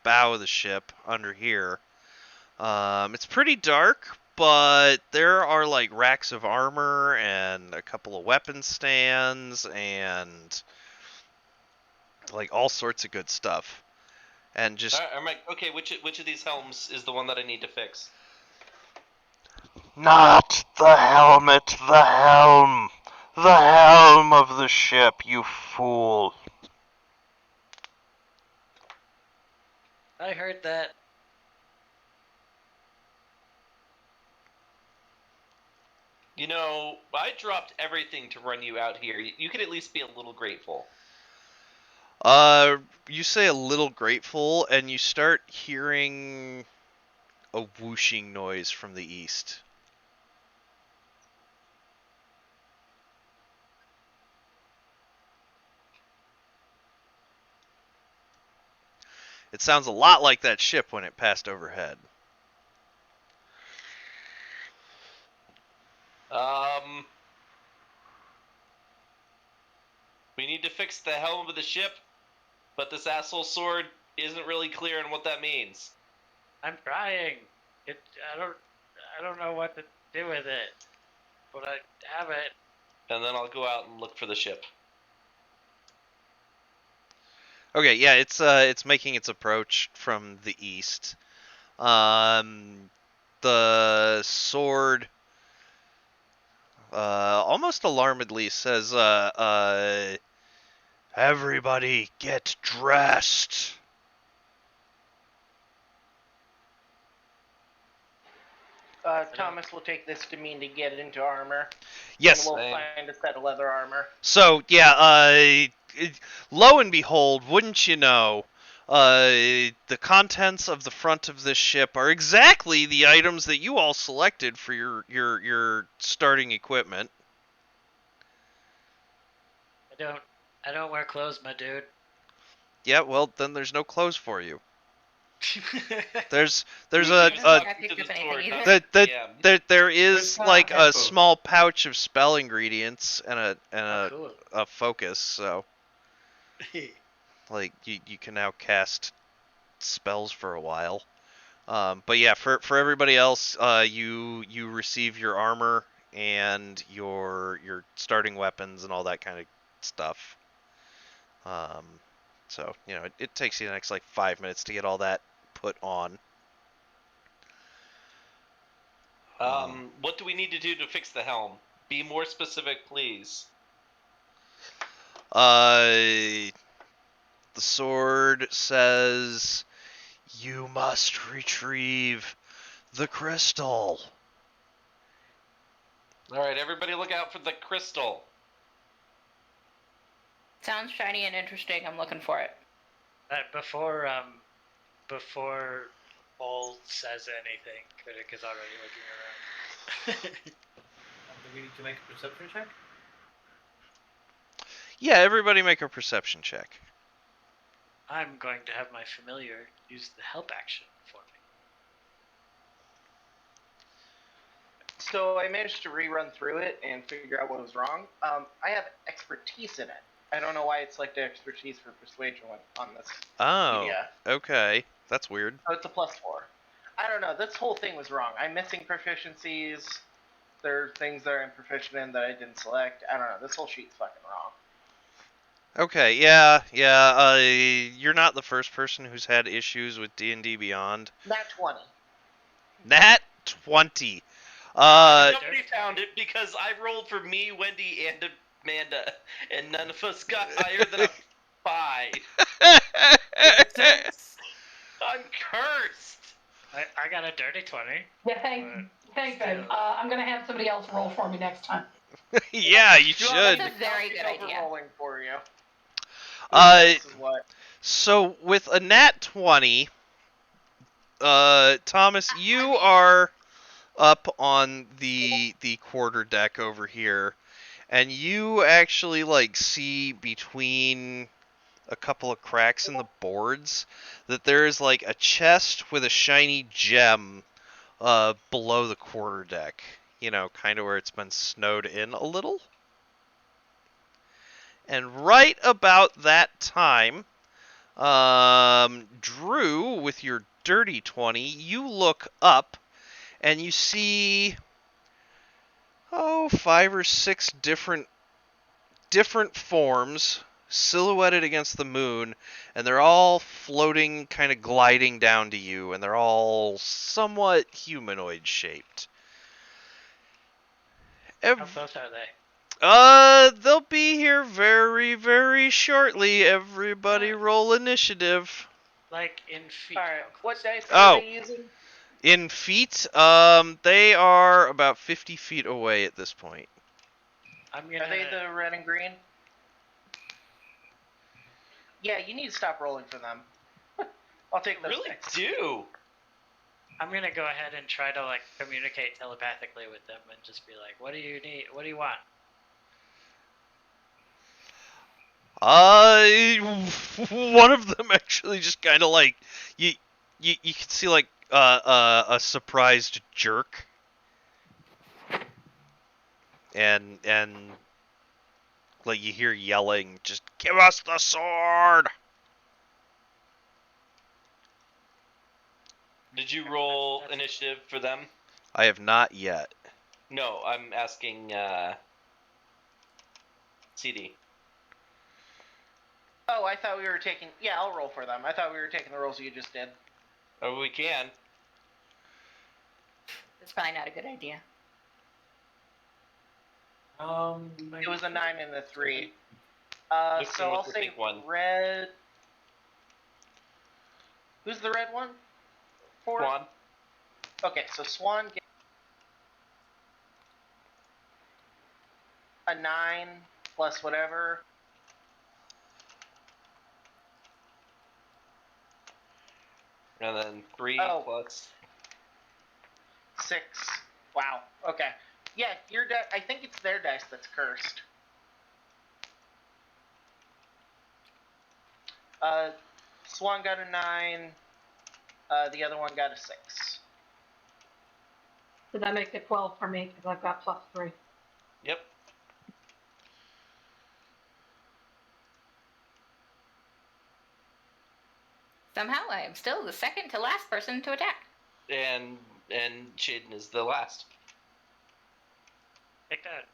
S1: bow of the ship under here. It's pretty dark, but there are like racks of armor and a couple of weapon stands and like all sorts of good stuff. And just
S5: I'm like, okay, which of these helms is the one that I need to fix?
S1: not the helmet, the helm. The helm of the ship, you fool.
S2: I heard that.
S5: You know, I dropped everything to run you out here. You could at least be a little grateful.
S1: You say a little grateful, and you start hearing a whooshing noise from the east. It sounds a lot like that ship when it passed overhead.
S5: We need to fix the helm of the ship, but this asshole sword isn't really clear on what that means.
S2: I'm trying. I don't know what to do with it, but I have it.
S5: And then I'll go out and look for the ship.
S1: Okay, yeah, it's making its approach from the east. The sword almost alarmedly says, everybody get dressed.
S7: Thomas will take this to mean to get into armor.
S1: Yes.
S7: And we'll find a set of leather armor.
S1: So, yeah, lo and behold, wouldn't you know, the contents of the front of this ship are exactly the items that you all selected for your starting equipment.
S2: I don't wear clothes, my dude.
S1: Yeah, well, then there's no clothes for you. There's
S6: I picked up anything either.
S1: there is
S4: There's not
S1: like
S4: a
S1: a
S4: handbook.
S1: small pouch of spell ingredients and
S2: Cool.
S1: a focus, so like you can now cast spells for a while. But yeah, for everybody else, you receive your armor and your starting weapons and all that kind of stuff. So you know it takes you the next like 5 minutes to get all that put on.
S5: What do we need to do to fix the helm? Be more specific, please.
S1: The sword says you must retrieve the crystal.
S5: Alright, everybody look out for the crystal.
S6: Sounds shiny and interesting. I'm looking for it.
S2: Before Paul says anything, Critic is already looking around.
S4: Do we need to make a perception check?
S1: Yeah, everybody make a perception check.
S2: I'm going to have my familiar use the help action for me.
S7: So I managed to rerun through it and figure out what was wrong. I have expertise in it. I don't know why it's selected expertise for persuasion on this.
S1: Oh,
S7: PDF.
S1: okay. That's weird.
S7: Oh, it's a +4. I don't know. This whole thing was wrong. I'm missing proficiencies. There are things that I'm proficient in that I didn't select. I don't know. This whole sheet's fucking wrong.
S1: Okay, yeah. You're not the first person who's had issues with D&D Beyond.
S7: Nat 20.
S1: Nat 20.
S5: Nobody found it because I rolled for me, Wendy, and Amanda, and none of us got higher than a 5. I'm cursed.
S2: I got a dirty 20.
S3: Yeah, thanks, babe.
S2: Still.
S3: I'm gonna have somebody else roll for me next time.
S1: Yeah, you
S7: Do you want me
S1: should.
S7: to
S6: That's a very
S7: keep
S6: good idea.
S7: rolling for you.
S1: Uh,
S7: This is what.
S1: so with a nat 20, Thomas, you are up on the quarter deck over here, and you actually like see between a couple of cracks in the boards that there is like a chest with a shiny gem below the quarter deck. You know, kind of where it's been snowed in a little. And right about that time, Drew, with your dirty 20, you look up and you see, 5 or 6 different forms silhouetted against the moon, and they're all floating, kind of gliding down to you, and they're all somewhat humanoid shaped.
S2: How close are they?
S1: They'll be here very, very shortly. Everybody roll initiative.
S2: Like in feet.
S7: Alright,
S2: how
S7: what
S2: close?
S7: dice
S1: Oh.
S7: are they using?
S1: In feet, they are about 50 feet away at this point.
S2: I'm gonna.
S7: Are they the red and green? Yeah, you need to stop rolling for them. I'll take those
S5: Really
S7: dice.
S5: do.
S2: I'm gonna go ahead and try to like communicate telepathically with them and just be like, "What do you need? What do you want?"
S1: One of them actually just kind of like you can see like a surprised jerk, and like you hear yelling, "Just give us the sword!"
S5: Did you roll initiative for them?
S1: I have not yet.
S5: No, I'm asking CD.
S7: Oh, I thought we were taking. Yeah, I'll roll for them. I thought we were taking the rolls you just did.
S5: Oh, we can.
S6: It's probably not a good idea.
S7: It was a 9 and a 3.
S5: Listen
S7: So
S5: with
S7: I'll
S5: the
S7: say
S5: pink one.
S7: red. Who's the red one?
S5: Swan.
S7: Okay, so Swan gets a 9 plus whatever.
S5: And then 3
S7: Oh.
S5: plus.
S7: 6. Wow. Okay. Yeah, your dice. I think it's their dice that's cursed. Swan got a 9. The other one got a 6.
S3: So that makes it 12 for me because I've got +3.
S5: Yep.
S6: Somehow I am still the second to last person to attack.
S5: And Shaden is the last.
S2: Take that.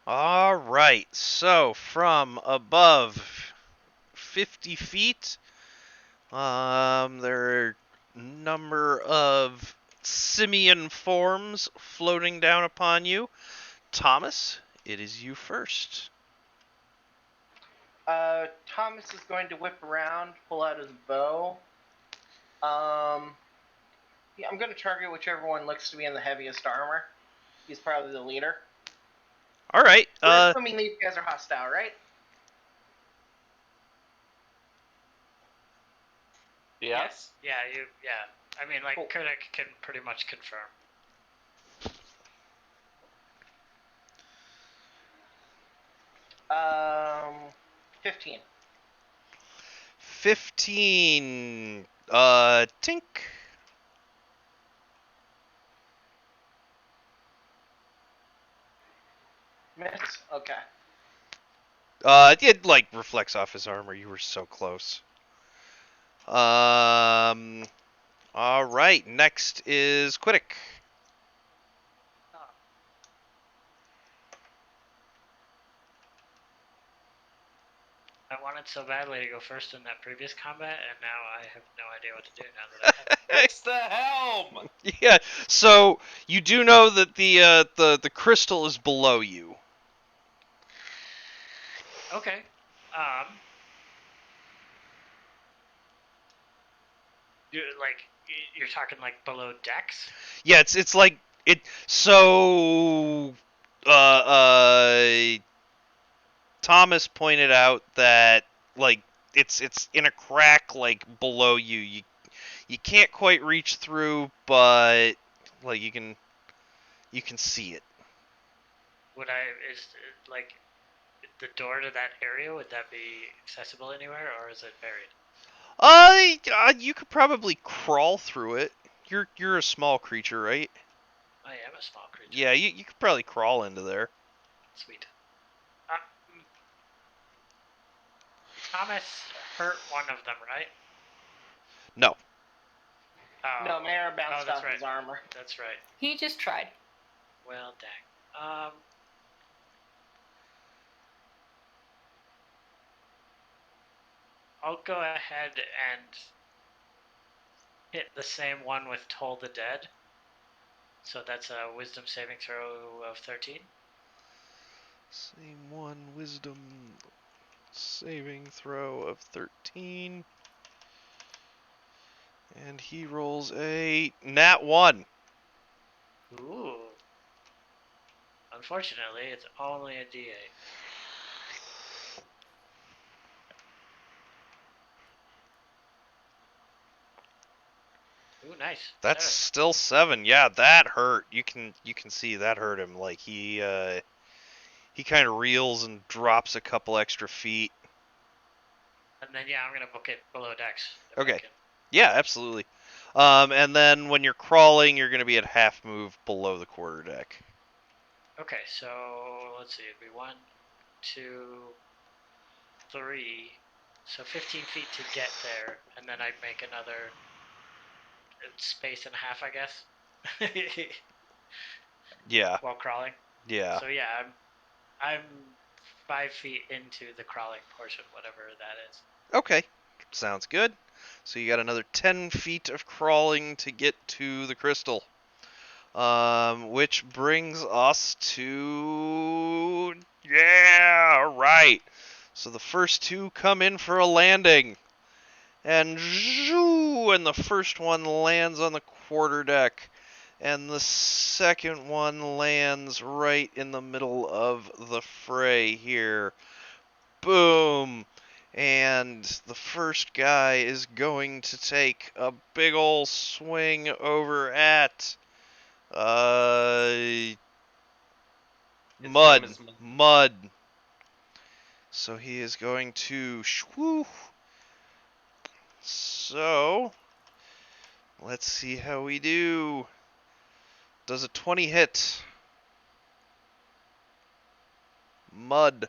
S1: All right, so from above 50 feet, there are a number of simian forms floating down upon you. Thomas, it is you first.
S7: Thomas is going to whip around, pull out his bow. Yeah, I'm going to target whichever one looks to be in the heaviest armor. He's probably the leader.
S1: All right.
S7: We're assuming these guys are hostile, right?
S5: Yes.
S2: Yeah. I mean, like,
S7: Cool.
S2: Kodak can pretty much confirm.
S7: 15.
S1: 15. Tink.
S7: Miss? Okay.
S1: It like reflects off his armor. You were so close. All right. Next is Quiddick.
S2: I wanted so badly to go first in that previous combat, and now I have no idea what to do now that I have it.
S5: Fix the helm!
S1: Yeah. So you do know that the crystal is below you.
S2: Okay. You're talking like below decks?
S1: Yeah. It's like it. So Thomas pointed out that like it's in a crack like below you. You can't quite reach through, but like you can see it.
S2: Is like the door to that area, would that be accessible anywhere, or is it buried?
S1: You could probably crawl through it. You're a small creature, right?
S2: I am a small creature.
S1: Yeah, you could probably crawl into there.
S2: Sweet. Thomas hurt one of them, right?
S1: No.
S2: Oh.
S7: No, Mara bounced
S2: that's
S7: off
S2: right.
S7: his armor.
S2: That's right.
S6: He just tried.
S2: Well, dang. I'll go ahead and hit the same one with Toll the Dead. So that's a wisdom saving throw of 13.
S1: Same one, wisdom saving throw of 13. And he rolls a nat 1.
S2: Ooh. Unfortunately, it's only a D8. Ooh, nice.
S1: That's
S2: 7.
S1: still 7. Yeah, that hurt. You can see that hurt him. Like he kind of reels and drops a couple extra feet.
S2: And then I'm gonna book it below decks.
S1: Okay. Yeah, absolutely. And then when you're crawling, you're gonna be at half move below the quarter deck.
S2: Okay, so let's see. It'd be 1, 2, 3. So 15 feet to get there, and then I'd make another space and a half, I guess.
S1: Yeah.
S2: While crawling.
S1: Yeah.
S2: So yeah, I'm 5 feet into the crawling portion, whatever that is.
S1: Okay. Sounds good. So you got another 10 feet of crawling to get to the crystal. Which brings us to... Yeah, right. So the first two come in for a landing. And the first one lands on the quarter deck. And the second one lands right in the middle of the fray here. Boom. And the first guy is going to take a big ol' swing over at Mud. So he is going to shwoo. So let's see how we do. Does a 20 hit? Mud.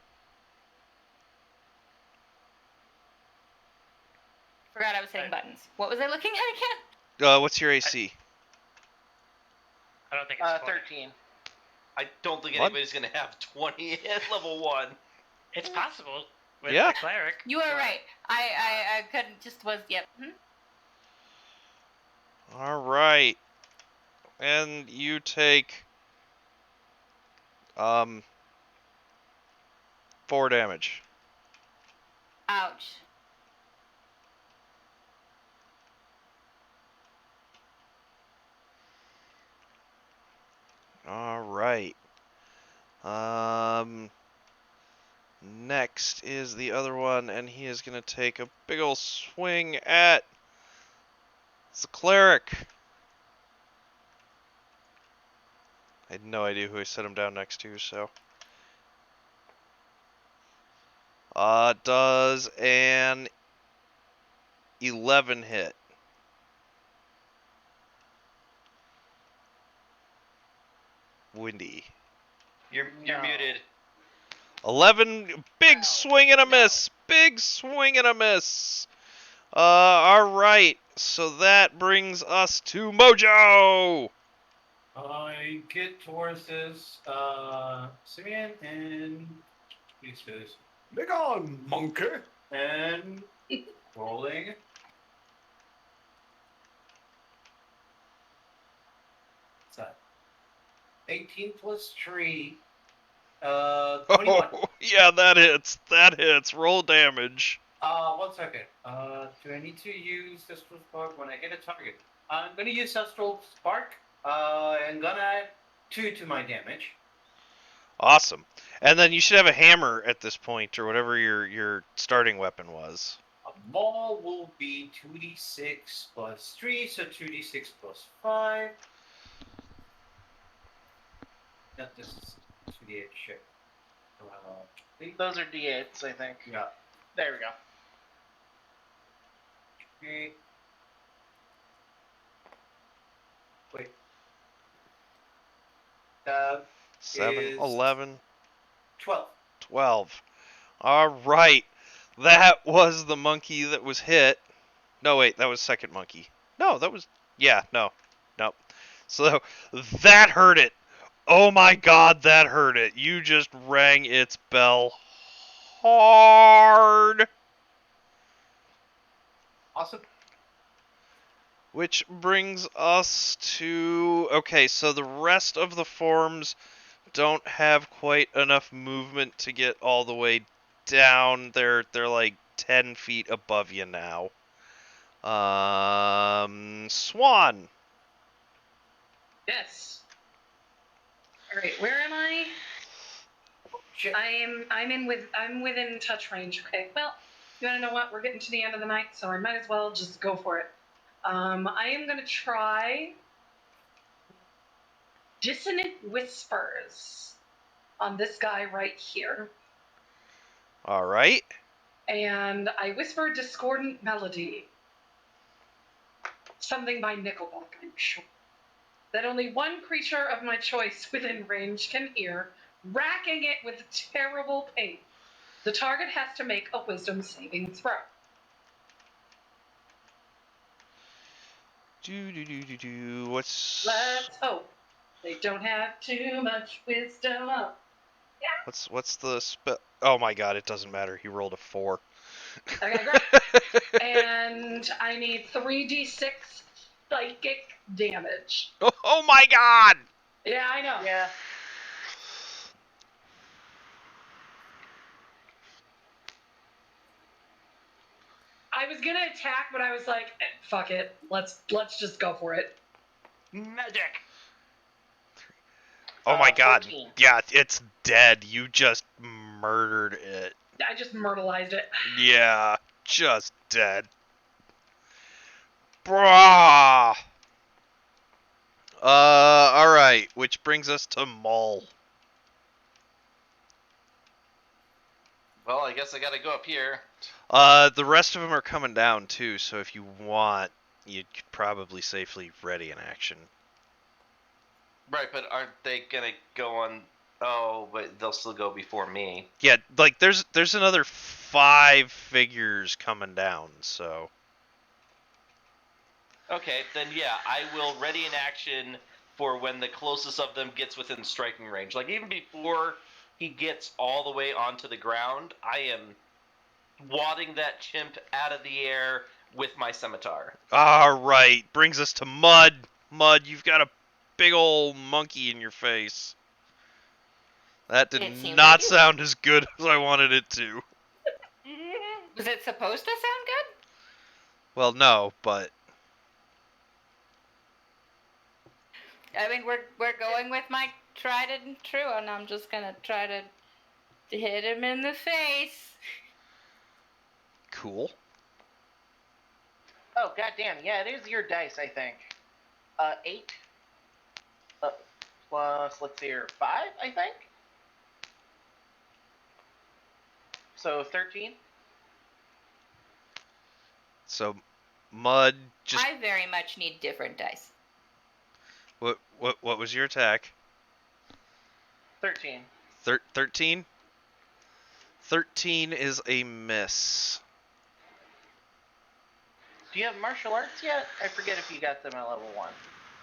S6: Forgot I was hitting buttons. What was I looking at again?
S1: What's your AC?
S2: I don't think it's
S7: 13.
S5: I don't think
S1: What?
S5: anybody's gonna have 20 at level 1.
S2: It's possible with
S1: Yeah.
S2: the cleric.
S6: You are right. I couldn't just was yep.
S1: All right. And you take 4 damage.
S6: Ouch.
S1: All right. Next is the other one, and he is going to take a big ol' swing at the cleric. I had no idea who I set him down next to, so. Does an 11 hit. Windy.
S5: You're
S7: No.
S5: muted.
S1: 11, big
S7: Wow.
S1: swing and a
S7: No.
S1: miss. Big swing and a miss. Alright. So that brings us to Mojo.
S4: I get towards this Simeon and he says,
S9: Big on, monkey.
S4: and rolling. What's that? 18 plus 3. 21.
S1: Oh, yeah, that hits. That hits. Roll damage.
S4: 1 second. Do I need to use Astral Spark when I hit a target? I'm gonna use Astral Spark. I'm gonna add 2 to my damage.
S1: Awesome. And then you should have a hammer at this point, or whatever your starting weapon was.
S4: A maul will be 2d6 plus 3, so 2d6 plus 5. Not this is 2d8 shit.
S7: Those are d8s, I think.
S4: Yeah.
S7: There we go.
S4: Okay. Wait.
S1: 7,
S4: Is-
S1: 11,
S4: 12.
S1: 12. Alright. That was the monkey that was hit. No, wait, that was second monkey. No, that was... Yeah, no. Nope. So, that hurt it. Oh my god, that hurt it. You just rang its bell hard.
S4: Awesome.
S1: Which brings us to... Okay, so the rest of the forms don't have quite enough movement to get all the way down. They're like 10 feet above you now. Swan.
S3: Yes. All right, where am I?
S4: Shit.
S3: I'm within touch range. Okay. Well, you want to know what? We're getting to the end of the night, so I might as well just go for it. I am gonna try Dissonant Whispers on this guy right here,
S1: Alright.
S3: and I whisper Discordant Melody, something by Nickelback, I'm sure, that only one creature of my choice within range can hear, racking it with terrible pain. The target has to make a wisdom saving throw.
S1: What's
S3: Let's hope they don't have too much wisdom.
S1: what's the spell? Oh my god, it doesn't matter. He rolled a 4.
S3: Okay, great. And I need 3d6 psychic damage.
S1: Oh my god!
S3: Yeah, I know.
S7: Yeah.
S3: I was gonna attack, but I was like, fuck it. Let's just go for it.
S7: Magic.
S1: Oh my god.
S7: 14.
S1: Yeah, it's dead. You just murdered it.
S3: I just myrtleized it.
S1: Yeah, just dead. Brah! Alright, which brings us to Mull.
S5: Well, I guess I gotta go up here.
S1: The rest of them are coming down too, so if you want, you could probably safely ready an action.
S5: Right, but aren't they gonna go on? Oh, but they'll still go before me.
S1: Yeah, like there's another 5 figures coming down, so.
S5: Okay, then yeah, I will ready an action for when the closest of them gets within striking range. Like even before he gets all the way onto the ground, I am wadding that chimp out of the air with my scimitar.
S1: Alright, brings us to Mud. Mud, you've got a big old monkey in your face. That did
S6: It seems
S1: not
S6: like it.
S1: sound as good as I wanted it to.
S6: Was it supposed to sound good?
S1: Well, no, but
S6: I mean, we're going with my tried and true, and I'm just gonna try to hit him in the face.
S1: cool.
S7: Oh, goddamn. Yeah, it is your dice, I think. 8. Plus, let's see here, 5, I think? So, 13?
S1: So, Mud, just
S6: I very much need different dice.
S1: what was your attack?
S7: 13.
S1: 13? 13 is a miss.
S7: Do you have martial arts yet? I forget if you got them at level 1.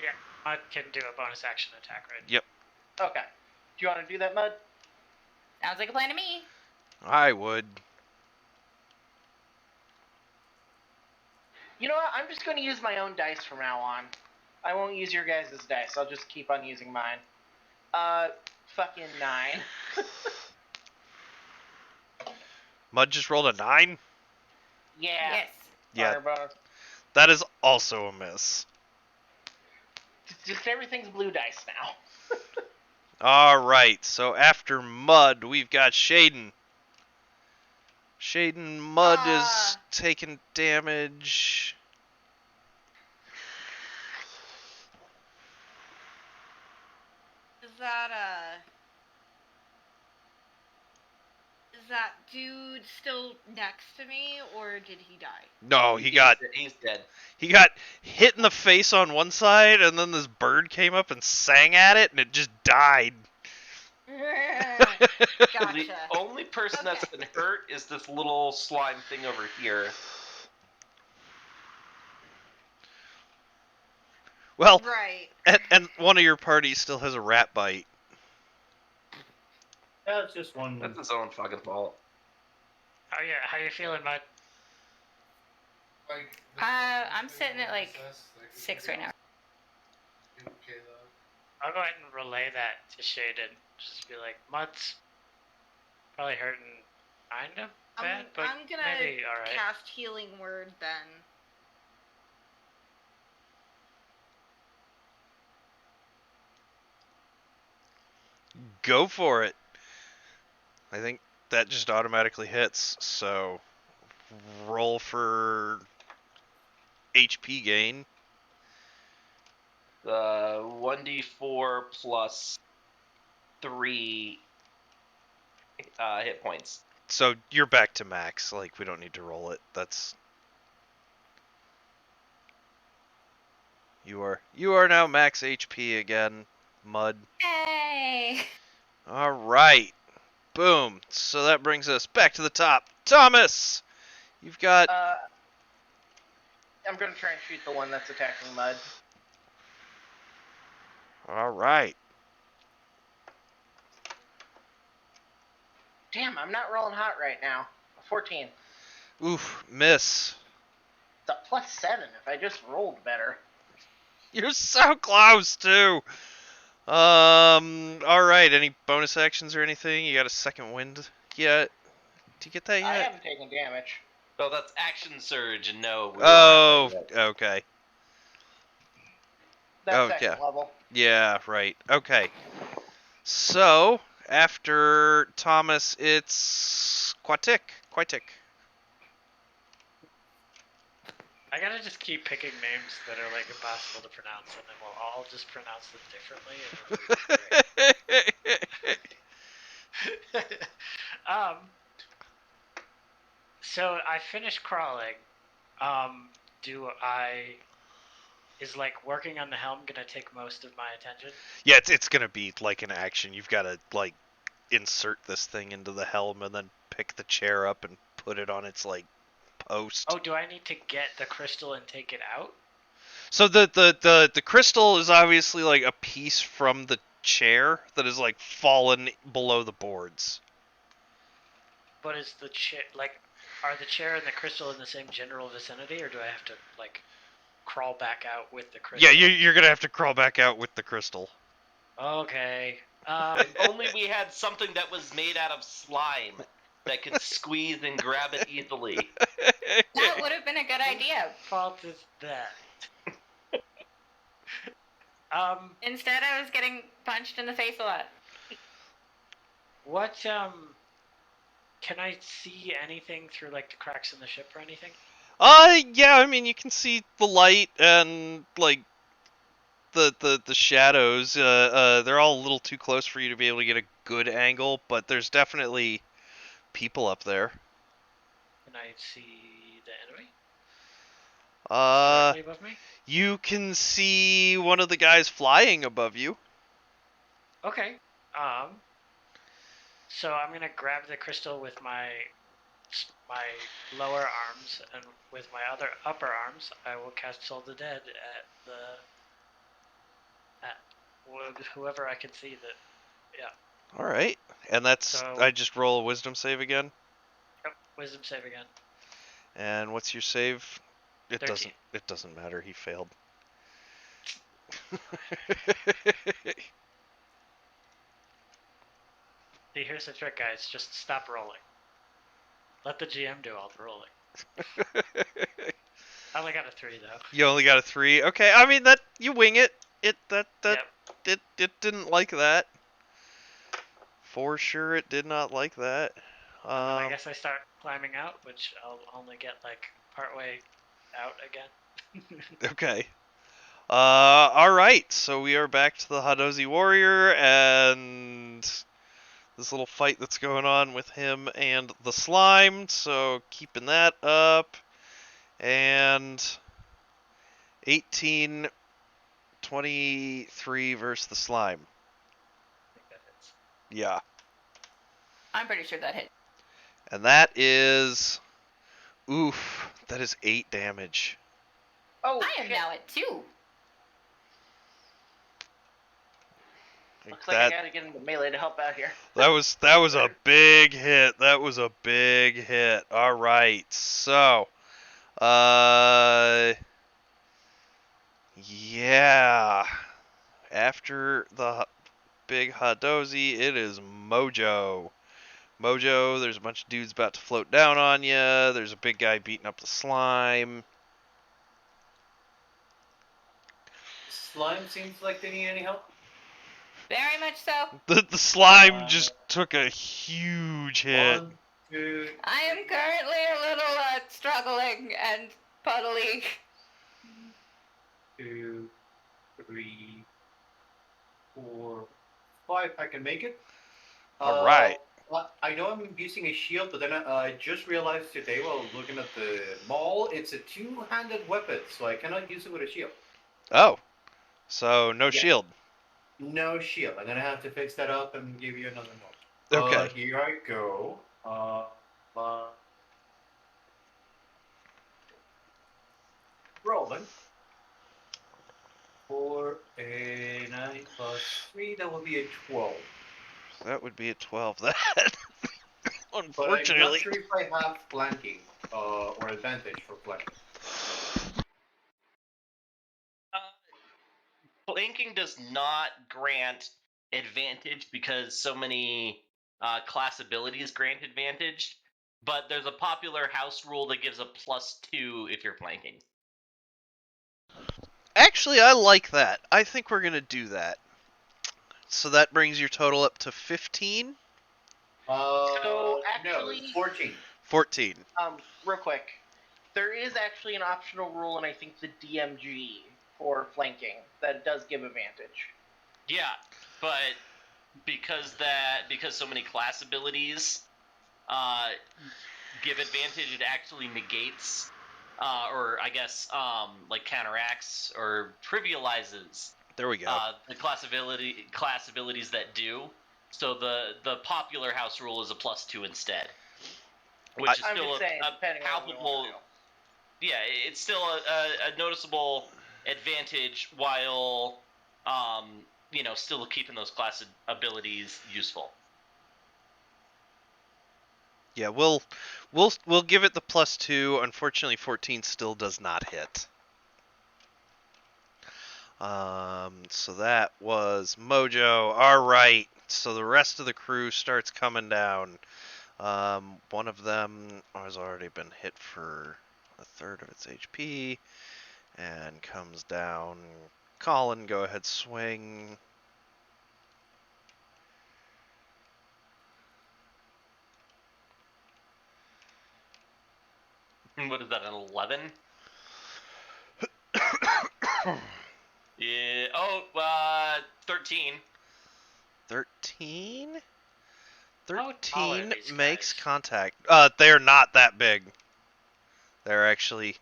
S2: Yeah, Mud can do a bonus action attack, right?
S1: Yep.
S7: Okay. Do you want to do that, Mud?
S6: Sounds like a plan to me.
S1: I would.
S7: You know what? I'm just going to use my own dice from now on. I won't use your guys' dice. I'll just keep on using mine. Fucking 9.
S1: Mud just rolled a 9?
S7: Yeah.
S6: Yes.
S1: Yeah,
S7: Fire bonus.
S1: that is also a miss.
S7: Just everything's blue dice now.
S1: Alright, so after Mud, we've got Shaden. Shaden, Mud is taking damage.
S8: Is that dude still next to me, or did he die?
S1: No,
S5: He's dead.
S1: He got hit in the face on one side, and then this bird came up and sang at it, and it just died.
S8: Gotcha.
S5: The only person that's been hurt is this little slime thing over here.
S1: Well,
S8: Right.
S1: and one of your party still has a rat bite.
S4: That's just one.
S5: That's his own fucking fault.
S2: How you feeling, Mud?
S6: I'm sitting at like 6 right now.
S2: I'll go ahead and relay that to Shaden. Just be like, Mud's probably hurting kind of bad, but
S8: I'm gonna
S2: maybe alright.
S8: cast Healing Word then.
S1: Go for it. I think that just automatically hits, so roll for HP gain.
S5: 1d4 plus 3 hit points.
S1: So you're back to max, like we don't need to roll it. That's you are now max HP again, Mud.
S6: Hey!
S1: Alright. Boom. So that brings us back to the top. Thomas! You've got
S7: I'm going to try and shoot the one that's attacking Mud.
S1: Alright.
S7: Damn, I'm not rolling hot right now. 14.
S1: Oof, miss.
S7: It's a plus 7 if I just rolled better.
S1: You're so close too. Alright, any bonus actions or anything? You got a second wind yet? Did you get that yet?
S7: I haven't taken damage.
S5: So that's action surge, and no. We
S1: Oh,
S5: don't have that yet.
S1: okay.
S7: That's
S1: Oh,
S7: second
S1: yeah.
S7: level.
S1: Yeah, right. Okay. So, after Thomas, it's Quatic.
S2: I gotta just keep picking names that are like impossible to pronounce, and then we'll all just pronounce them differently. And it'll be great. So I finished crawling. Is like working on the helm gonna take most of my attention?
S1: Yeah, it's gonna be like an action. You've got to like insert this thing into the helm and then pick the chair up and put it on its like post.
S2: Oh, do I need to get the crystal and take it out?
S1: So the crystal is obviously like a piece from the chair that is like fallen below the boards.
S2: But is the chair are the chair and the crystal in the same general vicinity, or do I have to like crawl back out with the crystal?
S1: Yeah, you're gonna have to crawl back out with the crystal.
S2: Okay.
S5: If only we had something that was made out of slime that could squeeze and grab it easily.
S6: That would have been a good idea.
S2: Fault is that.
S6: Instead, I was getting punched in the face a lot.
S2: What can I see anything through like the cracks in the ship or anything?
S1: Yeah, I mean you can see the light and like the shadows. They're all a little too close for you to be able to get a good angle, but there's definitely people up there.
S2: Can I see the enemy? Directly above me?
S1: You can see one of the guys flying above you.
S2: Okay. So I'm gonna grab the crystal with my lower arms, and with my other upper arms, I will cast Soul the Dead at whoever I can see that. Yeah.
S1: All right, and that's
S2: So
S1: I just roll a wisdom save again.
S2: Yep, wisdom save again.
S1: And what's your save? It
S2: 13.
S1: doesn't matter. He failed.
S2: See, here's the trick, guys. Just stop rolling. Let the GM do all the rolling. I only got a 3 though.
S1: You only got a 3. Okay, I mean that you wing it. It
S2: Yep.
S1: it didn't like that. For sure, it did not like that.
S2: And then I guess I start climbing out, which I'll only get like partway out again.
S1: Okay. All right. So we are back to the Hadozi warrior and this little fight that's going on with him and the slime. So keeping that up. And 18, 23 versus the slime.
S2: I think that hits.
S1: Yeah.
S6: I'm pretty sure that hit.
S1: And that is... Oof. That is 8 damage.
S7: Oh,
S6: I am
S7: shit.
S6: now at 2.
S7: Looks like I gotta get into melee to help out here.
S1: That was a big hit. That was a big hit. All right. So, yeah. After the big Hadozi, it is Mojo. Mojo, there's a bunch of dudes about to float down on you. There's a big guy beating up the slime.
S4: Slime seems like they need any help.
S6: Very much so.
S1: The slime just took a huge hit.
S4: 1, 2,
S6: I am currently a little struggling and puddly.
S4: 2, 3, 4, 5. I can make it.
S1: All right.
S4: I know I'm using a shield, but then I just realized today while looking at the mall, it's a two-handed weapon, so I cannot use it with a shield.
S1: Oh. So, no
S4: Yeah.
S1: shield.
S4: No shield. I'm gonna have to fix that up and give you another one.
S1: Okay.
S4: Here I go. Rolling. 4, a 9 plus 3, that would be a 12.
S1: That would be a 12. That,
S4: But I'm
S1: unfortunately.
S4: not sure if I have flanking or advantage for flanking.
S5: Flanking does not grant advantage because so many class abilities grant advantage, but there's a popular house rule that gives a +2 if you're flanking.
S1: Actually, I like that. I think we're going to do that. So that brings your total up to 15?
S7: So,
S4: No,
S7: actually-
S4: it's 14.
S1: 14.
S7: Real quick, there is actually an optional rule in I think the DMG for flanking that does give advantage.
S5: Yeah, but because so many class abilities give advantage, it actually negates, or I guess like counteracts or trivializes
S1: There we go.
S5: the class abilities that do. So the popular house rule is a +2 instead, which is
S7: I'm
S5: still
S7: just saying,
S5: a
S7: depending on what we
S5: palpable.
S7: want to do.
S5: Yeah, it's still a noticeable advantage while still keeping those class abilities useful.
S1: Yeah, we'll give it the +2. Unfortunately, 14 still does not hit. So that was Mojo. All right. So the rest of the crew starts coming down. One of them has already been hit for a third of its HP and comes down. Colin, go ahead, swing.
S5: What is that, an 11? Yeah. Oh, 13.
S1: 13?
S2: How tall are
S1: 13
S2: these
S1: makes
S2: guys?
S1: contact. They're not that big. They're actually...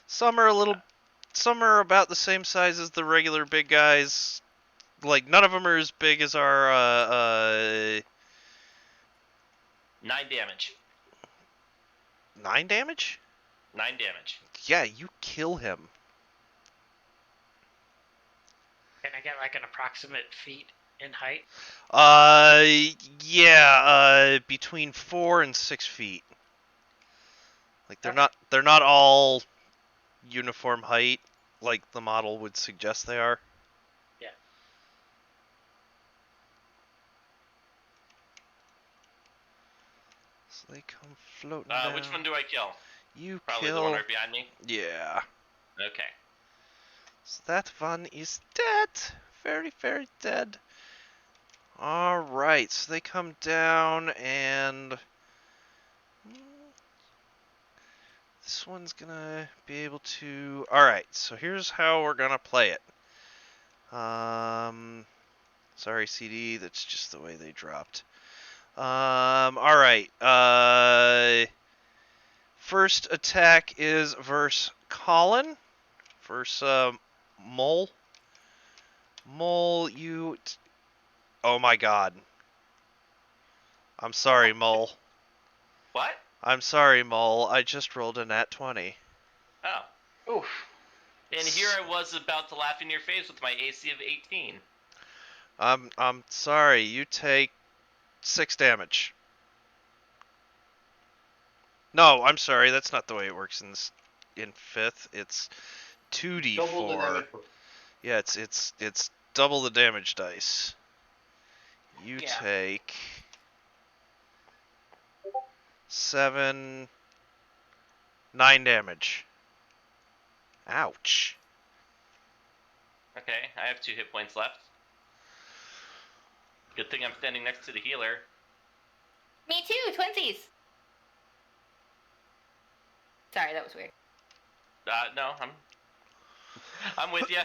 S1: Some are about the same size as the regular big guys. like none of them are as big as our
S5: 9 damage.
S1: 9 damage.
S5: 9 damage.
S1: Yeah, you kill him.
S2: Can I get like an approximate feet in height?
S1: Yeah, between 4 and 6 feet. Like they're not all uniform height, like the model would suggest they are.
S2: Yeah.
S1: So they come floating down.
S5: Which one do I kill?
S1: You
S5: Probably
S1: kill.
S5: the one right behind me.
S1: Yeah.
S5: Okay.
S1: So that one is dead. Very, very dead. Alright, so they come down and... This one's gonna be able to... Alright, so here's how we're gonna play it. Sorry, CD, that's just the way they dropped. Alright, first attack is versus Colin. Versus, Mole. Mole, you... Oh my god. I'm sorry, Mole.
S5: What?
S1: I'm sorry, Mole. I just rolled a nat 20.
S5: Oh.
S7: Oof.
S5: And here I was about to laugh in your face with my AC of 18.
S1: I'm sorry. You take 6 damage. No, I'm sorry. That's not the way it works in 5th. It's 2d4.
S4: Double the damage.
S1: Yeah, it's double the damage dice. You
S7: Yeah.
S1: take 9 damage. Ouch.
S5: Okay, I have 2 hit points left. Good thing I'm standing next to the healer.
S6: Me too, twinsies. Sorry, that was weird.
S5: No, I'm with you.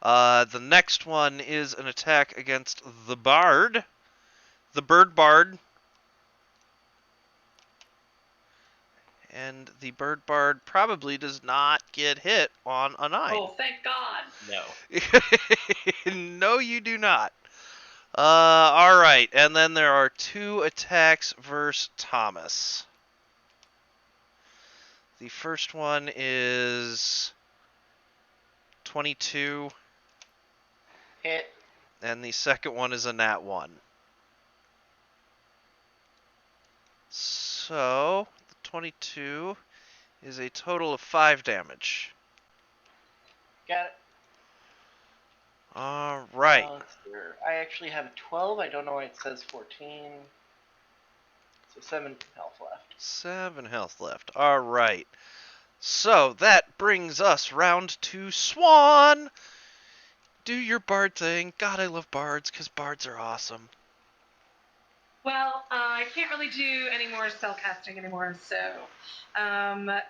S1: The next one is an attack against the Bard. The Bird Bard. And the Bird Bard probably does not get hit on a 9.
S3: Oh, thank God.
S5: No.
S1: No, you do not. Alright, and then there are 2 attacks versus Thomas. The first one is 22,
S7: Hit.
S1: and the second one is a nat 1. So, the 22 is a total of 5 damage.
S7: Got it.
S1: Alright.
S7: I actually have a 12. I don't know why it says 14. So 7 health left.
S1: 7 health left. Alright. So, that brings us round to Swan. Do your bard thing. God, I love bards, because bards are awesome.
S3: Well, I can't really do any more spell casting anymore, so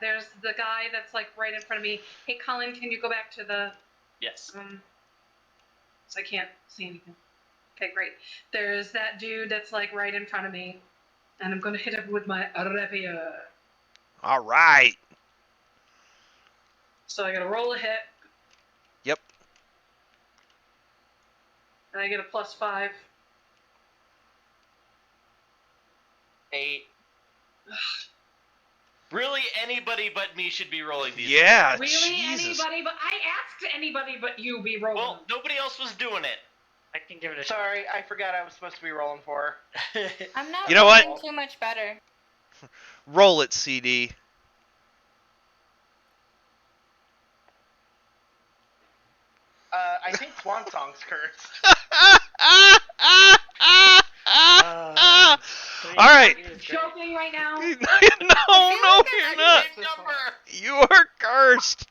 S3: there's the guy that's like right in front of me. Hey, Colin, can you go back to the
S5: Yes.
S3: so I can't see anything. Okay, great. There's that dude that's like right in front of me, and I'm gonna hit him with my rapier.
S1: Alright.
S3: So I gotta roll a hit.
S1: Yep.
S3: And I get a +5.
S5: 8. Really, anybody but me should be rolling these.
S1: Yeah,
S3: Really,
S1: Jesus.
S3: anybody? But I asked anybody but you be rolling.
S5: Well, nobody else was doing it.
S2: I can give it a shot.
S7: Sorry, I forgot I was supposed to be rolling for her.
S6: I'm not
S1: You know what?
S6: rolling too much better.
S1: Roll it, CD.
S7: I think Swan Song's cursed.
S1: All right.
S3: Joking right now.
S1: No, you're not.
S5: Number.
S1: You are cursed.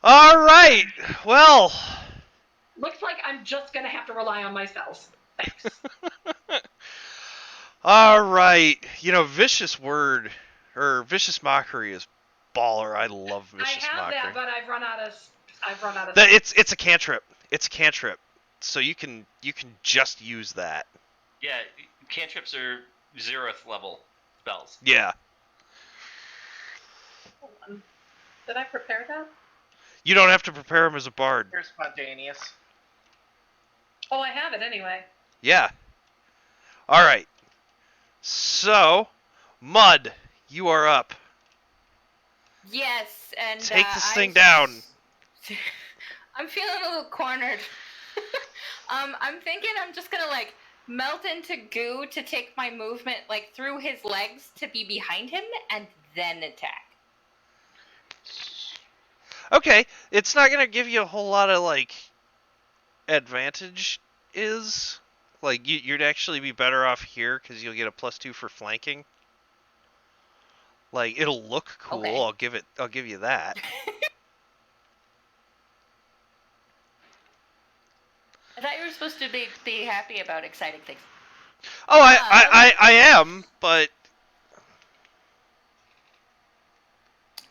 S1: All right. Well.
S3: Looks like I'm just gonna have to rely on my spells. Thanks.
S1: All right. You know, vicious word or vicious mockery is baller. I love
S3: I
S1: vicious
S3: have
S1: mockery.
S3: that, but I've run out of.
S1: It's a cantrip. It's a cantrip. So you can just use that.
S5: Yeah, cantrips are 0th level spells.
S1: Yeah.
S3: Hold on. Did I prepare that?
S1: You don't have to prepare him as a bard.
S7: You're spontaneous.
S3: Oh, I have it anyway.
S1: Yeah. All right. So, Mud, you are up.
S6: Yes, and
S1: Take this thing down.
S6: I'm feeling a little cornered. I'm thinking I'm just gonna like melt into goo to take my movement like through his legs to be behind him and then attack.
S1: Okay, it's not gonna give you a whole lot of like advantage. Like you'd actually be better off here because you'll get a +2 for flanking. Like it'll look cool.
S6: Okay.
S1: I'll give you that.
S6: I thought you were supposed to be happy about exciting things.
S1: Oh, I am, but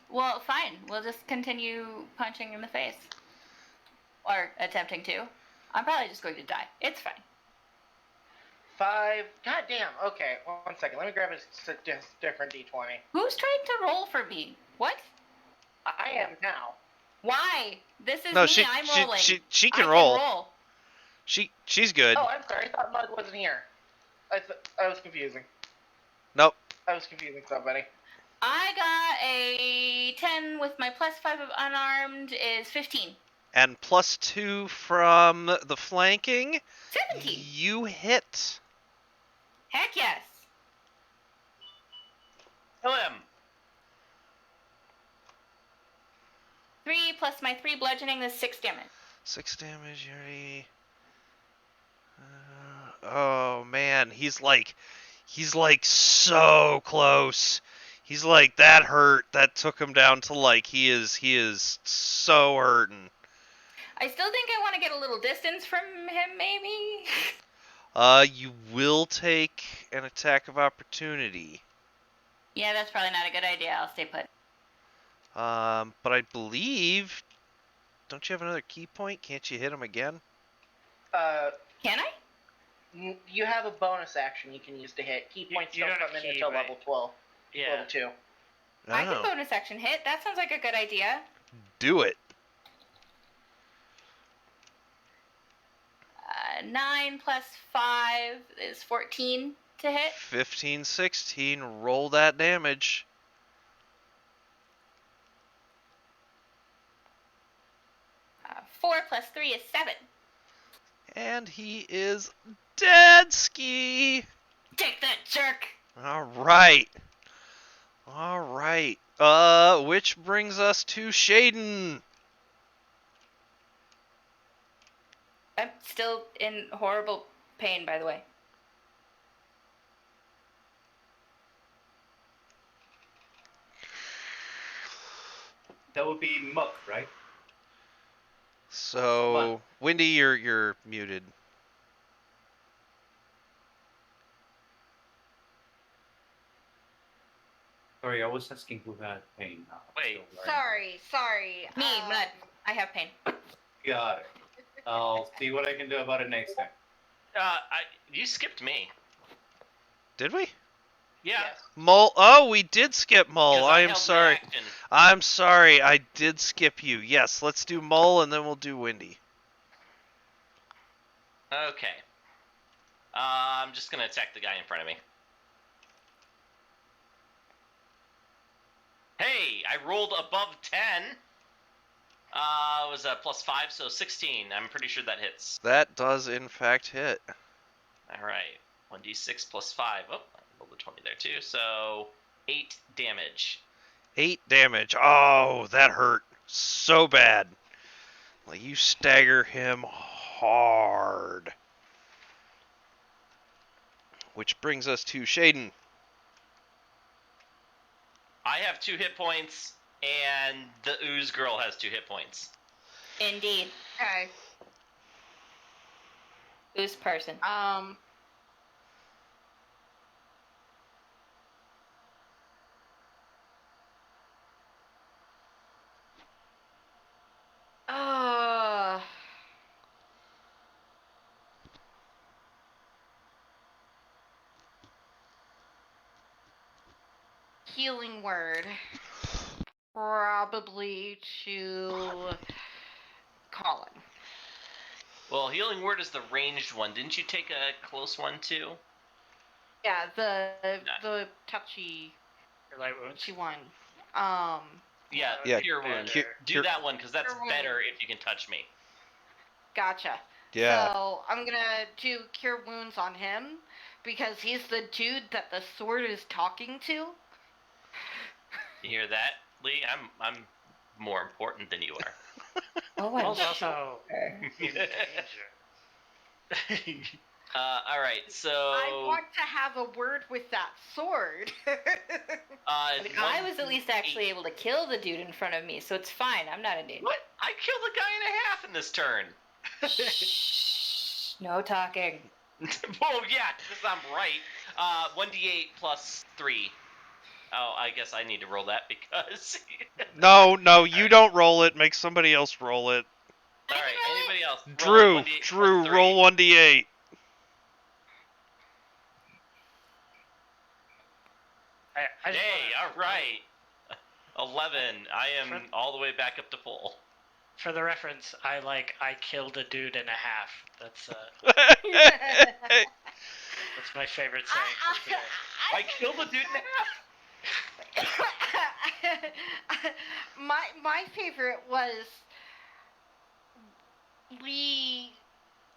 S6: Well, fine. We'll just continue punching in the face. Or attempting to. I'm probably just going to die. It's fine.
S7: 5. God damn. Okay, 1 second. Let me grab a different d20.
S6: Who's trying to roll for me? What?
S7: I am now.
S6: Why? This is
S1: no,
S6: me. I'm rolling.
S1: she can
S6: I
S1: roll.
S6: Can roll.
S1: She's good.
S7: Oh, I'm sorry. I thought Mud wasn't here. I was confusing.
S1: Nope.
S7: I was confusing somebody.
S6: I got a 10 with my +5 of unarmed is 15.
S1: And +2 from the flanking.
S6: 17.
S1: You hit.
S6: Heck yes.
S5: Kill him.
S6: 3 plus my 3 bludgeoning is 6 damage.
S1: 6 damage, you already... oh man, he's like so close. He's like, that hurt. That took him down to like he is so hurting.
S6: I still think I want to get a little distance from him, maybe.
S1: You will take an attack of opportunity.
S6: Yeah, that's probably not a good idea. I'll stay put.
S1: But I believe, don't you have another key point? Can't you hit him again?
S6: Can I?
S7: You have a bonus action you can use to hit. Key points
S2: you
S7: don't
S2: don't
S7: come
S2: have
S7: in
S2: key,
S7: until
S2: right?
S7: level 12.
S2: Yeah.
S7: Level 2.
S6: I can bonus action hit. That sounds like a good idea.
S1: Do it.
S6: 9 plus 5 is 14 to hit.
S1: 15, 16. Roll that damage.
S6: Uh, 4 plus 3 is 7.
S1: And he is dead ski.
S6: Take that, jerk!
S1: All right. Which brings us to Shaden.
S6: I'm still in horrible pain, by the way.
S4: That would be Muck, right?
S1: So, Wendy, you're muted.
S4: Sorry, I was asking who had pain.
S5: Wait.
S8: Sorry.
S6: Me, Mud. I have pain.
S4: Got it. I'll see what I can do about it next time.
S5: You skipped me.
S1: Did we?
S5: Yeah.
S7: Yes.
S1: Mull. Oh, we did skip Mull.
S5: 'Cause
S1: I am
S5: held my
S1: sorry.
S5: action.
S1: I'm sorry. I did skip you. Yes, let's do Mull and then we'll do Wendy.
S5: Okay. I'm just gonna attack the guy in front of me. Hey, I rolled above 10. It was a +5, so 16. I'm pretty sure that hits.
S1: That does in fact hit.
S5: All right. 1d6 plus 5. Oh, I rolled a 20 there too. So 8 damage.
S1: 8 damage. Oh, that hurt so bad. Like you stagger him hard. Which brings us to Shaden.
S5: I have 2 hit points, and the ooze girl has 2 hit points.
S6: Indeed.
S8: Okay.
S6: Who's person?
S8: Healing word. probably to Colin.
S5: Well, Healing Word is the ranged one. Didn't you take a close one too?
S8: Yeah, the touchy
S2: Your light wounds.
S8: one.
S5: Yeah,
S1: Yeah,
S5: Cure Wounds.
S1: Cure-
S5: Do that one because that's
S8: Cure
S5: better
S8: Wounds.
S5: if you can touch me.
S8: Gotcha.
S1: Yeah.
S8: So I'm gonna do Cure Wounds on him because he's the dude that the sword is talking to.
S5: You hear that, Lee? I'm more important than you are.
S6: Oh, I'm
S2: Mold's
S6: sure.
S2: also in danger.
S5: All right, so
S8: I want to have a word with that sword.
S6: I mean, I was at least actually able to kill the dude in front of me, so it's fine. I'm not in danger.
S5: What? I killed a guy and a half in this turn.
S6: Shh. No talking.
S5: Oh yeah, because I'm right. 1d8 plus 3. Oh, I guess I need to roll that because.
S1: No, you don't roll it. Make somebody else roll it.
S5: All right, anybody else?
S1: Drew,
S5: Roll 1d8 plus 3.
S1: roll 1d8.
S2: I just
S5: Hey,
S2: wanna-
S5: all right. 11. I am all the way back up to full.
S2: For the reference, I killed a dude and a half. That's my favorite saying. for today.
S5: I killed a dude and a half.
S8: my favorite was Lee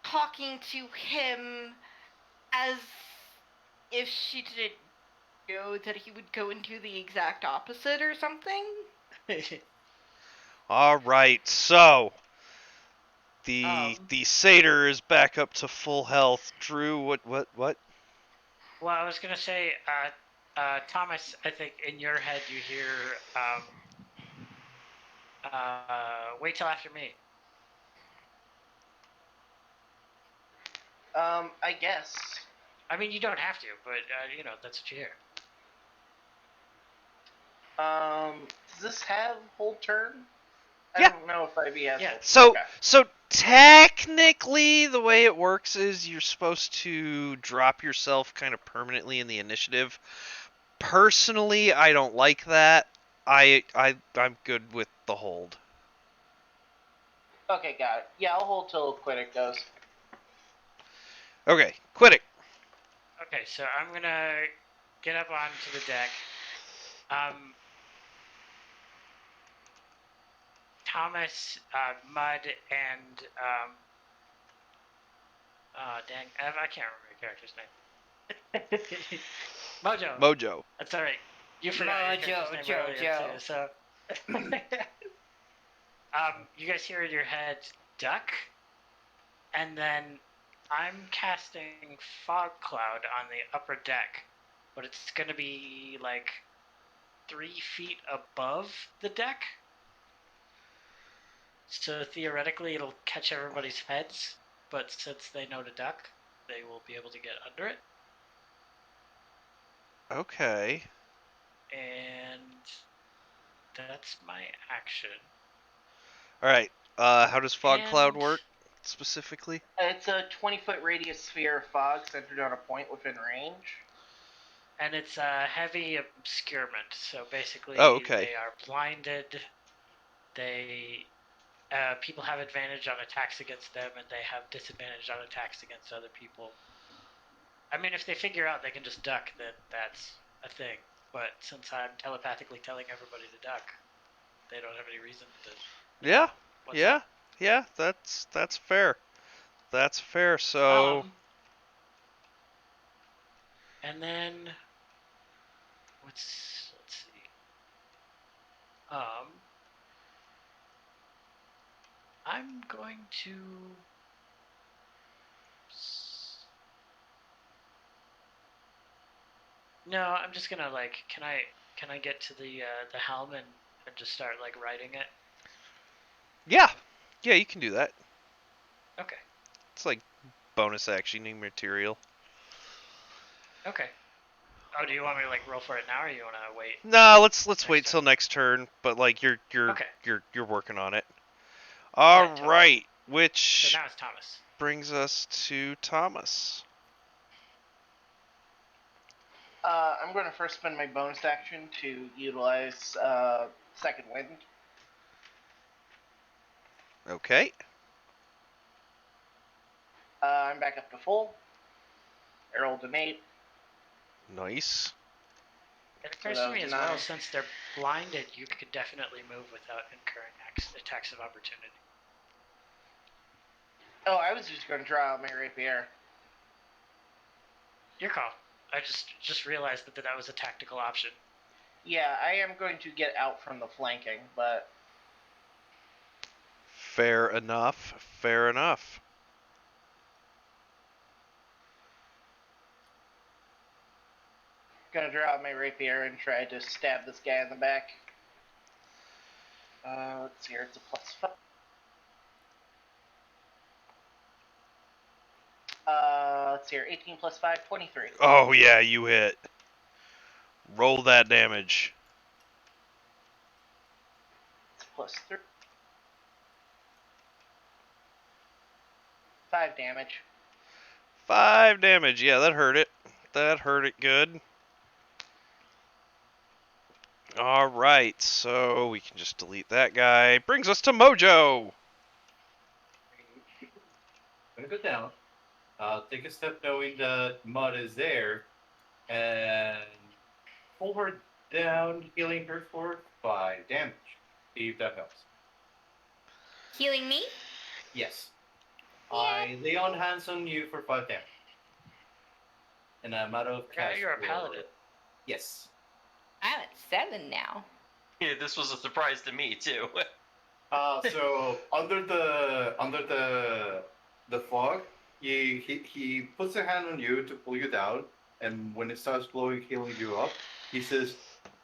S8: talking to him as if she didn't know that he would go and do the exact opposite or something.
S1: All right, so the
S2: Um.
S1: the satyr is back up to full health. Drew, what?
S2: Well, I was gonna say, Thomas. I think in your head you hear, wait till after me.
S7: I guess.
S2: I mean, you don't have to, but that's what you hear.
S7: Does this have whole turn?
S1: Yeah.
S7: I don't know if IB has.
S2: Yeah.
S7: Whole
S1: So
S7: okay.
S1: so technically, the way it works is you're supposed to drop yourself kind of permanently in the initiative. Personally, I don't like that. I'm good with the hold.
S7: Okay, got it. Yeah, I'll hold till Quiddick goes.
S1: Okay, quit it.
S2: Okay, so I'm gonna get up onto the deck. Thomas, Mud, and dang, Ev, I can't remember your character's name. Mojo.
S1: Mojo.
S2: That's all right. You forgot your character's name earlier too. So, you guys hear in your head duck, and then I'm casting fog cloud on the upper deck, but it's gonna be like 3 feet above the deck. So theoretically, it'll catch everybody's heads, but since they know to duck, they will be able to get under it.
S1: Okay.
S2: And that's my action.
S1: All right. How does fog cloud
S2: And-
S1: work specifically?
S7: It's a 20-foot radius sphere of fog centered on a point within range.
S2: And it's a heavy obscurement, so basically
S1: okay.
S2: they are blinded. They people have advantage on attacks against them, and they have disadvantage on attacks against other people. I mean, if they figure out they can just duck, then that's a thing. But since I'm telepathically telling everybody to duck, they don't have any reason to.
S1: Yeah.
S2: What's
S1: Yeah.
S2: up?
S1: Yeah. That's fair. That's fair. So.
S2: And then let's see. I'm going to. No, I'm just gonna Can I get to the helm and just start riding it?
S1: Yeah. Yeah, you can do that.
S2: Okay.
S1: It's like bonus actioning material.
S2: Okay. Oh, do you want me to roll for it now, or you want to wait?
S1: No, let's wait
S2: turn.
S1: till next turn. But you're
S2: Okay.
S1: you're working on it. All
S2: totally.
S1: right, which
S2: So now it's Thomas.
S1: brings us to Thomas.
S7: I'm going to first spend my bonus action to utilize second wind.
S1: Okay.
S7: I'm back up to full. I rolled an 8.
S1: Nice.
S2: It occurs
S7: So
S2: to me
S7: that
S2: as
S7: was
S2: well,
S7: 9.
S2: since they're blinded, you could definitely move without incurring attacks of opportunity.
S7: Oh, I was just going to draw my rapier.
S2: Your call. I just realized that was a tactical option.
S7: Yeah, I am going to get out from the flanking, but
S1: Fair enough. Fair enough.
S7: gonna draw my rapier and try to stab this guy in the back. Let's see here, it's a +5. Let's see here, 18 plus 5, 23.
S1: Oh, yeah, you hit. Roll that damage.
S7: It's +3. 5 damage.
S1: 5 damage. Yeah, that hurt it. That hurt it good. Alright, so we can just delete that guy. Brings us to Mojo.
S4: I'm gonna go down. Take a step knowing that Mud is there, and pull her down, healing her for 5 damage. See if that helps.
S6: Healing me?
S4: Yes. I lay on hands on you for 5 damage. And I'm out of
S2: Yeah,
S4: cash.
S2: you're a paladin.
S4: Yes.
S6: I'm at 7 now.
S5: Yeah, this was a surprise to me too.
S4: So under the fog, he puts a hand on you to pull you down, and when it starts blowing, healing you up, he says,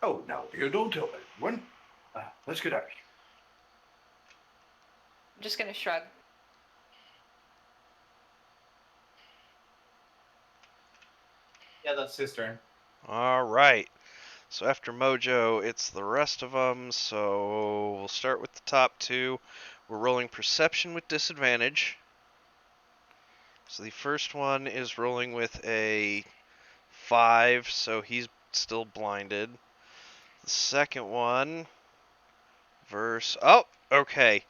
S9: Oh, now, you don't tell anyone. Let's get out of here.
S6: I'm just gonna shrug.
S4: "Yeah, that's his turn."
S1: Alright. So after Mojo, it's the rest of them. So we'll start with the top 2. We're rolling Perception with disadvantage. So the first one is rolling with a 5, so he's still blinded. The second one oh, okay.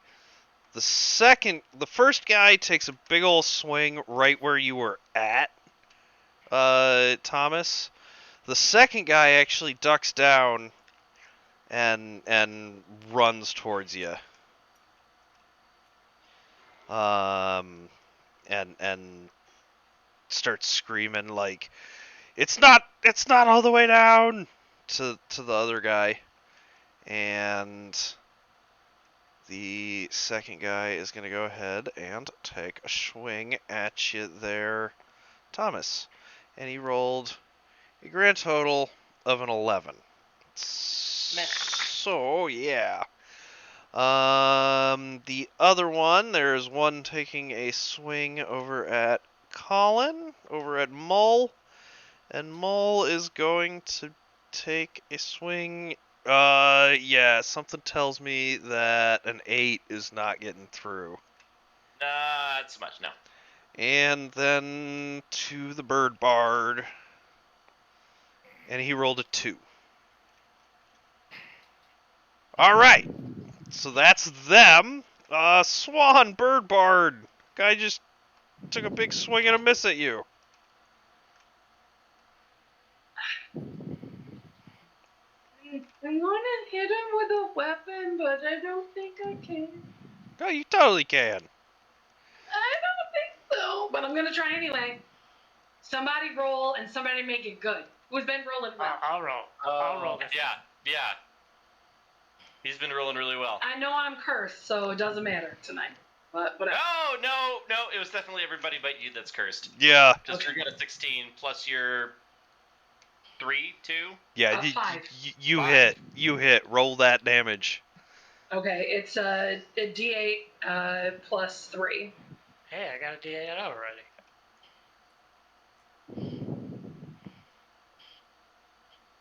S1: The first guy takes a big ol' swing right where you were at, Thomas. The second guy actually ducks down and runs towards you. And starts screaming like, it's not all the way down to the other guy. And the second guy is going to go ahead and take a swing at you there, Thomas. And he rolled a grand total of an 11. So, yeah. The other one, there's one taking a swing over at Colin, over at Mull. And Mull is going to take a swing. Yeah, something tells me that an 8 is not getting through.
S5: Not so much, no.
S1: And then to the Bird Bard. And he rolled a 2. Alright. So that's them. Swan, Bird Bard. Guy just took a big swing and a miss at you.
S3: I want to hit him with a weapon, but I don't think I can.
S1: Oh, you totally can.
S3: I don't think so, but I'm gonna try anyway. Somebody roll and somebody make it good. Who's been rolling well?
S2: I'll roll. I'll roll this.
S5: Yeah. He's been rolling really well.
S3: I know I'm cursed, so it doesn't matter tonight. But whatever.
S5: No, it was definitely everybody but you that's cursed.
S1: Yeah.
S5: Because you're got a 16 plus your 3, 2.
S1: Yeah,
S3: 5.
S1: you
S5: 5.
S1: hit. You hit. Roll that damage.
S3: Okay, it's a D8 plus 3.
S2: Hey, I got a D8 already.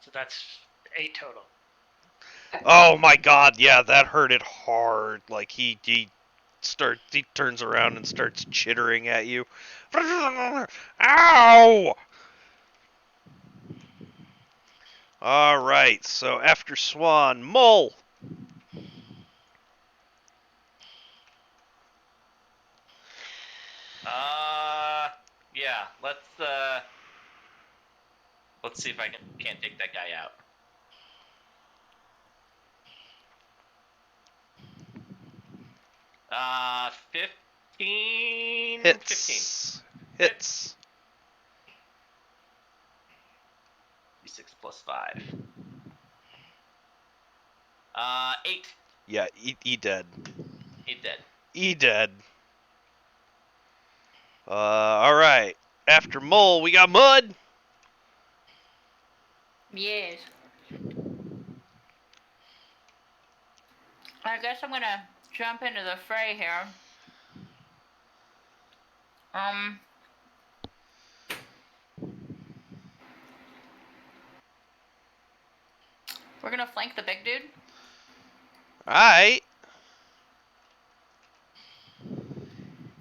S2: So that's 8 total.
S1: Oh my god, yeah, that hurt it hard. Like he turns around and starts chittering at you. Ow! Alright, so after Swan, Mull.
S5: Let's see if I can't take that guy out. Uh, 15. 15.
S1: Hits.
S5: D6 plus 5. 8.
S1: Yeah, he dead.
S5: 8 dead.
S1: He dead. Alright. After Mole, we got Mud.
S6: Yes. I guess I'm gonna jump into the fray here. We're gonna flank the big dude.
S1: Alright.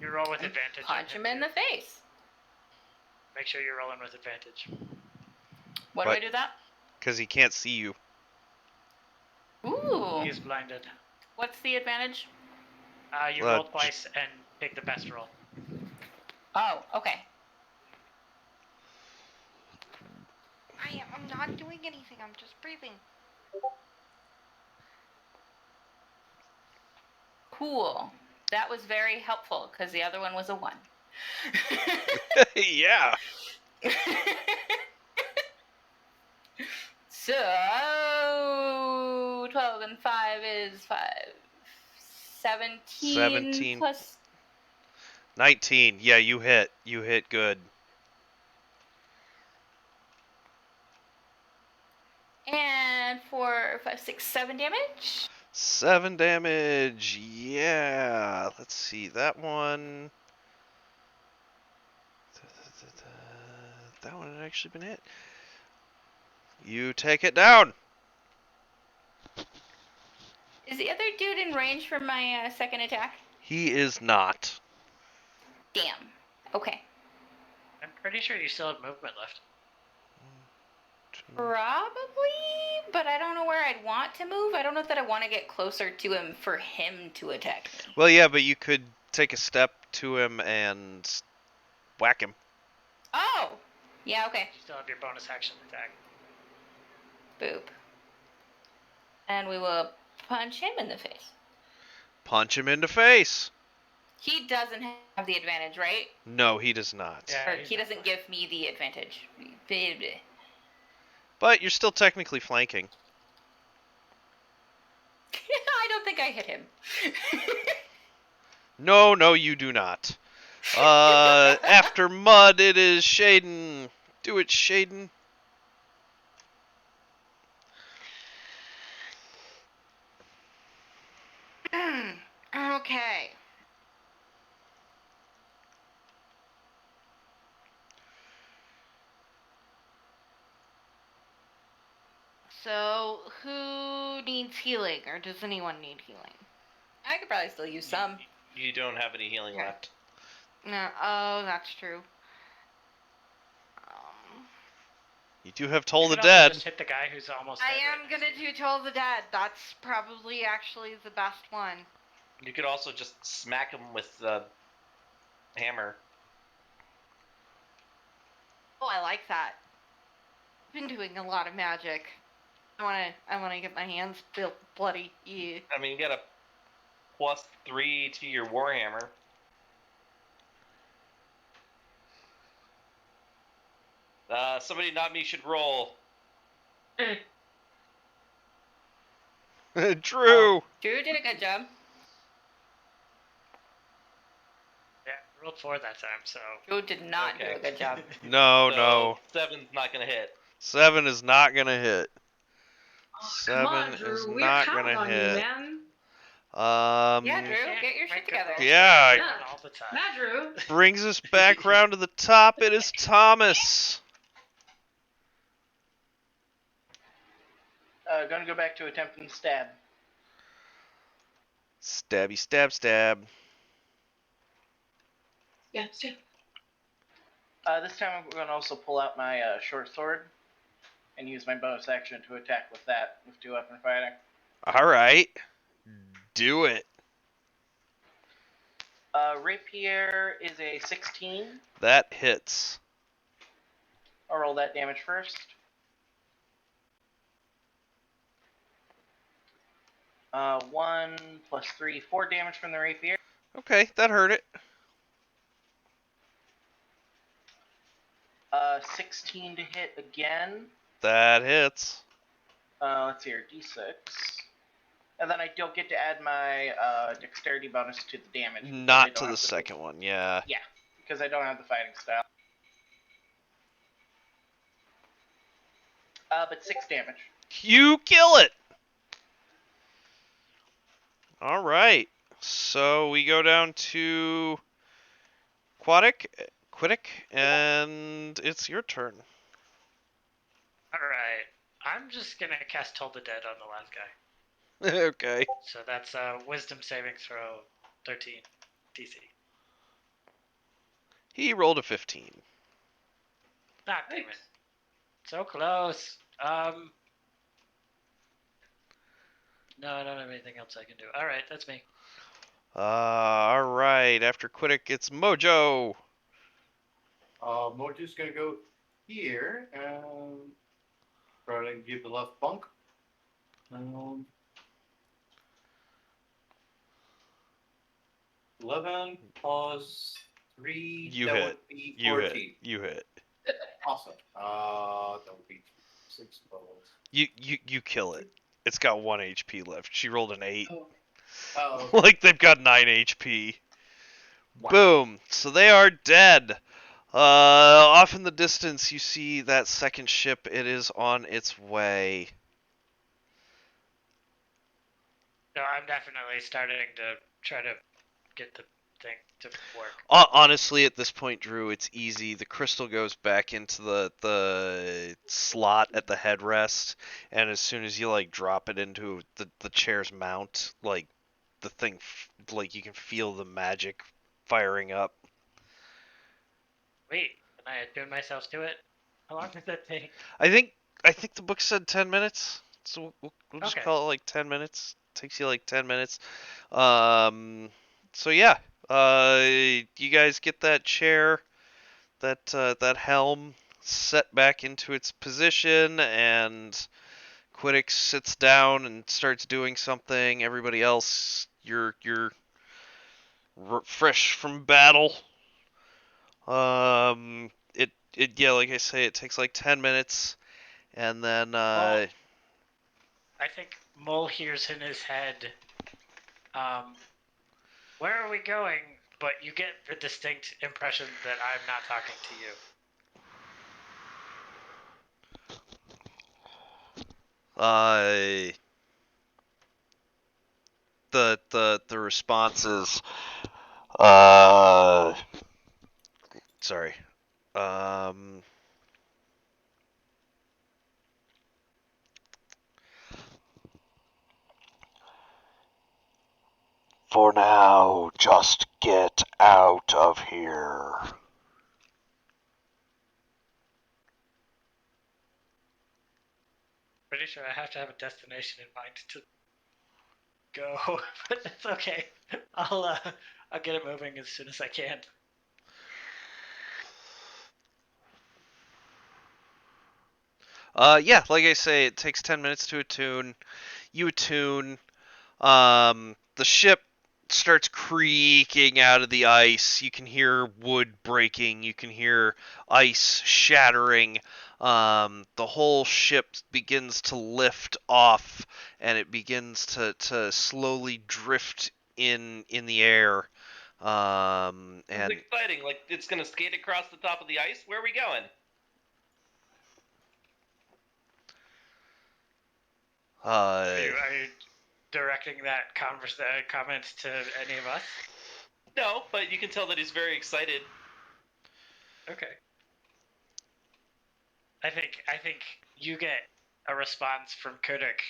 S2: You roll with advantage.
S6: Punch him in the face.
S2: Make sure you're rolling with advantage.
S6: What do I do that?
S1: Because he can't see you.
S6: Ooh.
S2: He's blinded.
S6: What's the advantage?
S2: You roll twice and pick the best roll.
S6: Oh, okay.
S8: I'm not doing anything. I'm just breathing.
S6: Cool. That was very helpful because the other one was a 1.
S1: Yeah.
S6: So 12 and 5 is 5. 17 plus
S1: 19. Yeah, you hit. You hit good.
S6: and 4, 5, 6, 7 damage.
S1: 7 damage. Yeah. Let's see. That one. That one had actually been hit. You take it down.
S6: Is the other dude in range for my second attack?
S1: He is not.
S6: Damn. Okay.
S2: I'm pretty sure you still have movement left.
S6: Probably, but I don't know where I'd want to move. I don't know that I want to get closer to him for him to attack me.
S1: Well, yeah, but you could take a step to him and whack him.
S6: Oh! Yeah, okay.
S2: You still have your bonus action attack.
S6: Boop. And we will punch him in the face.
S1: Punch him in the face.
S6: He doesn't have the advantage, right?
S1: No, he does not.
S2: Yeah,
S6: Or he doesn't give me the advantage.
S1: But you're still technically flanking.
S6: I don't think I hit him.
S1: No, you do not. After Mud, it is Shaden. Do it, Shaden.
S8: Okay. So, who needs healing, or does anyone need healing?
S6: I could probably still use some.
S5: You don't have any healing
S8: Okay.
S5: left.
S8: No. Oh, that's true.
S1: You do have Toll
S2: You
S1: the
S2: could also
S1: Dead.
S2: just hit the guy who's almost
S8: I
S2: dead
S8: am
S2: right
S8: gonna
S2: next to you.
S8: do Toll the Dead. That's probably actually the best one.
S5: You could also just smack him with the hammer.
S8: Oh, I like that. I've been doing a lot of magic. I wanna get my hands bloody. Yeah.
S5: I mean, you got a +3 to your warhammer. Somebody not me should roll.
S1: Drew.
S6: Drew did a good job.
S2: Yeah, I rolled 4 that time, so.
S6: Drew did not do a good job.
S1: No.
S5: 7's not gonna hit.
S1: 7 is not gonna hit.
S3: Oh,
S1: 7
S3: come on, Drew.
S1: is
S3: We're
S1: not
S3: counting
S1: gonna
S3: on
S1: hit.
S3: you, man.
S6: Yeah, Drew, get your shit together.
S1: Yeah.
S3: Yeah.
S2: All the time.
S3: Not Drew.
S1: Brings us back round to the top. It is Thomas.
S7: Gonna go back to attempting stab.
S1: Stabby, stab, stab.
S3: Yeah, yeah.
S7: This time I'm gonna also pull out my short sword and use my bonus action to attack with that with 2-weapon fighting.
S1: All right. Do it.
S7: Rapier is a 16.
S1: That hits.
S7: I'll roll that damage first. 1 plus 3, 4 damage from the rapier.
S1: Okay, that hurt it.
S7: 16 to hit again.
S1: That hits.
S7: Let's see here, d6. And then I don't get to add my dexterity bonus to the damage. because I
S1: Not
S7: don't
S1: to the
S7: have
S1: second one, yeah.
S7: Yeah, because I don't have the fighting style. But 6 damage.
S1: You kill it! Alright. So we go down to Quiddick, and it's your turn.
S2: Alright. I'm just gonna cast Toll the Dead on the last guy.
S1: Okay.
S2: So that's Wisdom saving throw 13 DC.
S1: He rolled a 15.
S2: Ah, damn it. So close. No, I don't have anything else I can do. Alright, that's me.
S1: Alright. After Quiddick, it's Mojo.
S4: Mojo's gonna go here and try to give the left bunk. 11 plus 3.
S1: You
S4: that
S1: hit.
S4: Would be
S1: You
S4: 14.
S1: hit. You hit.
S4: Awesome. That would be 6 levels.
S1: You kill it. It's got 1 HP left. She rolled an 8.
S4: Oh.
S1: Like they've got 9 HP.
S4: Wow.
S1: Boom. So they are dead. Off in the distance, you see that second ship. It is on its way.
S2: No, I'm definitely starting to try to get the thing to work.
S1: Honestly, at this point, Drew, it's easy. The crystal goes back into the slot at the headrest, and as soon as you like drop it into the chair's mount, like the thing, like you can feel the magic firing up.
S2: Wait, can I attune myself to it? How long does that take?
S1: I think the book said 10 minutes, so we'll just
S2: Okay.
S1: call it like 10 minutes. Takes you like 10 minutes. So yeah, you guys get that chair, that helm set back into its position, and Quiddick sits down and starts doing something. Everybody else, you're fresh from battle. Yeah, like I say, it takes like 10 minutes, and then
S2: Well, I think Mole hears in his head, where are we going? But you get the distinct impression that I'm not talking to you.
S1: The response is, sorry, for now, just get out of here.
S2: Pretty sure I have to have a destination in mind to go, but that's okay. I'll get it moving as soon as I can.
S1: Yeah, like I say, it takes 10 minutes to attune. You attune. The ship starts creaking out of the ice. You can hear wood breaking. You can hear ice shattering. The whole ship begins to lift off, and it begins to slowly drift in the air. And
S5: It's exciting. Like it's gonna skate across the top of the ice. Where are we going?
S2: Are you directing that comment to any of us?
S5: No, but you can tell that he's very excited.
S2: Okay. I think you get a response from Kudik,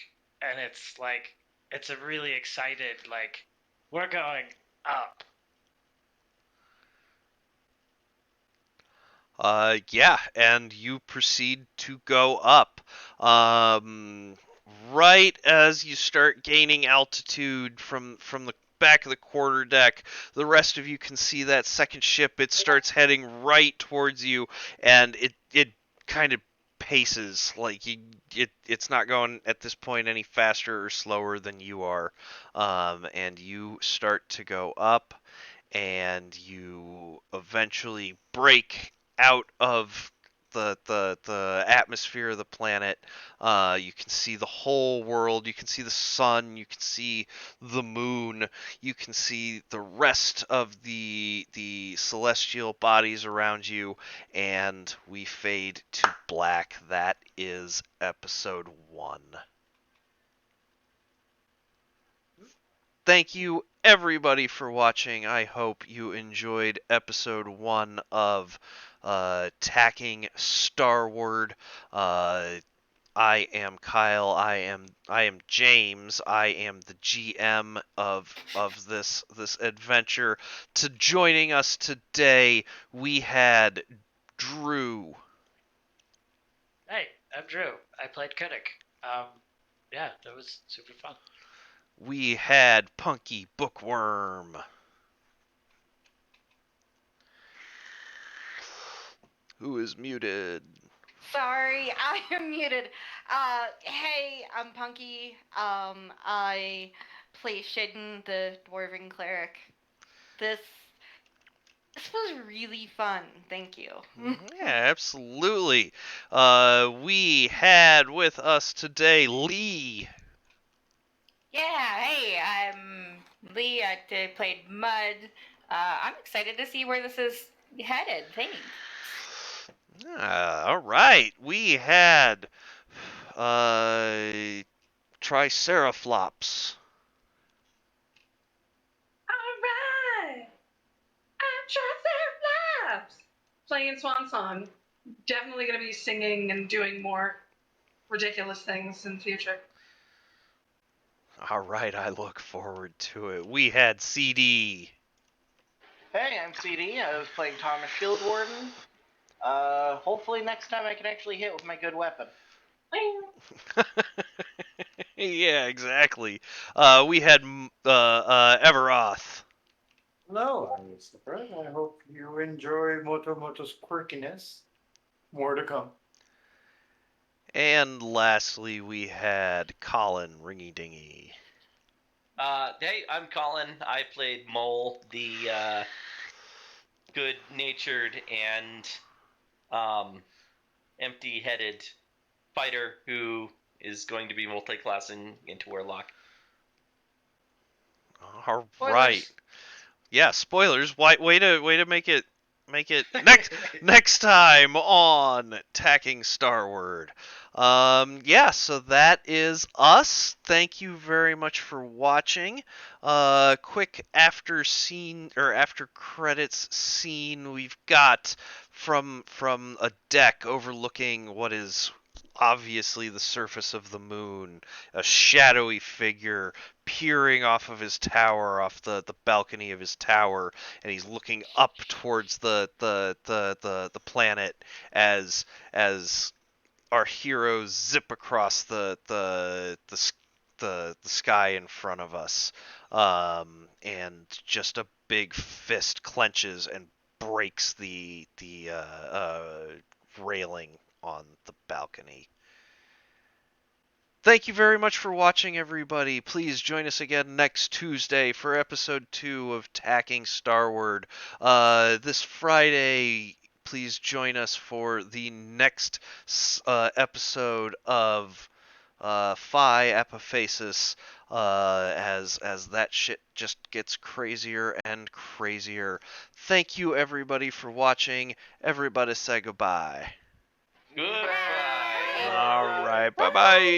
S2: and it's like it's a really excited like we're going up.
S1: Yeah, and you proceed to go up. Right as you start gaining altitude from the back of the quarter deck, the rest of you can see that second ship. It starts heading right towards you, and it kind of paces. Like it's not going at this point any faster or slower than you are, and you start to go up, and you eventually break out of the atmosphere of the planet. You can see the whole world. You can see the sun. You can see the moon. You can see the rest of the celestial bodies around you, and we fade to black. That is episode 1. Thank you everybody for watching. I hope you enjoyed episode 1 of Tacking Starward. I am Kyle. I am James. I am the GM of this adventure. Joining us today, we had Drew.
S2: Hey, I'm Drew. I played Koenig. Yeah, that was super fun.
S1: We had Punky Bookworm. Who is muted?
S8: Sorry, I am muted. Hey, I'm Punky. I play Shidden, the Dwarven Cleric. This was really fun. Thank you.
S1: Yeah, absolutely. We had with us today Lee.
S6: Yeah, hey, I'm Lee. I played Mud. I'm excited to see where this is headed. Thanks.
S1: All right. We had Triceraflops.
S3: Alright! I'm Triceratops! Playing Swan Song. Definitely going to be singing and doing more ridiculous things in the future.
S1: All right, I look forward to it. We had CD.
S7: Hey, I'm CD. I was playing Thomas Shieldwarden. Hopefully next time I can actually hit with my good weapon.
S1: Yeah, exactly. We had Everoth.
S4: Hello, I'm Mr. Fred. I hope you enjoy Moto's quirkiness. More to come.
S1: And lastly, we had Colin Ringy Dingy.
S5: Hey, I'm Colin. I played Mole, the good-natured and empty-headed fighter who is going to be multi-classing into Warlock.
S1: All
S3: Spoilers.
S1: right. Yeah, spoilers. Way to make it next time on Tacking Starward. Yeah, so that is us. Thank you very much for watching. Quick after credits scene we've got from a deck overlooking what is obviously the surface of the moon, a shadowy figure peering off of his tower, off the balcony of his tower, and he's looking up towards the planet as our heroes zip across the sky in front of us, and just a big fist clenches and breaks the railing on the balcony. Thank you very much for watching, everybody. Please join us again next Tuesday for episode 2 of Tacking Starward. This Friday, please join us for the next episode of Phi Epiphasis, as that shit just gets crazier and crazier. Thank you, everybody, for watching. Everybody say goodbye.
S5: Goodbye.
S1: All right, bye-bye.